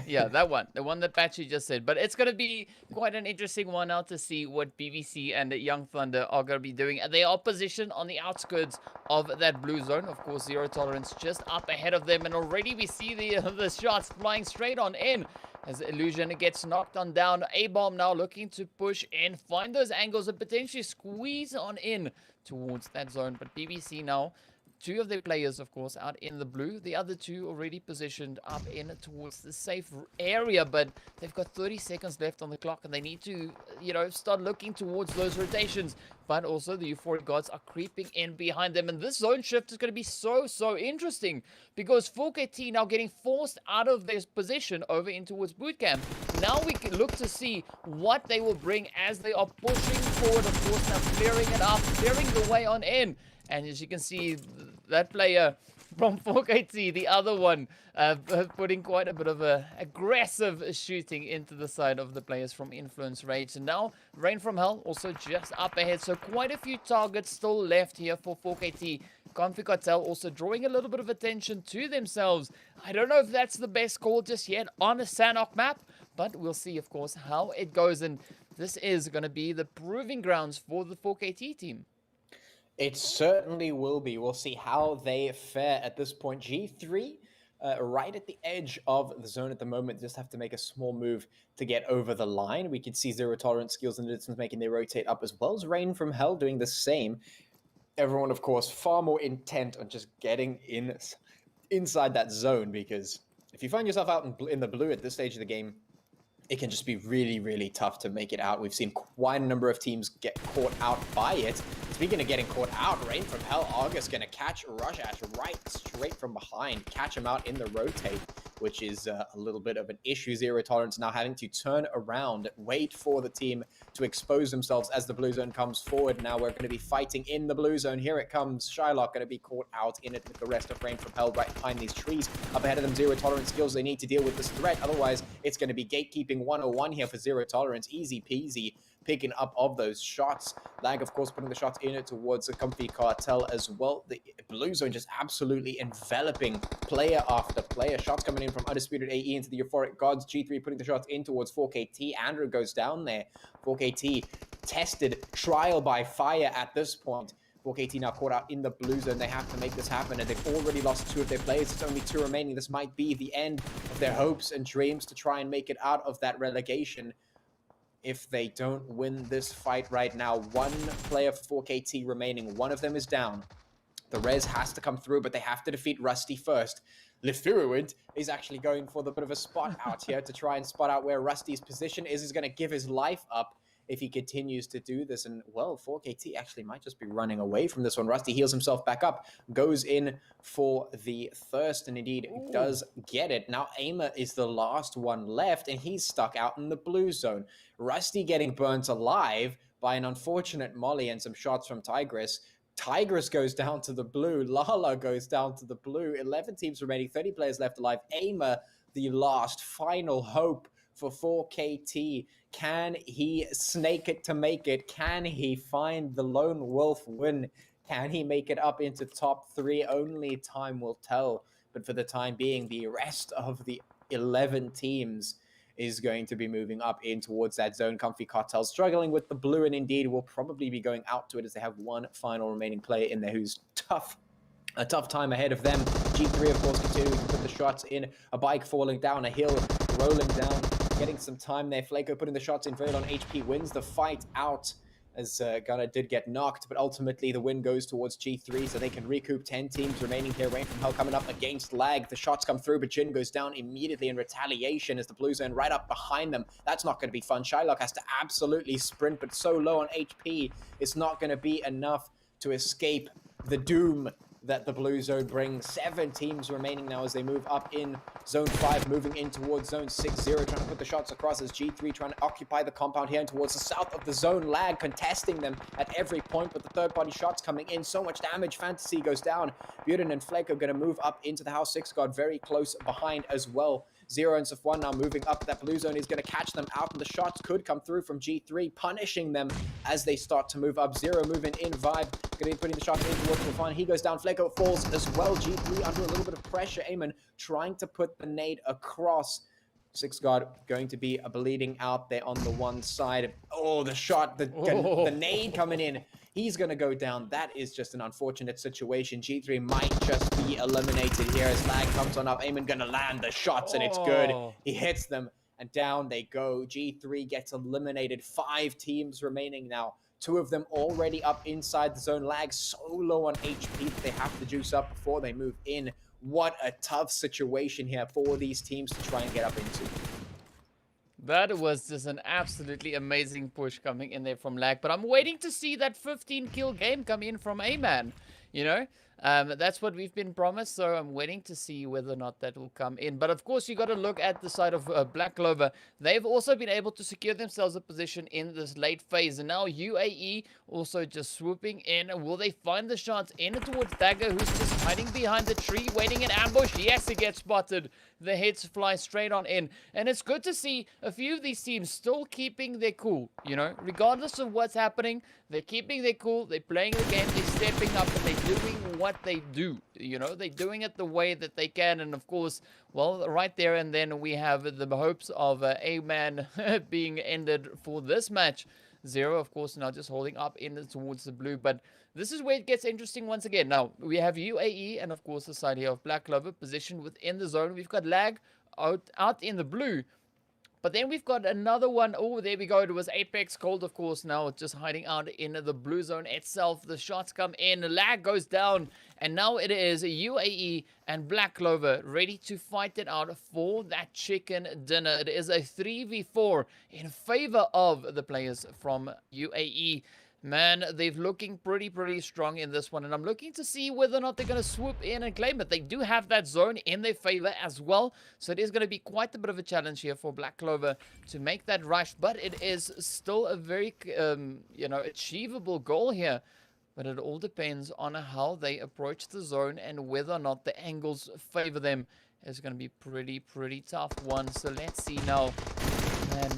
Yeah, that one, the one that Patchy just said. But it's going to be quite an interesting one now to see what BBC and Young Thunder are going to be doing. And they are positioned on the outskirts of that blue zone. Of course, Zero Tolerance just up ahead of them. And already we see the shots flying straight on in as Illusion gets knocked on down. A-Bomb now looking to push in, find those angles and potentially squeeze on in towards that zone. But BBC now, 2 of their players, of course, out in the blue. The other 2 already positioned up in towards the safe area, but they've got 30 seconds left on the clock, and they need to, you know, start looking towards those rotations. But also the Euphoric gods are creeping in behind them, and this zone shift is going to be so interesting, because 4KT now getting forced out of their position over in towards bootcamp. Now we can look to see what they will bring as they are pushing forward, of course, now clearing it up, clearing the way on in. And as you can see, that player from 4KT, the other one, putting quite a bit of aggressive shooting into the side of the players from Influence Rage. And now, Rain from Hell also just up ahead. So quite a few targets still left here for 4KT. Comfy Cartel also drawing a little bit of attention to themselves. I don't know if that's the best call just yet on a Sanhok map, but we'll see, of course, how it goes. And this is going to be the proving grounds for the 4KT team. It certainly will be. We'll see how they fare at this point. G3, right at the edge of the zone at the moment, just have to make a small move to get over the line. We can see Zero Tolerance skills in the distance making their rotate up, as well as Rain from Hell doing the same. Everyone, of course, far more intent on just getting inside that zone, because if you find yourself out in the blue at this stage of the game, it can just be really tough to make it out. We've seen quite a number of teams get caught out by it. Speaking of getting caught out, Rain from Hell, August going to catch Rush Ash right straight from behind, catch him out in the rotate, which is a little bit of an issue. Zero Tolerance now having to turn around, wait for the team to expose themselves as the blue zone comes forward. Now we're going to be fighting in the blue zone. Here it comes. Shylock going to be caught out in it with the rest of Rain from Hell right behind these trees. Up ahead of them, Zero Tolerance skills. They need to deal with this threat. Otherwise, it's going to be gatekeeping 101 here for Zero Tolerance. Easy peasy picking up of those shots. Lag, of course, putting the shots in it towards the Comfy Cartel as well. The blue zone just absolutely enveloping player after player. Shots coming in from Undisputed AE into the Euphoric Gods. G3 putting the shots in towards 4KT. Andrew goes down there. 4KT tested trial by fire at this point. 4KT now caught out in the blue zone. They have to make this happen, and they've already lost 2 of their players. It's only 2 remaining. This might be the end of their hopes and dreams to try and make it out of that relegation. If they don't win this fight right now, 1 player for 4KT remaining. 1 of them is down. The res has to come through, but they have to defeat Rusty first. Euphoric is actually going for the bit of a spot out here to try and spot out where Rusty's position is. He's going to give his life up if he continues to do this. And, well, 4KT actually might just be running away from this one. Rusty heals himself back up, goes in for the thirst, and indeed does get it. Now, Aimer is the last one left, and he's stuck out in the blue zone. Rusty getting burnt alive by an unfortunate molly and some shots from Tigress. Tigress goes down to the blue. Lala goes down to the blue. 11 teams remaining, 30 players left alive. Aimer, the last final hope for 4KT. Can he snake it to make it? Can he find the lone wolf win? Can he make it up into top 3? Only time will tell. But for the time being, the rest of the 11 teams is going to be moving up in towards that zone. Comfy Cartel struggling with the blue, and indeed will probably be going out to it as they have 1 final remaining player in there who's a tough time ahead of them. G3, of course, continuing to put the shots in. A bike falling down a hill, rolling down, getting some time there. Flaco putting the shots in. Very on HP wins the fight out as Gunner did get knocked, but ultimately the win goes towards G3, so they can recoup. 10 teams remaining here. Rain from Hell coming up against Lag. The shots come through, but Jin goes down immediately in retaliation as the blue zone right up behind them. That's not going to be fun. Shylock has to absolutely sprint, but so low on HP, it's not going to be enough to escape the doom that the blue zone brings. 7 teams remaining now as they move up in zone 5, moving in towards zone 6-0, trying to put the shots across as G3 trying to occupy the compound here and towards the south of the zone. Lag contesting them at every point, but the third-party shots coming in. So much damage. Fantasy goes down. Buren and Flaco going to move up into the house. 6 guard very close behind as well. 0 and Safwan now moving up. That blue zone is going to catch them out, and the shots could come through from G3, punishing them as they start to move up. 0 moving in. Vibe going to be putting the shots in towards Safwan. He goes down. Flaco falls as well. G3 under a little bit of pressure. Eamon trying to put the nade across. 6 guard going to be bleeding out there on the one side. Oh, the shot, the nade coming in. He's going to go down. That is just an unfortunate situation. G3 might just be eliminated here as Lag comes on up. Eamon going to land the shots, and it's good. He hits them, and down they go. G3 gets eliminated. 5 teams remaining now. 2 of them already up inside the zone. Lag so low on HP that they have to juice up before they move in. What a tough situation here for these teams to try and get up into. That was just an absolutely amazing push coming in there from Lag. But I'm waiting to see that 15-kill game come in from A-Man, you know? That's what we've been promised, so I'm waiting to see whether or not that will come in. But of course, you got to look at the side of Black Clover. They've also been able to secure themselves a position in this late phase. And now UAE also just swooping in. Will they find the shots in towards Dagger, who's just hiding behind the tree, waiting in ambush? Yes, he gets spotted. The hits fly straight on in. And it's good to see a few of these teams still keeping their cool, you know? Regardless of what's happening, they're keeping their cool, they're playing the game, they're stepping up, and they're doing what they do, you know? They're doing it the way that they can, and of course, well, right there and then we have the hopes of A-Man being ended for this match. 0, of course, now just holding up in towards the blue, but this is where it gets interesting once again. Now, we have UAE and, of course, the side here of Black Clover positioned within the zone. We've got Lag out in the blue. But then we've got another one. Oh, there we go. It was Apex Cold, of course, now just hiding out in the blue zone itself. The shots come in. Lag goes down. And now it is UAE and Black Clover ready to fight it out for that chicken dinner. It is a 3v4 in favor of the players from UAE. Man, they're looking pretty strong in this one. And I'm looking to see whether or not they're going to swoop in and claim it. They do have that zone in their favor as well. So it is going to be quite a bit of a challenge here for Black Clover to make that rush. But it is still a very, you know, achievable goal here. But it all depends on how they approach the zone and whether or not the angles favor them. It's going to be pretty tough one. So let's see now. Man.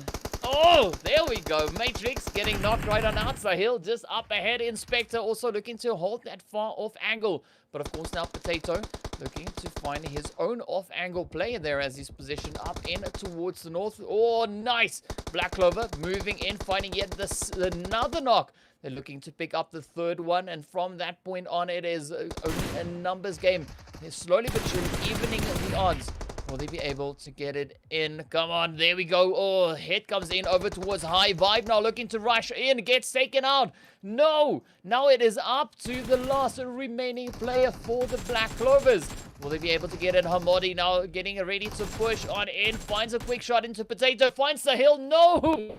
Oh, there we go. Matrix getting knocked right on outside hill. Just up ahead. Inspector also looking to hold that far off angle. But of course now Potato looking to find his own off angle play there as he's positioned up in towards the north. Oh, nice. Black Clover moving in, finding yet another knock. They're looking to pick up the third one, and from that point on, it is only a numbers game. They're slowly but surely evening the odds. Will they be able to get it in? Come on, there we go. Oh, hit comes in over towards High Vibe now, looking to rush in, gets taken out. No! Now it is up to the last remaining player for the Black Clovers. Will they be able to get it? Hamodi now getting ready to push on in, finds a quick shot into Potato, finds the hill. No!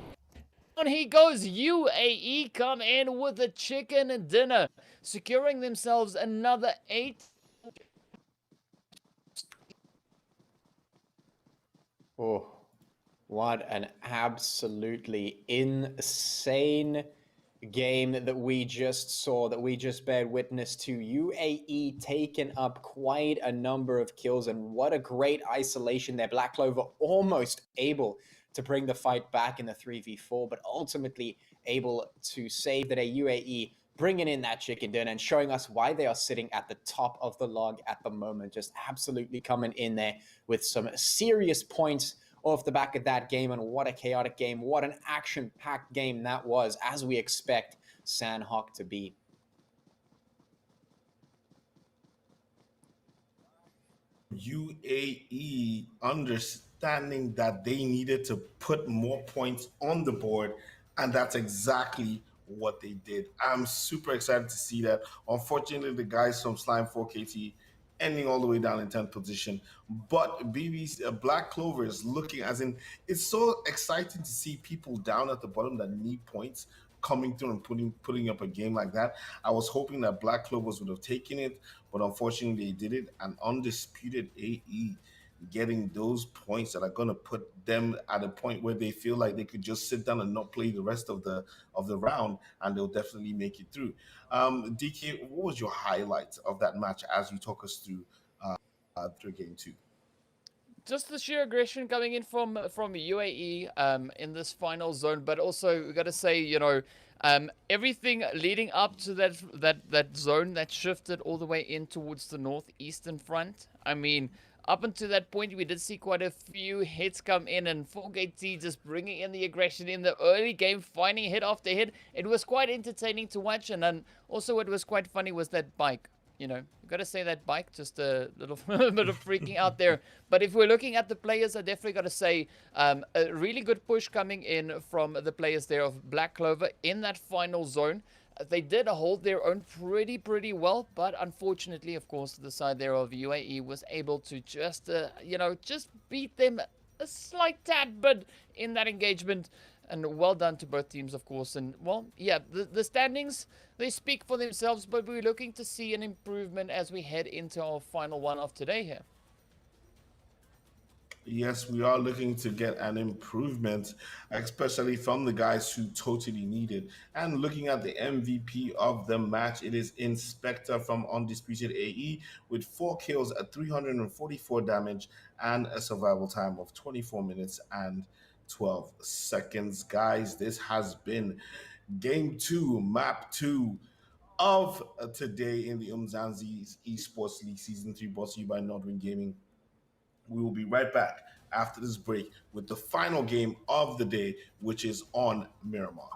On he goes. UAE come in with the chicken dinner, securing themselves another 8. Oh, what an absolutely insane game that we just saw, that we just bared witness to. UAE taking up quite a number of kills, and what a great isolation there. Black Clover almost able to bring the fight back in the 3v4, but ultimately able to save the day. UAE bringing in that chicken dinner and showing us why they are sitting at the top of the log at the moment. Just absolutely coming in there with some serious points off the back of that game. And what a chaotic game. What an action-packed game that was, as we expect Sanhok to be. UAE understanding that they needed to put more points on the board, and that's exactly what they did. I'm super excited to see that. Unfortunately, the guys from Slime 4KT ending all the way down in 10th position, but BB's Black Clover is looking, as in, it's so exciting to see people down at the bottom that need points coming through and putting up a game like that. I was hoping that Black Clovers would have taken it, but unfortunately they did it. And Undisputed AE getting those points that are going to put them at a point where they feel like they could just sit down and not play the rest of the round, and they'll definitely make it through. DK, what was your highlight of that match as you talk us through game 2? Just the sheer aggression coming in from UAE in this final zone, but also we got to say, you know, everything leading up to that zone that shifted all the way in towards the northeastern front. I mean, up until that point, we did see quite a few hits come in, and 4KT just bringing in the aggression in the early game, finding hit after hit. It was quite entertaining to watch, and then also what was quite funny was that bike. You know, you got to say that bike, just a little bit of freaking out there. But if we're looking at the players, I definitely got to say a really good push coming in from the players there of Black Clover in that final zone. They did hold their own pretty well, but unfortunately, of course, the side there of UAE was able to just, you know, just beat them a slight tad, but in that engagement. And well done to both teams, of course. And, well, yeah, the standings, they speak for themselves, but we're looking to see an improvement as we head into our final one of today here. Yes, we are looking to get an improvement, especially from the guys who totally need it. And looking at the MVP of the match, it is Inspector from Undisputed AE with 4 kills at 344 damage and a survival time of 24 minutes and 12 seconds. Guys, this has been game 2, map 2 of today in the Umzansi Esports League Season 3, brought to you by Nordwind Gaming. We will be right back after this break with the final game of the day, which is on Miramar.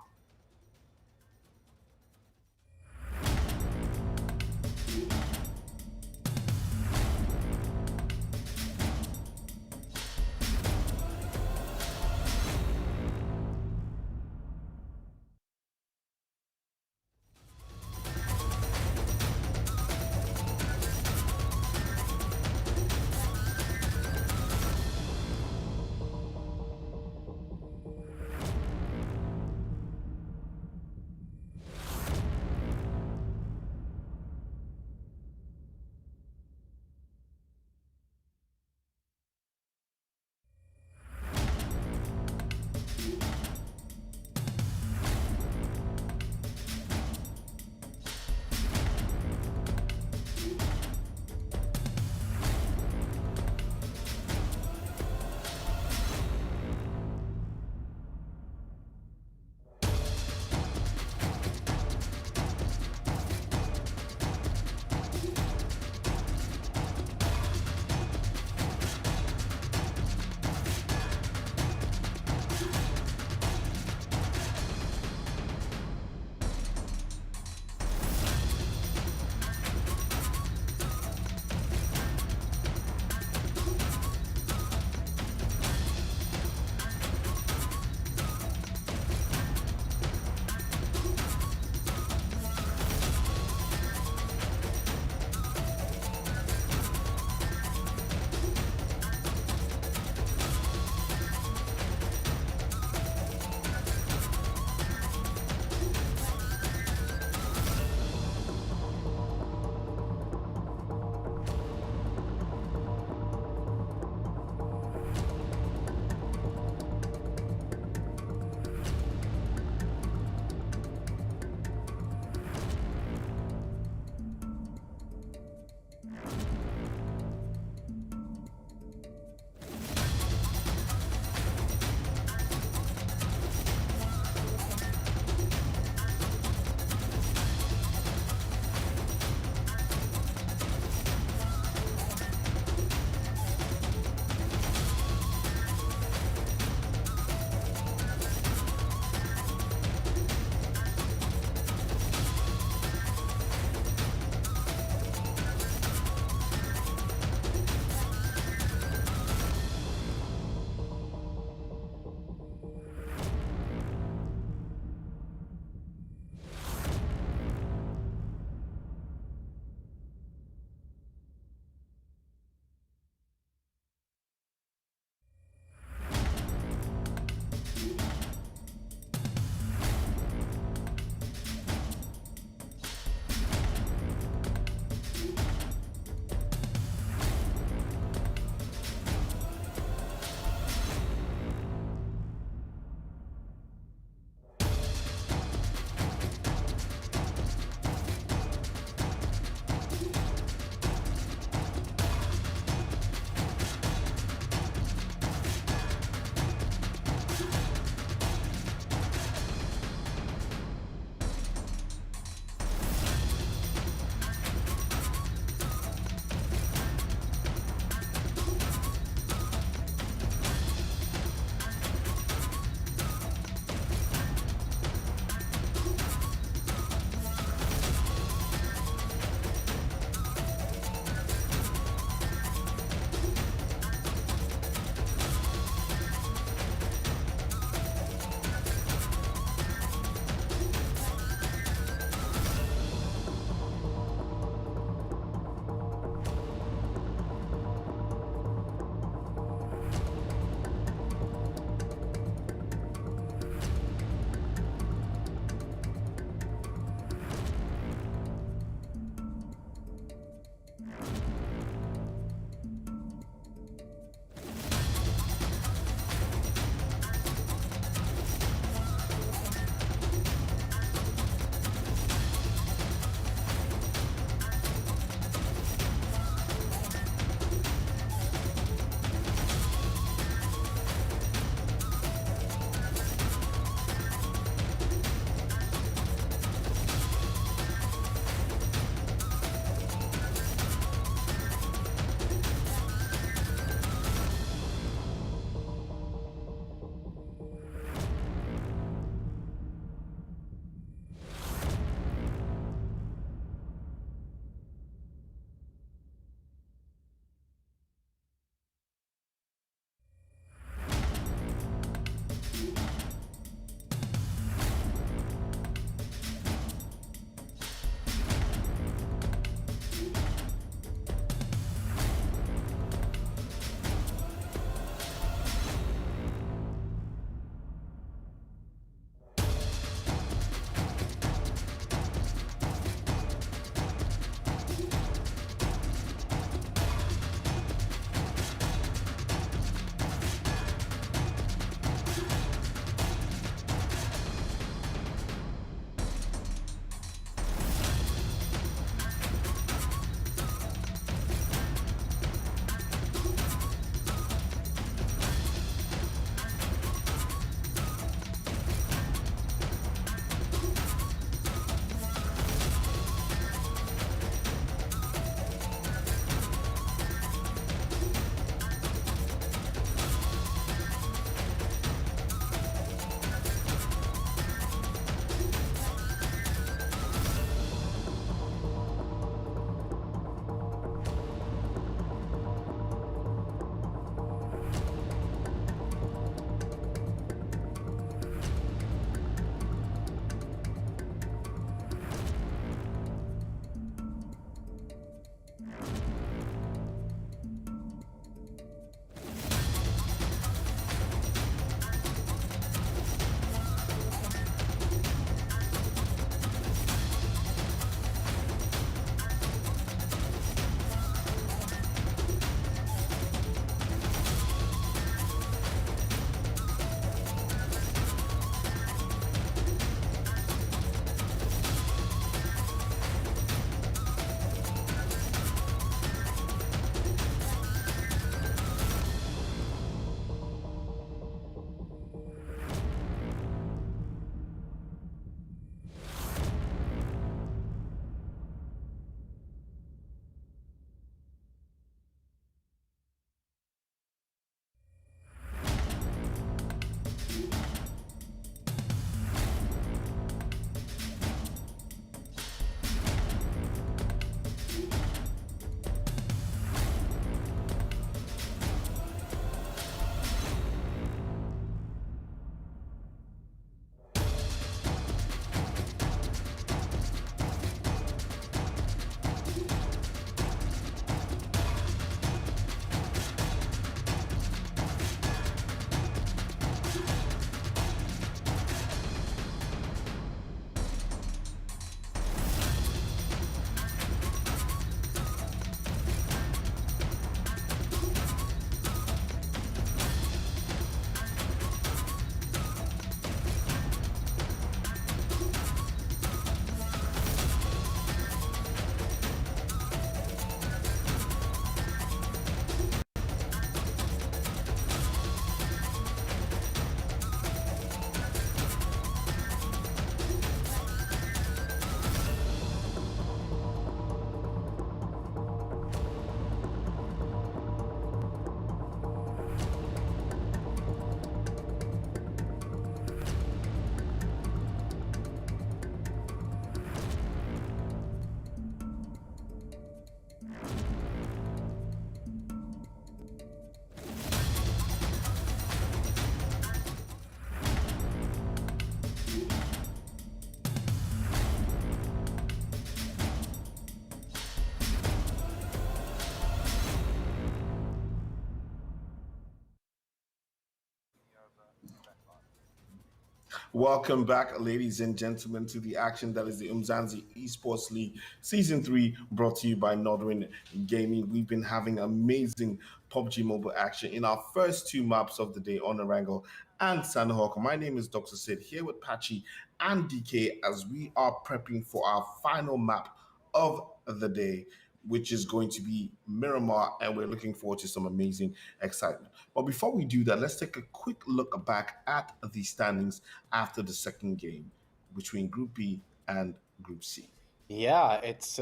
Welcome back, ladies and gentlemen, to the action that is the Umzansi Esports League Season 3, brought to you by Northern Gaming. We've been having amazing PUBG Mobile action in our first two maps of the day on Erangel and Sanhok. My name is Dr. Sid, here with Patchy and DK as we are prepping for our final map of the day, which is going to be Miramar, and we're looking forward to some amazing excitement. But before we do that, let's take a quick look back at the standings after the second game between Group B and Group C. Yeah, it's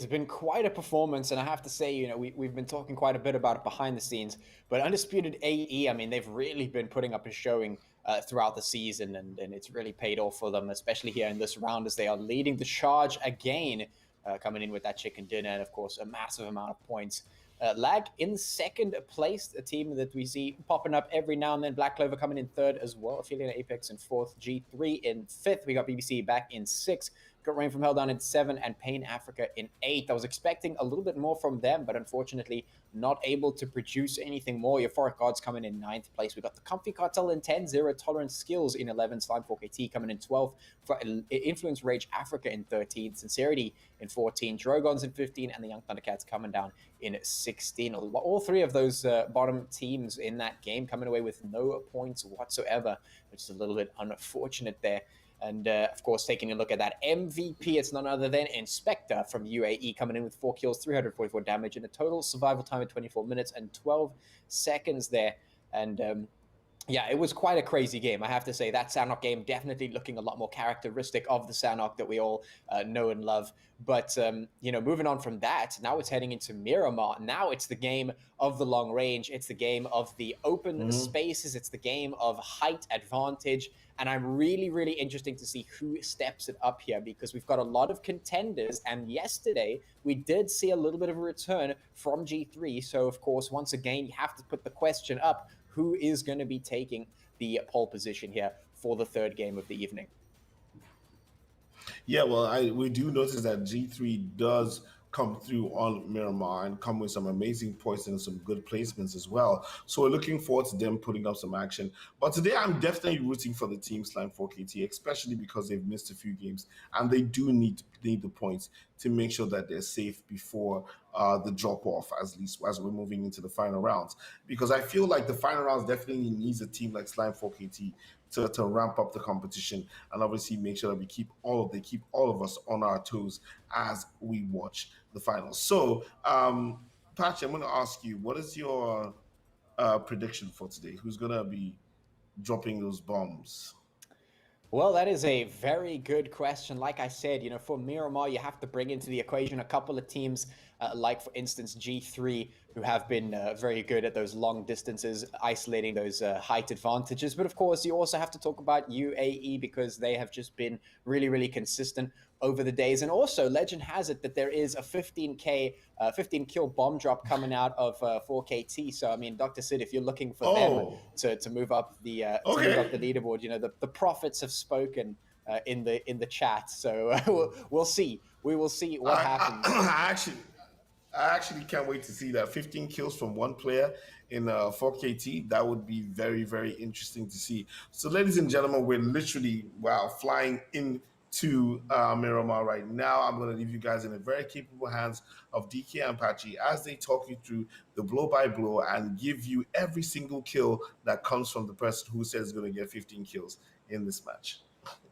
been quite a performance, and I have to say, we've been talking quite a bit about it behind the scenes, but Undisputed AE, I mean, they've really been putting up a showing throughout the season, and it's really paid off for them, especially here in this round as they are leading the charge again, coming in with that chicken dinner, and of course, a massive amount of points. Lag in second place, a team that we see popping up every now and then. Black Clover coming in third as well. Aphelion Apex in fourth. G3 in fifth. We got BBC back in sixth. Got Rain from Hell down in 7 and Pain Africa in 8. I was expecting a little bit more from them, but unfortunately not able to produce anything more. Euphoric Gods coming in 9th place. We got the Comfy Cartel in 10, Zero Tolerance Skills in 11, Slime 4KT coming in 12th, Influence Rage Africa in 13, Scincerity in 14, Drogons in 15, and the Young Thundercats coming down in 16. All three of those bottom teams in that game coming away with no points whatsoever, which is a little bit unfortunate there. And of course, taking a look at that MVP, it's none other than Inspector from UAE coming in with 4 kills, 344 damage, and a total survival time of 24 minutes and 12 seconds there. And yeah, it was quite a crazy game. I have to say that Sanhok game definitely looking a lot more characteristic of the Sanhok that we all know and love. But, moving on from that, now it's heading into Miramar. Now it's the game of the long range. It's the game of the open spaces. It's the game of height advantage. And I'm really, really interested to see who steps it up here because we've got a lot of contenders. And yesterday, we did see a little bit of a return from G3. So, of course, once again, you have to put the question up, who is going to be taking the pole position here for the third game of the evening? Yeah, well, we do notice that G3 does come through on Miramar and come with some amazing points and some good placements as well. So we're looking forward to them putting up some action. But today I'm definitely rooting for the team Slime 4KT, especially because they've missed a few games and they do need the points to make sure that they're safe before the drop off, at least as we're moving into the final rounds. Because I feel like the final rounds definitely needs a team like Slime 4KT to ramp up the competition and obviously make sure that they keep all of us on our toes as we watch the finals. So, Patch, I'm going to ask you, what is your prediction for today? Who's going to be dropping those bombs? Well, that is a very good question. Like I said, for Miramar, you have to bring into the equation a couple of teams, like, for instance, G3, who have been very good at those long distances, isolating those height advantages. But, of course, you also have to talk about UAE because they have just been really, really consistent over the days. And also, legend has it that there is a 15 kill bomb drop coming out of 4KT. So, I mean, Dr. Sid, if you're looking for them to move up the leaderboard, the prophets have spoken in the chat. So we'll see. We will see what happens. I actually can't wait to see that 15 kills from one player in 4KT. That would be very, very interesting to see. So, ladies and gentlemen, we're literally flying into Miramar right now. I'm going to leave you guys in the very capable hands of DK and Patchy as they talk you through the blow by blow and give you every single kill that comes from the person who says is going to get 15 kills in this match.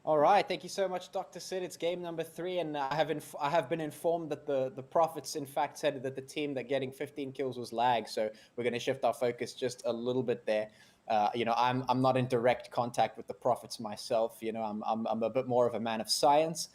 All right, thank you so much, Dr. Sid. It's game number 3, and I have been informed that the prophets, in fact, said that the team that getting 15 kills was lag. So we're going to shift our focus just a little bit there. I'm not in direct contact with the prophets myself. I'm a bit more of a man of science.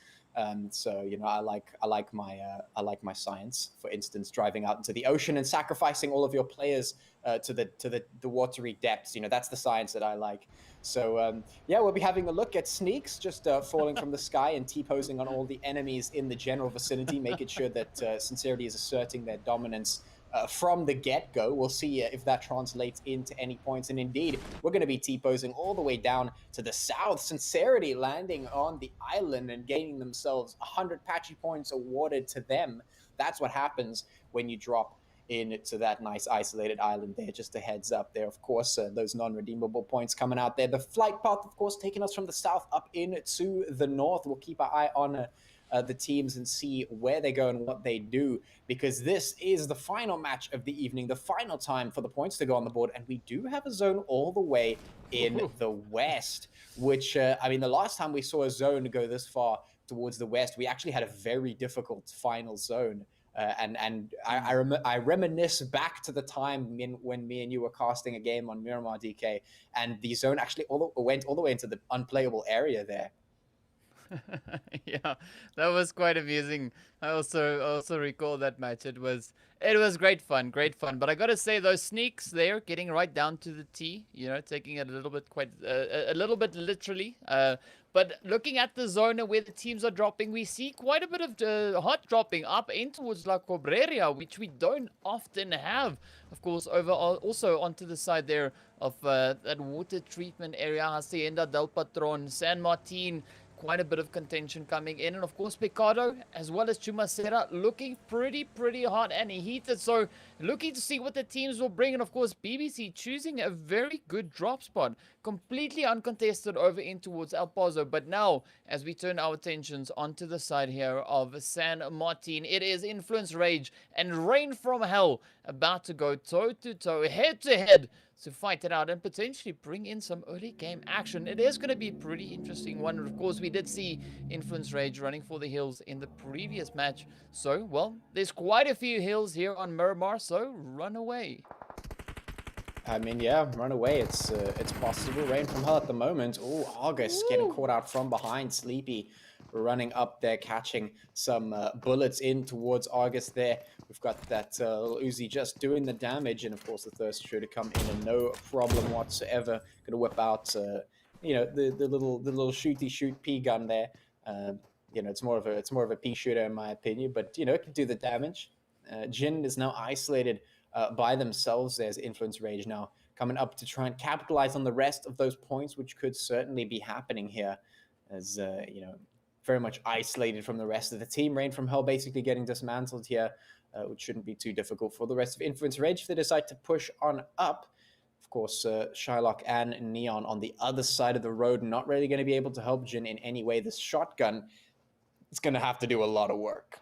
So I like my science. For instance, driving out into the ocean and sacrificing all of your players to the watery depths. That's the science that I like. So we'll be having a look at sneaks just falling from the sky and T-posing on all the enemies in the general vicinity, making sure that Scincerity is asserting their dominance from the get-go. We'll see if that translates into any points. And indeed, we're going to be T-posing all the way down to the south. Scincerity landing on the island and gaining themselves 100 patchy points awarded to them. That's what happens when you drop into that nice isolated island there. Just a heads up there, of course, those non-redeemable points coming out there. The flight path, of course, taking us from the south up into the north. We'll keep our eye on the teams and see where they go and what they do, because this is the final match of the evening, the final time for the points to go on the board, and we do have a zone all the way in the west, which, I mean, the last time we saw a zone go this far towards the west, we actually had a very difficult final zone. And I reminisce back to the time when me and you were casting a game on Miramar DK, and the zone actually went all the way into the unplayable area there. Yeah, that was quite amusing. I also recall that match. It was great fun, But I gotta say, those sneaks there, getting right down to the T, you know, taking it a little bit literally. But looking at the zone where the teams are dropping, we see quite a bit of hot dropping up in towards La Cobreria, which we don't often have. Of course, over also onto the side there of that water treatment area, Hacienda del Patron, San Martin. Quite a bit of contention coming in, and of course Picado as well as Chumacera looking pretty hot and heated, so looking to see what the teams will bring. And of course BBC choosing a very good drop spot, completely uncontested over in towards El Pozo. But now, as we turn our attentions onto the side here of San Martin, it is Influence Rage and Rain from Hell about to go toe to toe, head to head, to fight it out and potentially bring in some early game action. It is going to be a pretty interesting one. Of course, we did see Influence Rage running for the hills in the previous match. So, well, there's quite a few hills here on Miramar, so run away. I mean, yeah, run away. It's possible. Rain from Hell at the moment. Oh, August getting caught out from behind. Sleepy running up there, catching some bullets in towards August there. We've got that little Uzi just doing the damage, and of course the Thirst Shooter come in and no problem whatsoever. Gonna whip out, you know, the little shooty shoot P gun there. You know, it's more of a P shooter in my opinion, but you know, it can do the damage. Jin is now isolated by themselves. There's Influence Rage now coming up to try and capitalize on the rest of those points, which could certainly be happening here, as you know, very much isolated from the rest of the team. Rain from Hell basically getting dismantled here, which shouldn't be too difficult for the rest of Influence Rage if they decide to push on up. Of course, Shylock and Neon on the other side of the road, not really going to be able to help Jin in any way. This shotgun is going to have to do a lot of work.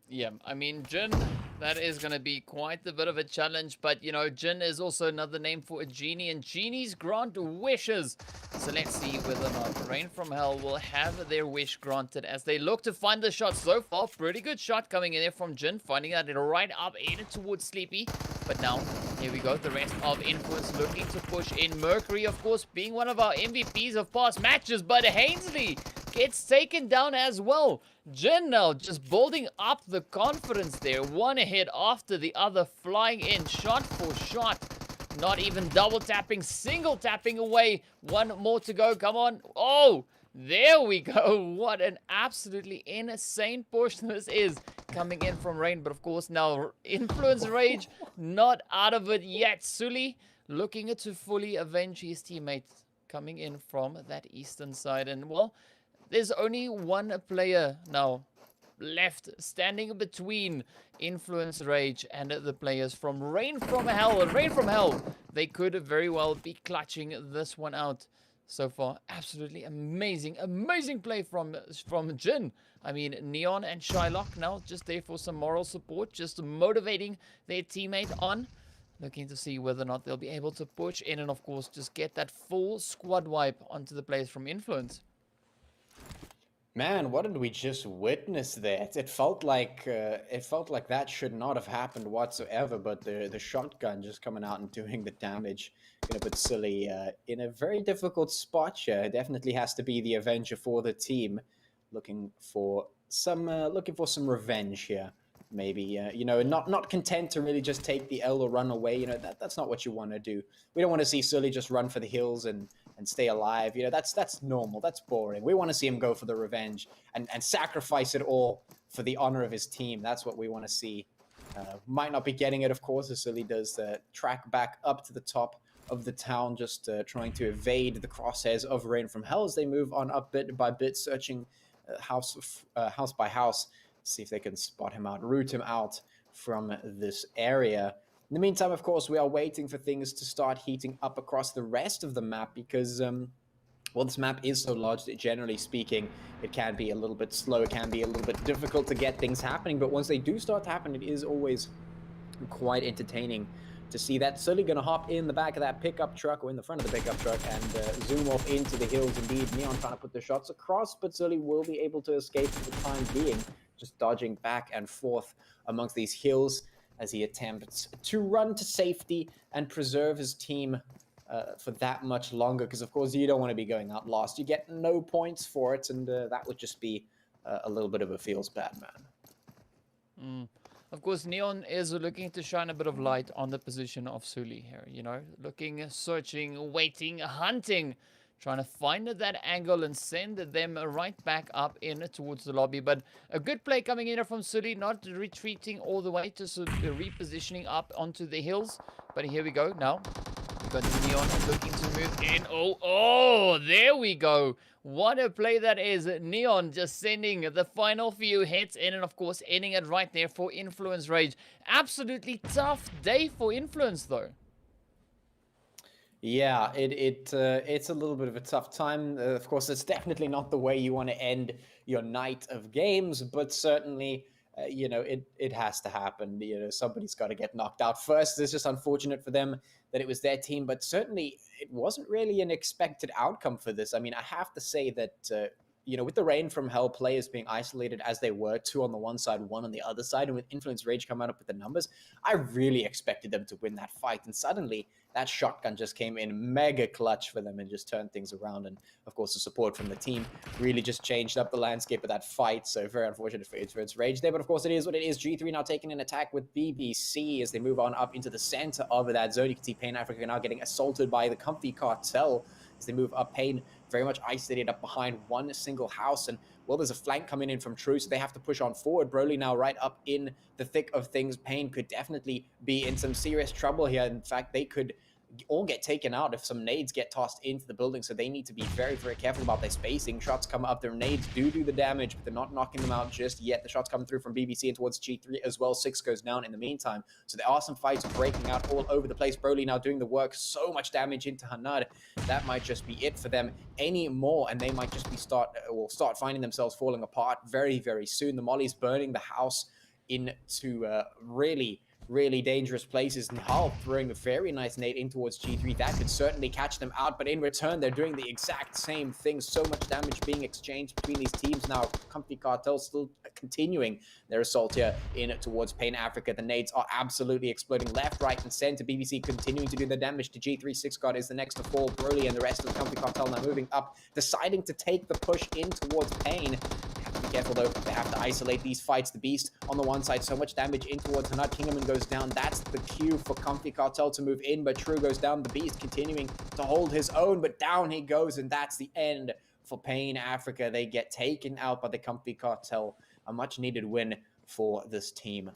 Yeah, I mean, Jin, that is going to be quite a bit of a challenge, but, you know, Jin is also another name for a genie, and genies grant wishes. So let's see whether or not Rain from Hell will have their wish granted as they look to find the shot. So far, pretty good shot coming in there from Jin, finding that it right up in towards Sleepy. But now, here we go, the rest of Influence looking to push in. Mercury, of course, being one of our MVPs of past matches, but Hainsley gets taken down as well. Jin now just building up the confidence there. One hit after the other, flying in shot for shot. Not even double tapping, single tapping away. One more to go, come on. Oh, there we go. What an absolutely insane push this is coming in from Rain. But of course now Influence Rage not out of it yet. Sully looking to fully avenge his teammates coming in from that eastern side. And well, there's only one player now left standing between Influence Rage and the players from Rain from Hell. And Rain from Hell, they could very well be clutching this one out. So far, absolutely amazing play from Jin. I mean, Neon and Shylock now just there for some moral support, just motivating their teammate on. Looking to see whether or not they'll be able to push in and, of course, just get that full squad wipe onto the players from Influence. Man, what did we just witness there? It felt like that should not have happened whatsoever. But the shotgun just coming out and doing the damage, gonna put Sully in a very difficult spot here. It definitely has to be the Avenger for the team, looking for some revenge here. Maybe you know, not content to really just take the L or run away. You know, that's not what you want to do. We don't want to see Sully just run for the hills and stay alive. You know, that's normal. That's boring. We want to see him go for the revenge and sacrifice it all for the honor of his team. That's what we want to see. Might not be getting it, of course, as Sully does track back up to the top of the town, just trying to evade the crosshairs of Rain from Hell as they move on up bit by bit, searching house by house, see if they can spot him out, root him out from this area. In the meantime, of course, we are waiting for things to start heating up across the rest of the map because, well, this map is so large that generally speaking, it can be a little bit slow, it can be a little bit difficult to get things happening, but once they do start to happen, it is always quite entertaining to see that. Sully gonna hop in the back of that pickup truck, or in the front of the pickup truck, and zoom off into the hills. Indeed, Neon trying to put the shots across, but Sully will be able to escape for the time being, just dodging back and forth amongst these hills as he attempts to run to safety and preserve his team for that much longer, because of course you don't want to be going out lost. You get no points for it, and that would just be a little bit of a feels bad, man. Of course, Neon is looking to shine a bit of light on the position of Sully here, you know, looking, searching, waiting, hunting, trying to find that angle and send them right back up in towards the lobby. But a good play coming in from Sully, not retreating all the way, just repositioning up onto the hills. But here we go now. We got Neon looking to move in. Oh, there we go. What a play that is. Neon just sending the final few hits in, and of course ending it right there for Influence Rage. Absolutely tough day for Influence though. Yeah, it's a little bit of a tough time. Of course, it's definitely not the way you want to end your night of games, but certainly, you know, it has to happen. You know, somebody's got to get knocked out first. It's just unfortunate for them that it was their team, but certainly it wasn't really an expected outcome for this. I mean, I have to say that, you know, with the Rain from Hell players being isolated as they were, 2 on the one side, 1 on the other side, and with Influence Rage coming up with the numbers, I really expected them to win that fight. And suddenly, that shotgun just came in mega clutch for them and just turned things around. And of course, the support from the team really just changed up the landscape of that fight. So very unfortunate for Influence Rage there. But of course, it is what it is. G3 now taking an attack with BBC as they move on up into the center of that zone. You can see Pain Africa now getting assaulted by the Comfy Cartel as they move up. Pain very much isolated up behind one single house, and well, there's a flank coming in from True, so they have to push on forward. Broly now right up in the thick of things. Pain could definitely be in some serious trouble here. In fact, they could all get taken out if some nades get tossed into the building, so they need to be very, very careful about their spacing. Shots come up, their nades do the damage, but they're not knocking them out just yet. The shots coming through from BBC and towards G3 as well. 6 goes down in the meantime, so there are some fights breaking out all over the place. Broly now doing the work, so much damage into Hanad. That might just be it for them anymore, and they might just be start finding themselves falling apart very, very soon. The Molly's burning the house into really dangerous places. And Hull throwing a very nice nade in towards G3. That could certainly catch them out, but in return, they're doing the exact same thing. So much damage being exchanged between these teams now. Comfy Cartel still continuing their assault here in towards Pain Africa. The nades are absolutely exploding left, right, and center. BBC continuing to do the damage to G3. 6 God is the next to fall. Broly and the rest of the Comfy Cartel now moving up, deciding to take the push in towards Pain. Be careful though, they have to isolate these fights. The Beast on the one side, so much damage in towards Hanad. Kingerman goes down. That's the cue for Comfy Cartel to move in, but True goes down. The Beast continuing to hold his own, but down he goes, and that's the end for Pain Africa. They get taken out by the Comfy Cartel. A much needed win for this team.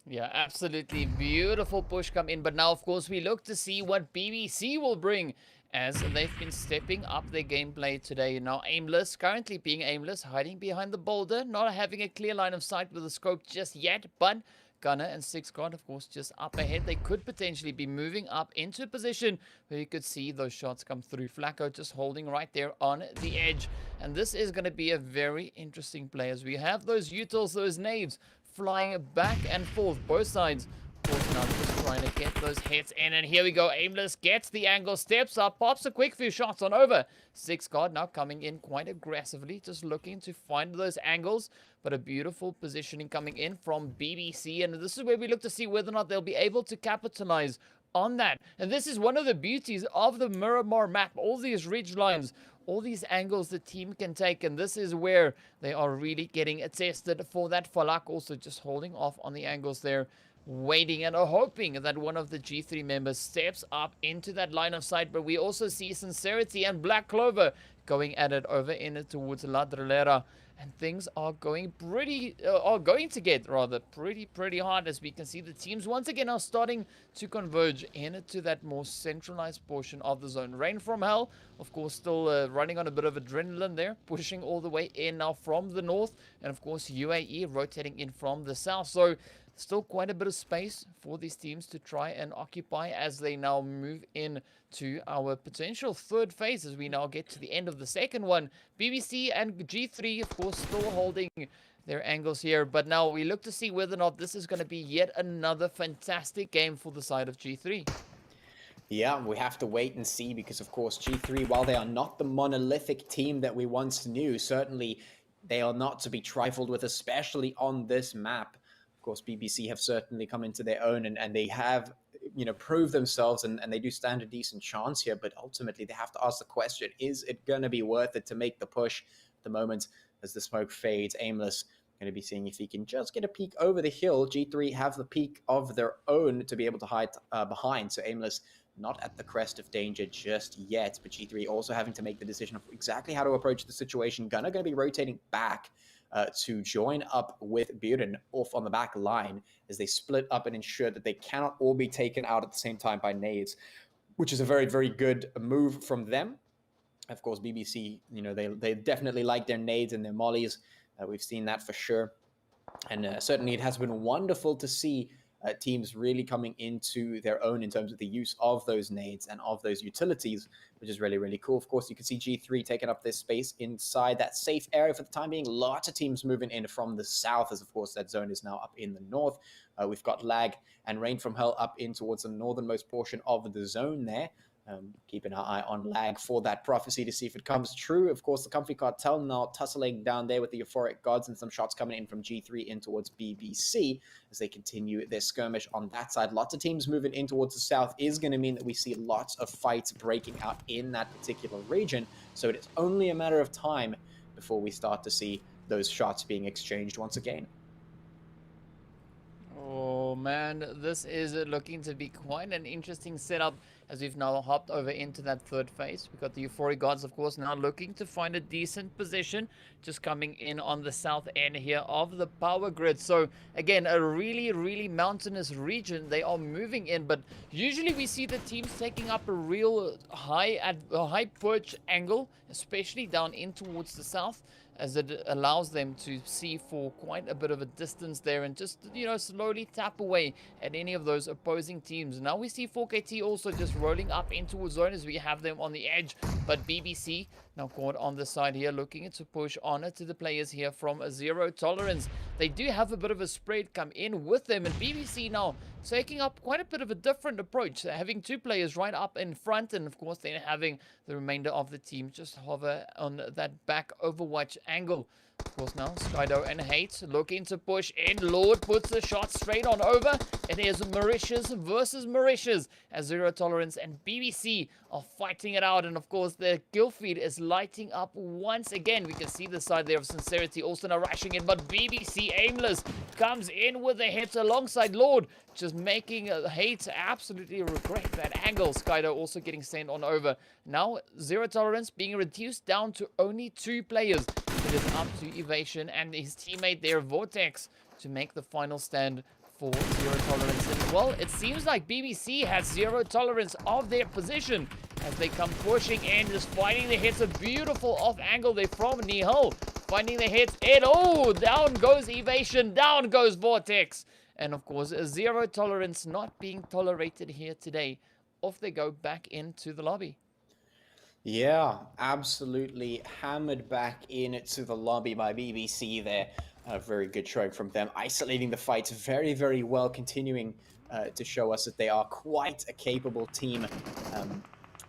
Yeah, absolutely beautiful push come in, but now of course we look to see what BBC will bring, as they've been stepping up their gameplay today. Now aimless, currently being aimless, hiding behind the boulder, not having a clear line of sight with the scope just yet, but Gunner and 6 God, of course, just up ahead. They could potentially be moving up into a position where you could see those shots come through. Flacco just holding right there on the edge, and this is going to be a very interesting play as we have those utils, those nades flying back and forth, both sides. Of course, now just trying to get those hits in, and here we go. Aimless gets the angle, steps up, pops a quick few shots on over. 6 God now coming in quite aggressively, just looking to find those angles, but a beautiful positioning coming in from BBC, and this is where we look to see whether or not they'll be able to capitalize on that. And this is one of the beauties of the Miramar map, all these ridge lines, all these angles the team can take, and this is where they are really getting tested for that. Falak also just holding off on the angles there. waiting and are hoping that one of the G3 members steps up into that line of sight. But we also see Scincerity and Black Clover going at it over in towards La Drillera. And things are going to get pretty hard, as we can see the teams once again are starting to converge into that more centralized portion of the zone. Rain from Hell, of course, still running on a bit of adrenaline there, pushing all the way in now from the north, and of course UAE rotating in from the south. So still quite a bit of space for these teams to try and occupy as they now move in to our potential third phase as we now get to the end of the second one. BBC and G3, of course, still holding their angles here, but now we look to see whether or not this is going to be yet another fantastic game for the side of G3. Yeah, we have to wait and see because, of course, G3, while they are not the monolithic team that we once knew, certainly they are not to be trifled with, especially on this map. Of course, BBC have certainly come into their own and they have, proved themselves and they do stand a decent chance here. But ultimately, they have to ask the question, is it going to be worth it to make the push at the moment as the smoke fades? Aimless going to be seeing if he can just get a peek over the hill. G3 have the peak of their own to be able to hide behind. So Aimless not at the crest of danger just yet, but G3 also having to make the decision of exactly how to approach the situation. Gunnar going to be rotating back to join up with Buren off on the back line as they split up and ensure that they cannot all be taken out at the same time by nades, which is a very, very good move from them. Of course, BBC, they definitely like their nades and their mollies. We've seen that for sure. And certainly it has been wonderful to see teams really coming into their own in terms of the use of those nades and of those utilities, which is really, really cool. Of course, you can see G3 taking up this space inside that safe area for the time being. Lots of teams moving in from the south, as of course that zone is now up in the north. We've got Lag and Rain from Hell up in towards the northernmost portion of the zone there. Keeping our eye on Lag for that prophecy to see if it comes true. Of course, the Comfy Cartel now tussling down there with the Euphoric Gods and some shots coming in from G3 in towards BBC as they continue their skirmish on that side. Lots of teams moving in towards the south is going to mean that we see lots of fights breaking out in that particular region. So it is only a matter of time before we start to see those shots being exchanged once again. Oh man, this is looking to be quite an interesting setup as we've now hopped over into that third phase. We've got the Euphoric Gods, of course, now looking to find a decent position, just coming in on the south end here of the power grid. So again, a really, really mountainous region they are moving in, but usually we see the teams taking up a real high perch angle, especially down in towards the south, as it allows them to see for quite a bit of a distance there and just, slowly tap away at any of those opposing teams. Now we see 4KT also just rolling up into a zone as we have them on the edge, but BBC now caught on the side here, looking to push on to the players here from a Zero Tolerance. They do have a bit of a spread come in with them, and BBC now taking up quite a bit of a different approach, having two players right up in front, and of course then having the remainder of the team just hover on that back overwatch angle. Of course now, Skydo and Hate looking to push in. Lord puts the shot straight on over. It is Mauritius versus Mauritius as Zero Tolerance and BBC are fighting it out. And of course, the kill feed is lighting up once again. We can see the side there of Scincerity also now rushing in, but BBC Aimless comes in with a hit alongside Lord, just making Hate absolutely regret that angle. Skydo also getting sent on over. Now, Zero Tolerance being reduced down to only 2 players. It is up to Evasion and his teammate there, Vortex, to make the final stand for Zero Tolerance. And well, it seems like BBC has Zero Tolerance of their position as they come pushing in, just finding the hits. A beautiful off angle there from Nihil, finding the hits in. Oh, down goes Evasion, down goes Vortex. And of course, Zero Tolerance not being tolerated here today. Off they go back into the lobby. Yeah, absolutely hammered back into the lobby by BBC there. A very good showing from them, isolating the fights very, very well, continuing to show us that they are quite a capable team.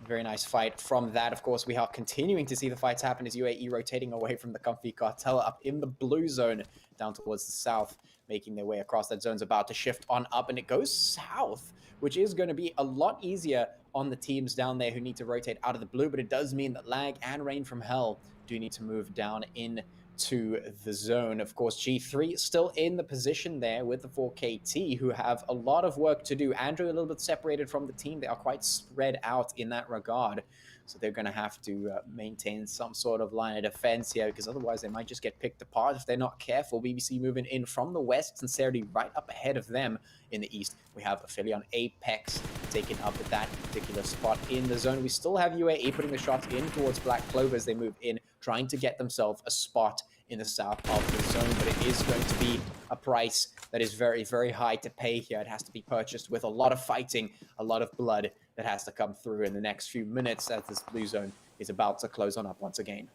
Very nice fight from that. Of course, we are continuing to see the fights happen as UAE rotating away from the Comfy Cartel up in the blue zone down towards the south, making their way across. That zone's about to shift on up, and it goes south, which is going to be a lot easier on the teams down there who need to rotate out of the blue, but it does mean that Lag and Rain from Hell do need to move down in to the zone. Of course, G3 still in the position there with the 4KT, who have a lot of work to do. Andrew a little bit separated from the team. They are quite spread out in that regard. So they're going to have to maintain some sort of line of defense here, because otherwise they might just get picked apart if they're not careful. BBC moving in from the west, Scincerity right up ahead of them in the east. We have Aphelion Apex taken up at that particular spot in the zone. We still have UAE putting the shots in towards Black Clover as they move in, trying to get themselves a spot in the south of the zone, but it is going to be a price that is very, very high to pay here. It has to be purchased with a lot of fighting, a lot of blood that has to come through in the next few minutes as this blue zone is about to close on up once again.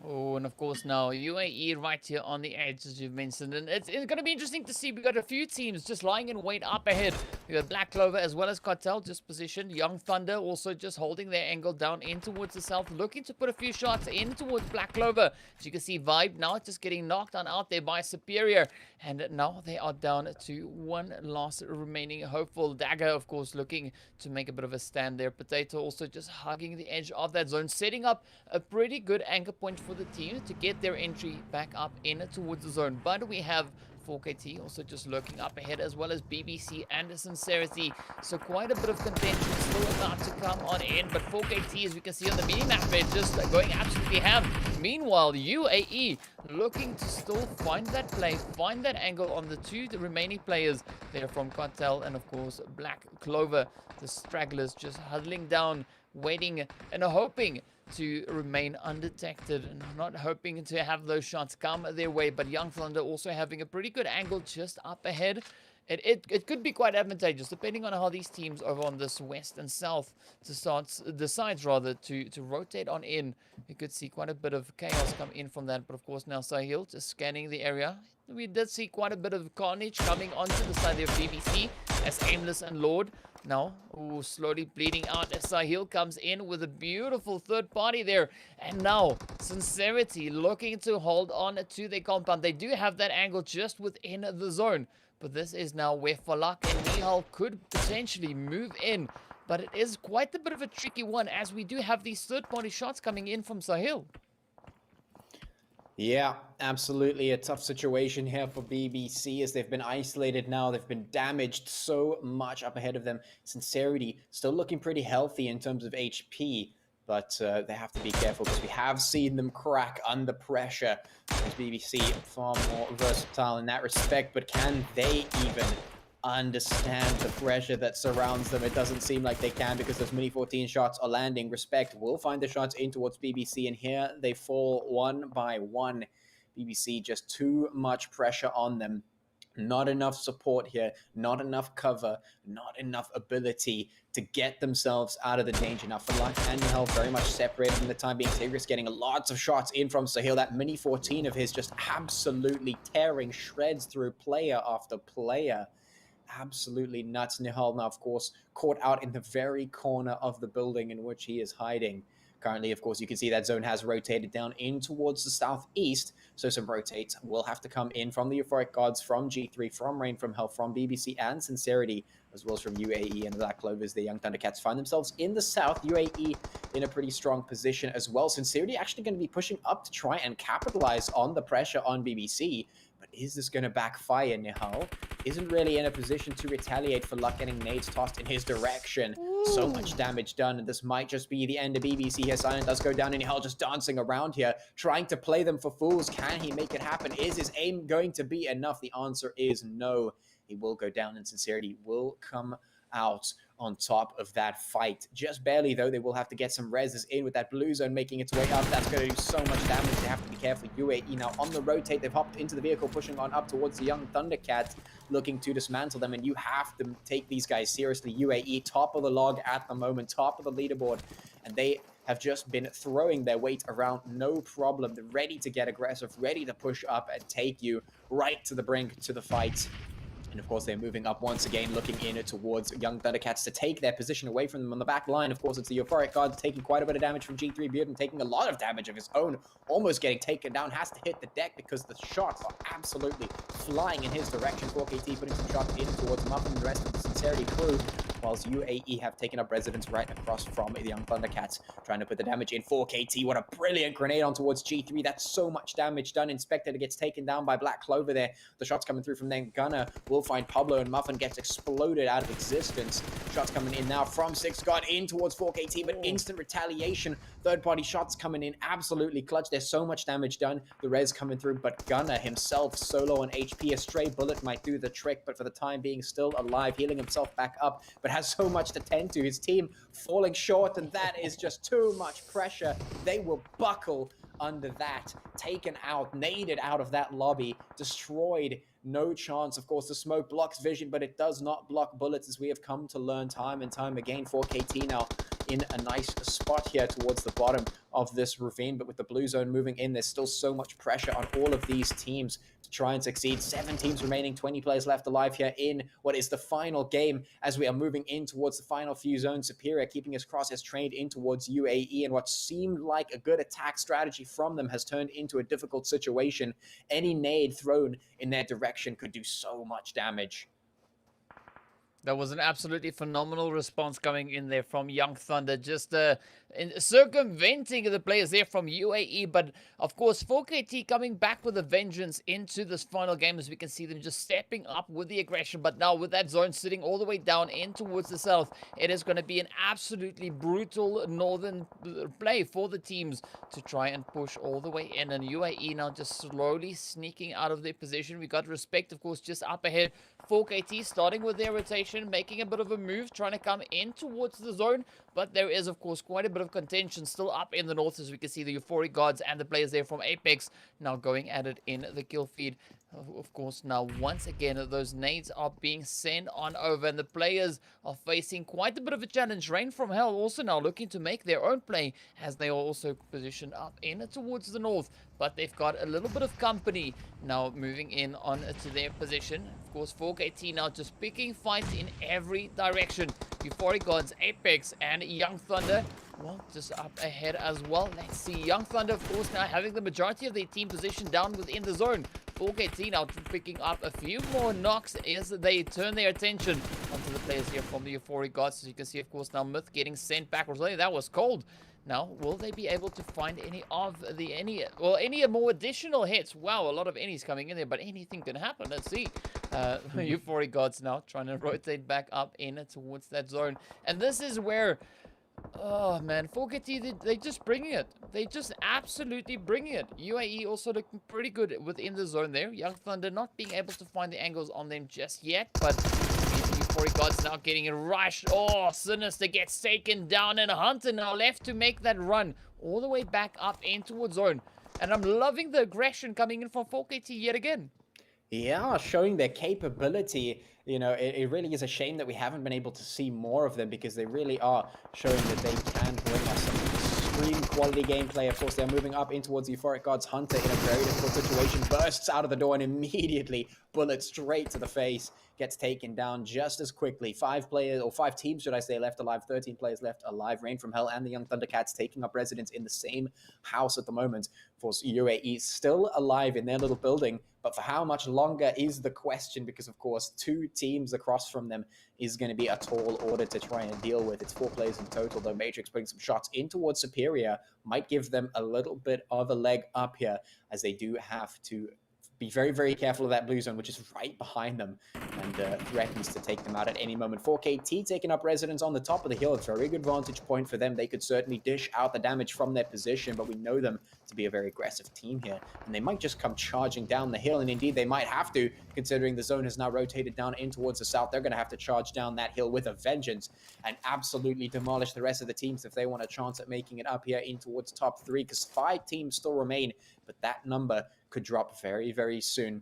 Oh, and of course now UAE right here on the edge, as you've mentioned, and it's going to be interesting to see. We've got a few teams just lying in wait up ahead. We got Black Clover as well as Cartel just positioned. Young Thunder also just holding their angle down in towards the south, looking to put a few shots in towards Black Clover. As you can see, Vibe now just getting knocked on out there by Superior, and now they are down to one last remaining hopeful. Dagger, of course, looking to make a bit of a stand there. Potato also just hugging the edge of that zone, setting up a pretty good anchor point for the team to get their entry back up in towards the zone. But we have 4KT also just lurking up ahead, as well as BBC and Scincerity. So quite a bit of contention still about to come on in. But 4KT, as we can see on the mini-map, they're just going absolutely ham. Meanwhile, UAE looking to still find that play, find that angle on the remaining players there from Cartel and, of course, Black Clover. The stragglers just huddling down, waiting and hoping to remain undetected, and not hoping to have those shots come their way. But Young Thunder also having a pretty good angle just up ahead. It could be quite advantageous depending on how these teams over on this west and south decides rather to rotate on in. You could see quite a bit of chaos come in from that. But of course now Sahil just scanning the area. We did see quite a bit of carnage coming onto the side of BBC as Aimless and Lord now slowly bleeding out as Sahil comes in with a beautiful third party there. And now Scincerity looking to hold on to their compound. They do have that angle just within the zone, but this is now where Falak and Nihal could potentially move in. But it is quite a bit of a tricky one, as we do have these third party shots coming in from Sahil. Yeah, absolutely a tough situation here for BBC, as they've been isolated now. They've been damaged so much up ahead of them. Scincerity still looking pretty healthy in terms of HP, but they have to be careful because we have seen them crack under pressure. As BBC far more versatile in that respect, but can they even understand the pressure that surrounds them? It doesn't seem like they can, because those mini 14 shots are landing. Respect will find the shots in towards BBC, and here they fall one by one. BBC just too much pressure on them. Not enough support here, not enough cover, not enough ability to get themselves out of the danger. Now for Luck and Nihal very much separated in the time being. Tigris getting lots of shots in from Sahil. That mini 14 of his just absolutely tearing shreds through player after player. Absolutely nuts. Nihal now, of course, caught out in the very corner of the building in which he is hiding. Currently, of course, you can see that zone has rotated down in towards the southeast, so some rotates will have to come in from the Euphoric Gods, from G3, from Rain from Hell, from BBC and Scincerity, as well as from UAE and the Black Clovers. The Young Thundercats find themselves in the south. UAE in a pretty strong position as well. Scincerity actually going to be pushing up to try and capitalize on the pressure on BBC. But is this going to backfire? Nihal isn't really in a position to retaliate for Luck getting nades tossed in his direction. Ooh. So much damage done, and this might just be the end of BBC here. Silent does go down, and Nihal just dancing around here, trying to play them for fools. Can he make it happen? Is his aim going to be enough? The answer is no. He will go down, and Scincerity will come out on top of that fight. Just barely, though. They will have to get some reses in with that blue zone making its way up. That's going to do so much damage. They have to be careful. UAE now on the rotate. They've hopped into the vehicle, pushing on up towards the Young Thundercats, looking to dismantle them. And you have to take these guys seriously. UAE, top of the log at the moment, top of the leaderboard. And they have just been throwing their weight around, no problem. They're ready to get aggressive, ready to push up and take you right to the brink, to the fight. And of course, they're moving up once again, looking in towards Young Thundercats to take their position away from them on the back line. Of course, it's the Euphoric Gods taking quite a bit of damage from G3. Bearden taking a lot of damage of his own, almost getting taken down. Has to hit the deck because the shots are absolutely flying in his direction. 4KT putting some shots in towards him, up and the rest of the Scincerity crew whilst UAE have taken up residence right across from the Young Thundercats, trying to put the damage in. 4KT, what a brilliant grenade on towards G3. That's so much damage done. Inspector gets taken down by Black Clover there. The shots coming through from them. Gunner will find Pablo, and Muffin gets exploded out of existence. Shots coming in now from Six God in towards 4KT, but instant retaliation. Third-party shots coming in absolutely clutch. There's so much damage done. The res coming through, but Gunner himself solo on HP. A stray bullet might do the trick, but for the time being still alive, healing himself back up, but has so much to tend to. His team falling short, and that is just too much pressure. They will buckle under that. Taken out, naded out of that lobby, destroyed. No chance. Of course, the smoke blocks vision, but it does not block bullets, as we have come to learn time and time again. 4KT now in a nice spot here towards the bottom of this ravine, but with the blue zone moving in, there's still so much pressure on all of these teams to try and succeed. 7 teams remaining, 20 players left alive here in what is the final game, as we are moving in towards the final few zones. Superior keeping his crosshairs trained in towards UAE, and what seemed like a good attack strategy from them has turned into a difficult situation. Any nade thrown in their direction could do so much damage. That was an absolutely phenomenal response coming in there from Young Thunder, just circumventing the players there from UAE. But of course, 4KT coming back with a vengeance into this final game, as we can see them just stepping up with the aggression. But now with that zone sitting all the way down in towards the south, it is going to be an absolutely brutal northern play for the teams to try and push all the way in. And UAE now just slowly sneaking out of their position. We got Respect, of course, just up ahead. 4KT starting with their rotation, making a bit of a move, trying to come in towards the zone. But there is, of course, quite a bit of contention still up in the north, as we can see the Euphoric guards and the players there from Apex now going at it in the kill feed. Of course, now once again, those nades are being sent on over, and the players are facing quite a bit of a challenge. Rain from Hell also now looking to make their own play, as they are also positioned up in towards the north. But they've got a little bit of company now moving in on to their position. Of course, 4KT now just picking fights in every direction. Euphoric Gods, Apex, and Young Thunder, well, just up ahead as well. Let's see, Young Thunder, of course, now having the majority of their team positioned down within the zone. 4KT now picking up a few more knocks as they turn their attention onto the players here from the Euphoric Gods. As you can see, of course, now Myth getting sent backwards. That was cold. Now, will they be able to find any more additional hits? Wow, a lot of Ennies coming in there, but anything can happen. Let's see. Euphoric Gods now trying to rotate back up in towards that zone. And this is where, oh man, 4KT, they just bringing it. They just absolutely bringing it. UAE also looking pretty good within the zone there. Young Thunder not being able to find the angles on them just yet, but Euphoric Gods now getting rushed. Oh, Sinister gets taken down, and Hunter now left to make that run all the way back up in towards zone. And I'm loving the aggression coming in from 4KT yet again. Yeah, showing their capability. You know, it really is a shame that we haven't been able to see more of them, because they really are showing that they can bring us some extreme quality gameplay. Of course, they're moving up in towards Euphoric Gods. Hunter in a very difficult situation, bursts out of the door, and immediately bullet straight to the face, gets taken down just as quickly. 5 players, or 5 teams, should I say, left alive. 13 players left alive. Rain from Hell and the Young Thundercats taking up residence in the same house at the moment. Of course, UAE still alive in their little building, but for how much longer is the question, because, of course, 2 teams across from them is going to be a tall order to try and deal with. It's 4 players in total, though Matrix putting some shots in towards Superior might give them a little bit of a leg up here, as they do have to be very, very careful of that blue zone, which is right behind them, and threatens to take them out at any moment. 4KT taking up residence on the top of the hill. It's a very good vantage point for them. They could certainly dish out the damage from their position, but we know them to be a very aggressive team here, and they might just come charging down the hill, and indeed they might have to, considering the zone has now rotated down in towards the south. They're going to have to charge down that hill with a vengeance and absolutely demolish the rest of the teams if they want a chance at making it up here in towards top 3, because 5 teams still remain, but that number could drop very, very soon.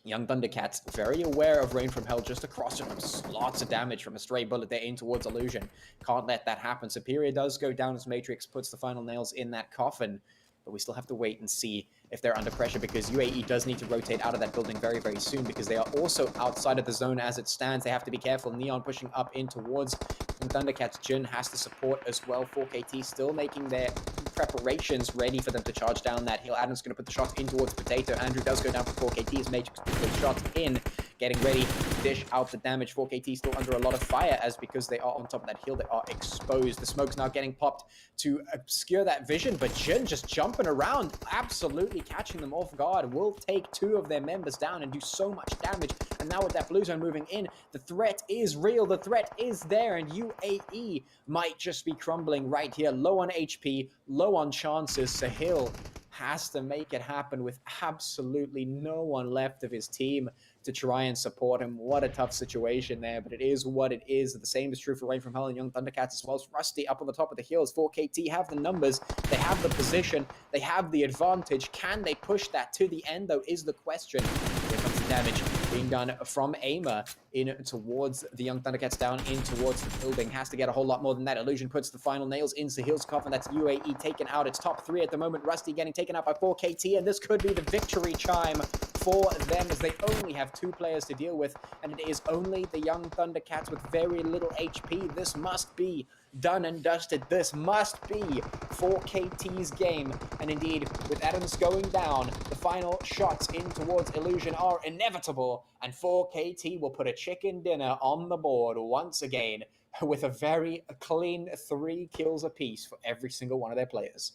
Young Thundercats very aware of Rain from Hell just across from them. Lots of damage from a stray bullet there in towards Illusion. Can't let that happen. Superior does go down as Matrix puts the final nails in that coffin, but we still have to wait and see if they're under pressure, because UAE does need to rotate out of that building very, very soon, because they are also outside of the zone as it stands. They have to be careful. Neon pushing up in towards Thundercats. Jin has to support as well. 4KT still making their preparations ready for them to charge down that hill. Adam's going to put the shots in towards Potato. Andrew does go down for 4KT as Matrix puts those shots in. getting ready to dish out the damage. 4KT still under a lot of fire, as because they are on top of that hill, they are exposed. The smoke's now getting popped to obscure that vision, but Jin just jumping around, absolutely catching them off guard, will take 2 of their members down and do so much damage. And now with that blue zone moving in, the threat is real, the threat is there, and UAE might just be crumbling right here. Low on HP, low on chances. Sahil has to make it happen with absolutely no one left of his team to try and support him. What a tough situation there, but it is what it is. The same is true for Rain from Hell and Young Thundercats as well as Rusty up on the top of the hills. 4KT have the numbers, they have the position, they have the advantage. Can they push that to the end, though, is the question. Here comes the damage being done from Aimer in towards the Young Thundercats, down in towards the building. Has to get a whole lot more than that. Illusion puts the final nails into Sahil's coffin. That's UAE taken out. It's top 3 at the moment. Rusty getting taken out by 4KT, and this could be the victory chime for them, as they only have 2 players to deal with, and it is only the Young Thundercats with very little HP. This must be done and dusted. This must be 4KT's game. And indeed, with Adams going down, the final shots in towards Illusion are inevitable, and 4KT will put a chicken dinner on the board once again with a very clean 3 kills apiece for every single one of their players.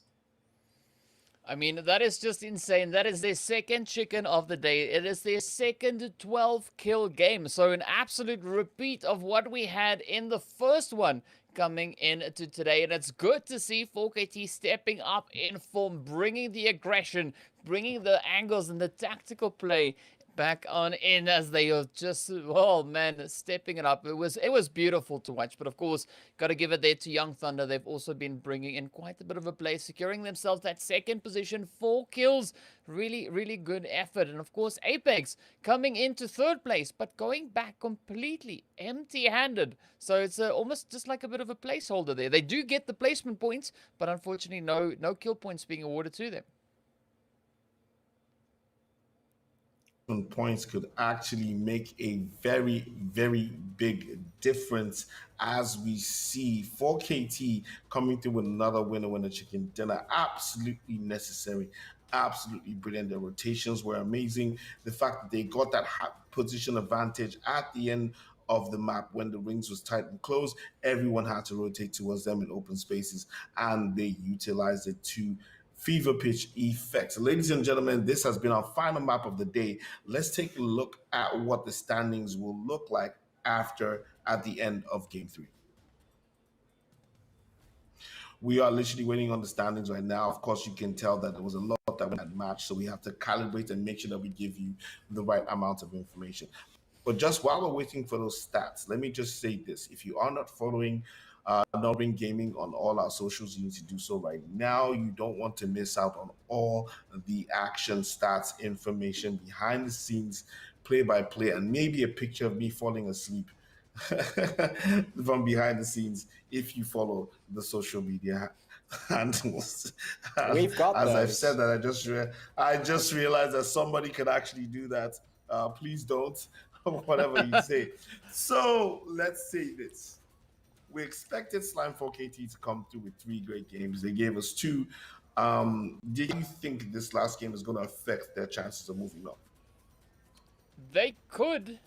I mean, that is just insane. That is their second chicken of the day. It is their second 12-kill game. So an absolute repeat of what we had in the first one coming into today. And it's good to see 4KT stepping up in form, bringing the aggression, bringing the angles and the tactical play back on in, as they are just, oh man, stepping it up. It was beautiful to watch. But of course, got to give it there to Young Thunder. They've also been bringing in quite a bit of a play, securing themselves that second position, 4 kills. Really, really good effort. And of course, Apex coming into 3rd place, but going back completely empty-handed. So it's almost just like a bit of a placeholder there. They do get the placement points, but unfortunately, no kill points being awarded to them. Points could actually make a very, very big difference, as we see 4KT coming through with another winner chicken dinner. Absolutely necessary, absolutely brilliant. Their rotations were amazing. The fact that they got that position advantage at the end of the map when the rings was tight and closed, everyone had to rotate towards them in open spaces, and they utilized it to fever pitch effect. So ladies and gentlemen, this has been our final map of the day. Let's take a look at what the standings will look like at the end of game 3. We are literally waiting on the standings right now. Of course, you can tell that there was a lot that went that match, so we have to calibrate and make sure that we give you the right amount of information. But just while we're waiting for those stats, let me just say this. If you are not following Norbin Gaming on all our socials, you need to do so right now. You don't want to miss out on all the action, stats, information, behind the scenes, play by play, and maybe a picture of me falling asleep from behind the scenes if you follow the social media handles. We've got as those. I've said that, I just realized that somebody can actually do that. Please don't, whatever you say. So let's say this. We expected Slime 4KT to come through with 3 great games. They gave us 2. Do you think this last game is going to affect their chances of moving up? They could,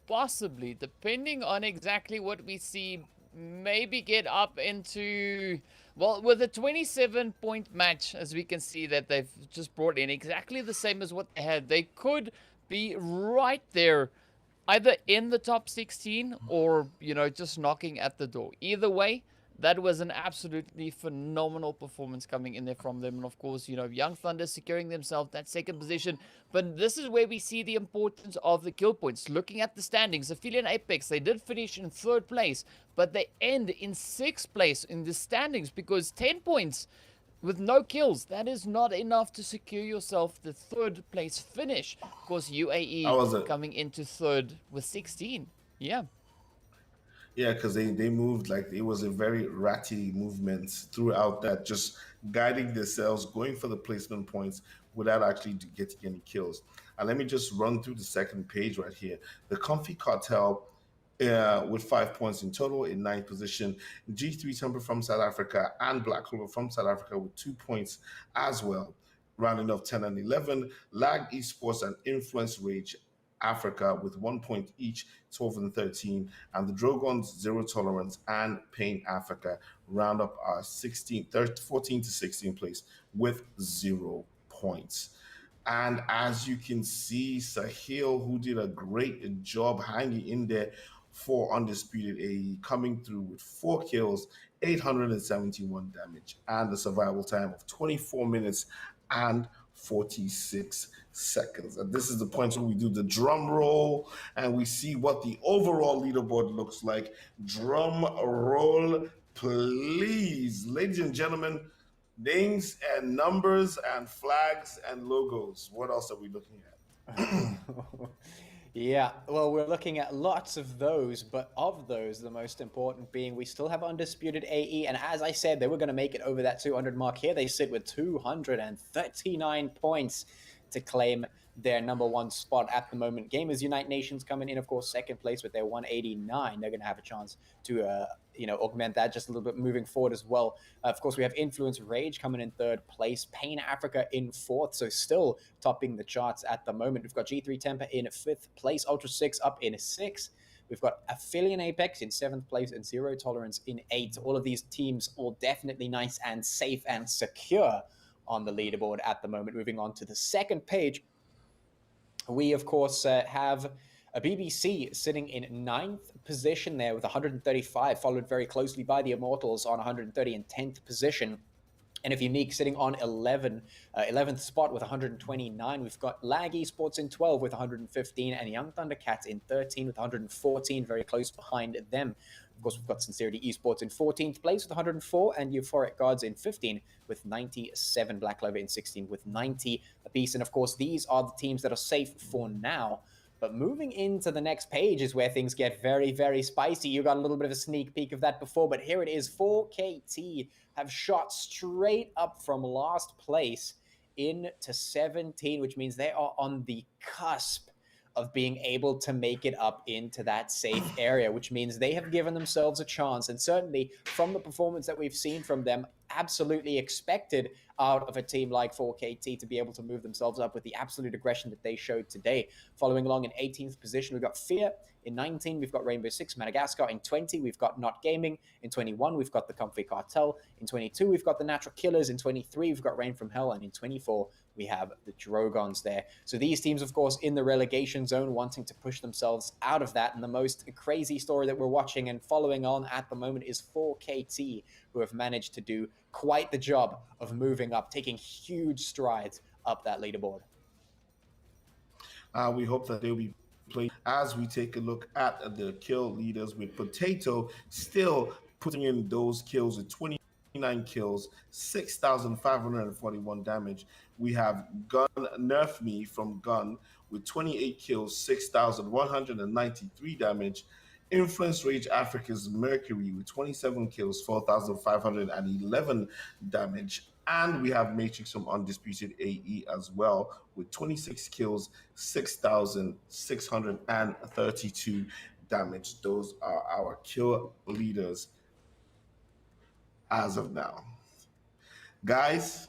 possibly, depending on exactly what we see, maybe get up into, well, with a 27-point match, as we can see that they've just brought in exactly the same as what they had. They could be right there, either in the top 16 or, just knocking at the door. Either way, that was an absolutely phenomenal performance coming in there from them. And of course, Young Thunder securing themselves that second position. But this is where we see the importance of the kill points. Looking at the standings, Aphelion Apex, they did finish in 3rd place, but they end in 6th place in the standings because 10 points with no kills, that is not enough to secure yourself the 3rd place finish. Of course, UAE coming into 3rd with 16. Yeah. Yeah, because they moved, like, it was a very ratty movement throughout that, just guiding themselves, going for the placement points without actually getting any kills. And let me just run through the second page right here. The Comfy Cartel with 5 points in total in 9th position. G3 Temper from South Africa and Black Clover from South Africa with 2 points as well. Rounding off 10 and 11, Lag Esports and Influence Rage Africa with 1 point each, 12 and 13, and the Drogons, Zero Tolerance, and Pain Africa round up our 14 to 16 place with 0 points. And as you can see, Sahil, who did a great job hanging in there for Undisputed AE, coming through with 4 kills, 871 damage, and a survival time of 24 minutes and 46 seconds. And this is the point where we do the drum roll and we see what the overall leaderboard looks like. Drum roll, please. Ladies and gentlemen, names and numbers and flags and logos. What else are we looking at? Yeah, well, we're looking at lots of those, but of those, the most important being we still have Undisputed AE, and as I said, they were going to make it over that 200 mark. Here they sit with 239 points to claim their number 1 spot at the moment. Gamers Unite Nations coming in, of course, second place with their 189. They're going to have a chance to, augment that just a little bit moving forward as well. Of course, we have Influence Rage coming in third place. Pain Africa in fourth, so still topping the charts at the moment. We've got G3 Temper in fifth place. Ultra 6 up in sixth. We've got Aphelion Apex in 7th place and Zero Tolerance in 8th. All of these teams all definitely nice and safe and secure on the leaderboard at the moment. Moving on to the second page, we, of course, have a BBC sitting in 9th position there with 135, followed very closely by the Immortalz on 130 and 10th position. NFxUnique sitting on 11th spot with 129. We've got Lag Esports in 12 with 115, and Young Thundercats in 13 with 114, very close behind them. Of course, we've got Scincerity Esports in 14th place with 104, and Euphoric Gods in 15 with 97. Black Clover in 16 with 90 apiece. And of course, these are the teams that are safe for now. But moving into the next page is where things get very, very spicy. You got a little bit of a sneak peek of that before, but here it is. 4KT have shot straight up from last place into 17, which means they are on the cusp of being able to make it up into that safe area, which means they have given themselves a chance. And certainly from the performance that we've seen from them, absolutely expected out of a team like 4KT to be able to move themselves up with the absolute aggression that they showed today. Following along in 18th position, we've got Fear. In 19, we've got Rainbow Six Madagascar. In 20, we've got Not Gaming. In 21, we've got the Comfy Cartel. In 22, we've got the Natural Killers. In 23, we've got Rain from Hell. And in 24, we have the Drogons there. So these teams, of course, in the relegation zone, wanting to push themselves out of that. And the most crazy story that we're watching and following on at the moment is 4KT, who have managed to do quite the job of moving up, taking huge strides up that leaderboard. We hope that they'll be playing as we take a look at the kill leaders, with Potato still putting in those kills with 29 kills, 6,541 damage. We have Gun Nerf Me from Gun with 28 kills, 6,193 damage. Influence Rage Africa's Mercury with 27 kills, 4,511 damage. And we have Matrix from Undisputed AE as well with 26 kills, 6,632 damage. Those are our kill leaders as of now. Guys,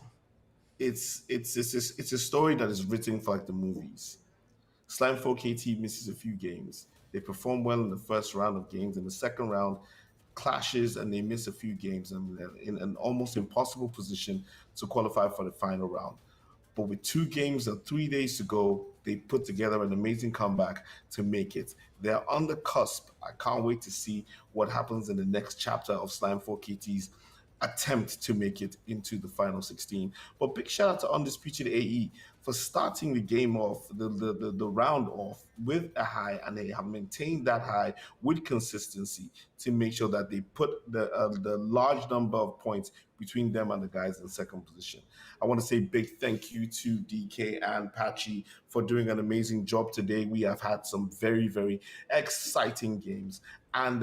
it's a story that is written for like the movies. Slime 4KT misses a few games. They perform well in the first round of games. In the second round, clashes and they miss a few games and they're in an almost impossible position to qualify for the final round. But with 2 games and 3 days to go, they put together an amazing comeback to make it. They're on the cusp. I can't wait to see what happens in the next chapter of Slime 4KT's attempt to make it into the final 16. But big shout out to Undisputed AE for starting the game off, the round off with a high, and they have maintained that high with consistency to make sure that they put the large number of points between them and the guys in second position. I want to say big thank you to DK and Patchy for doing an amazing job today. We have had some very, very exciting games, and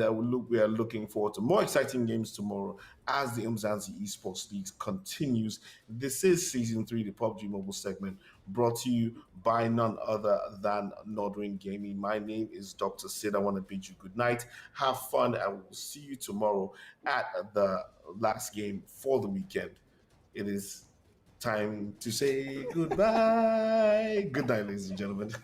we are looking forward to more exciting games tomorrow as the Umzansi Esports League continues. This is Season 3, the PUBG Mobile segment, brought to you by none other than Nordring Gaming. My name is Dr. Sid. I want to bid you good night. Have fun, and we'll see you tomorrow at the last game for the weekend. It is time to say goodbye. Good night, ladies and gentlemen.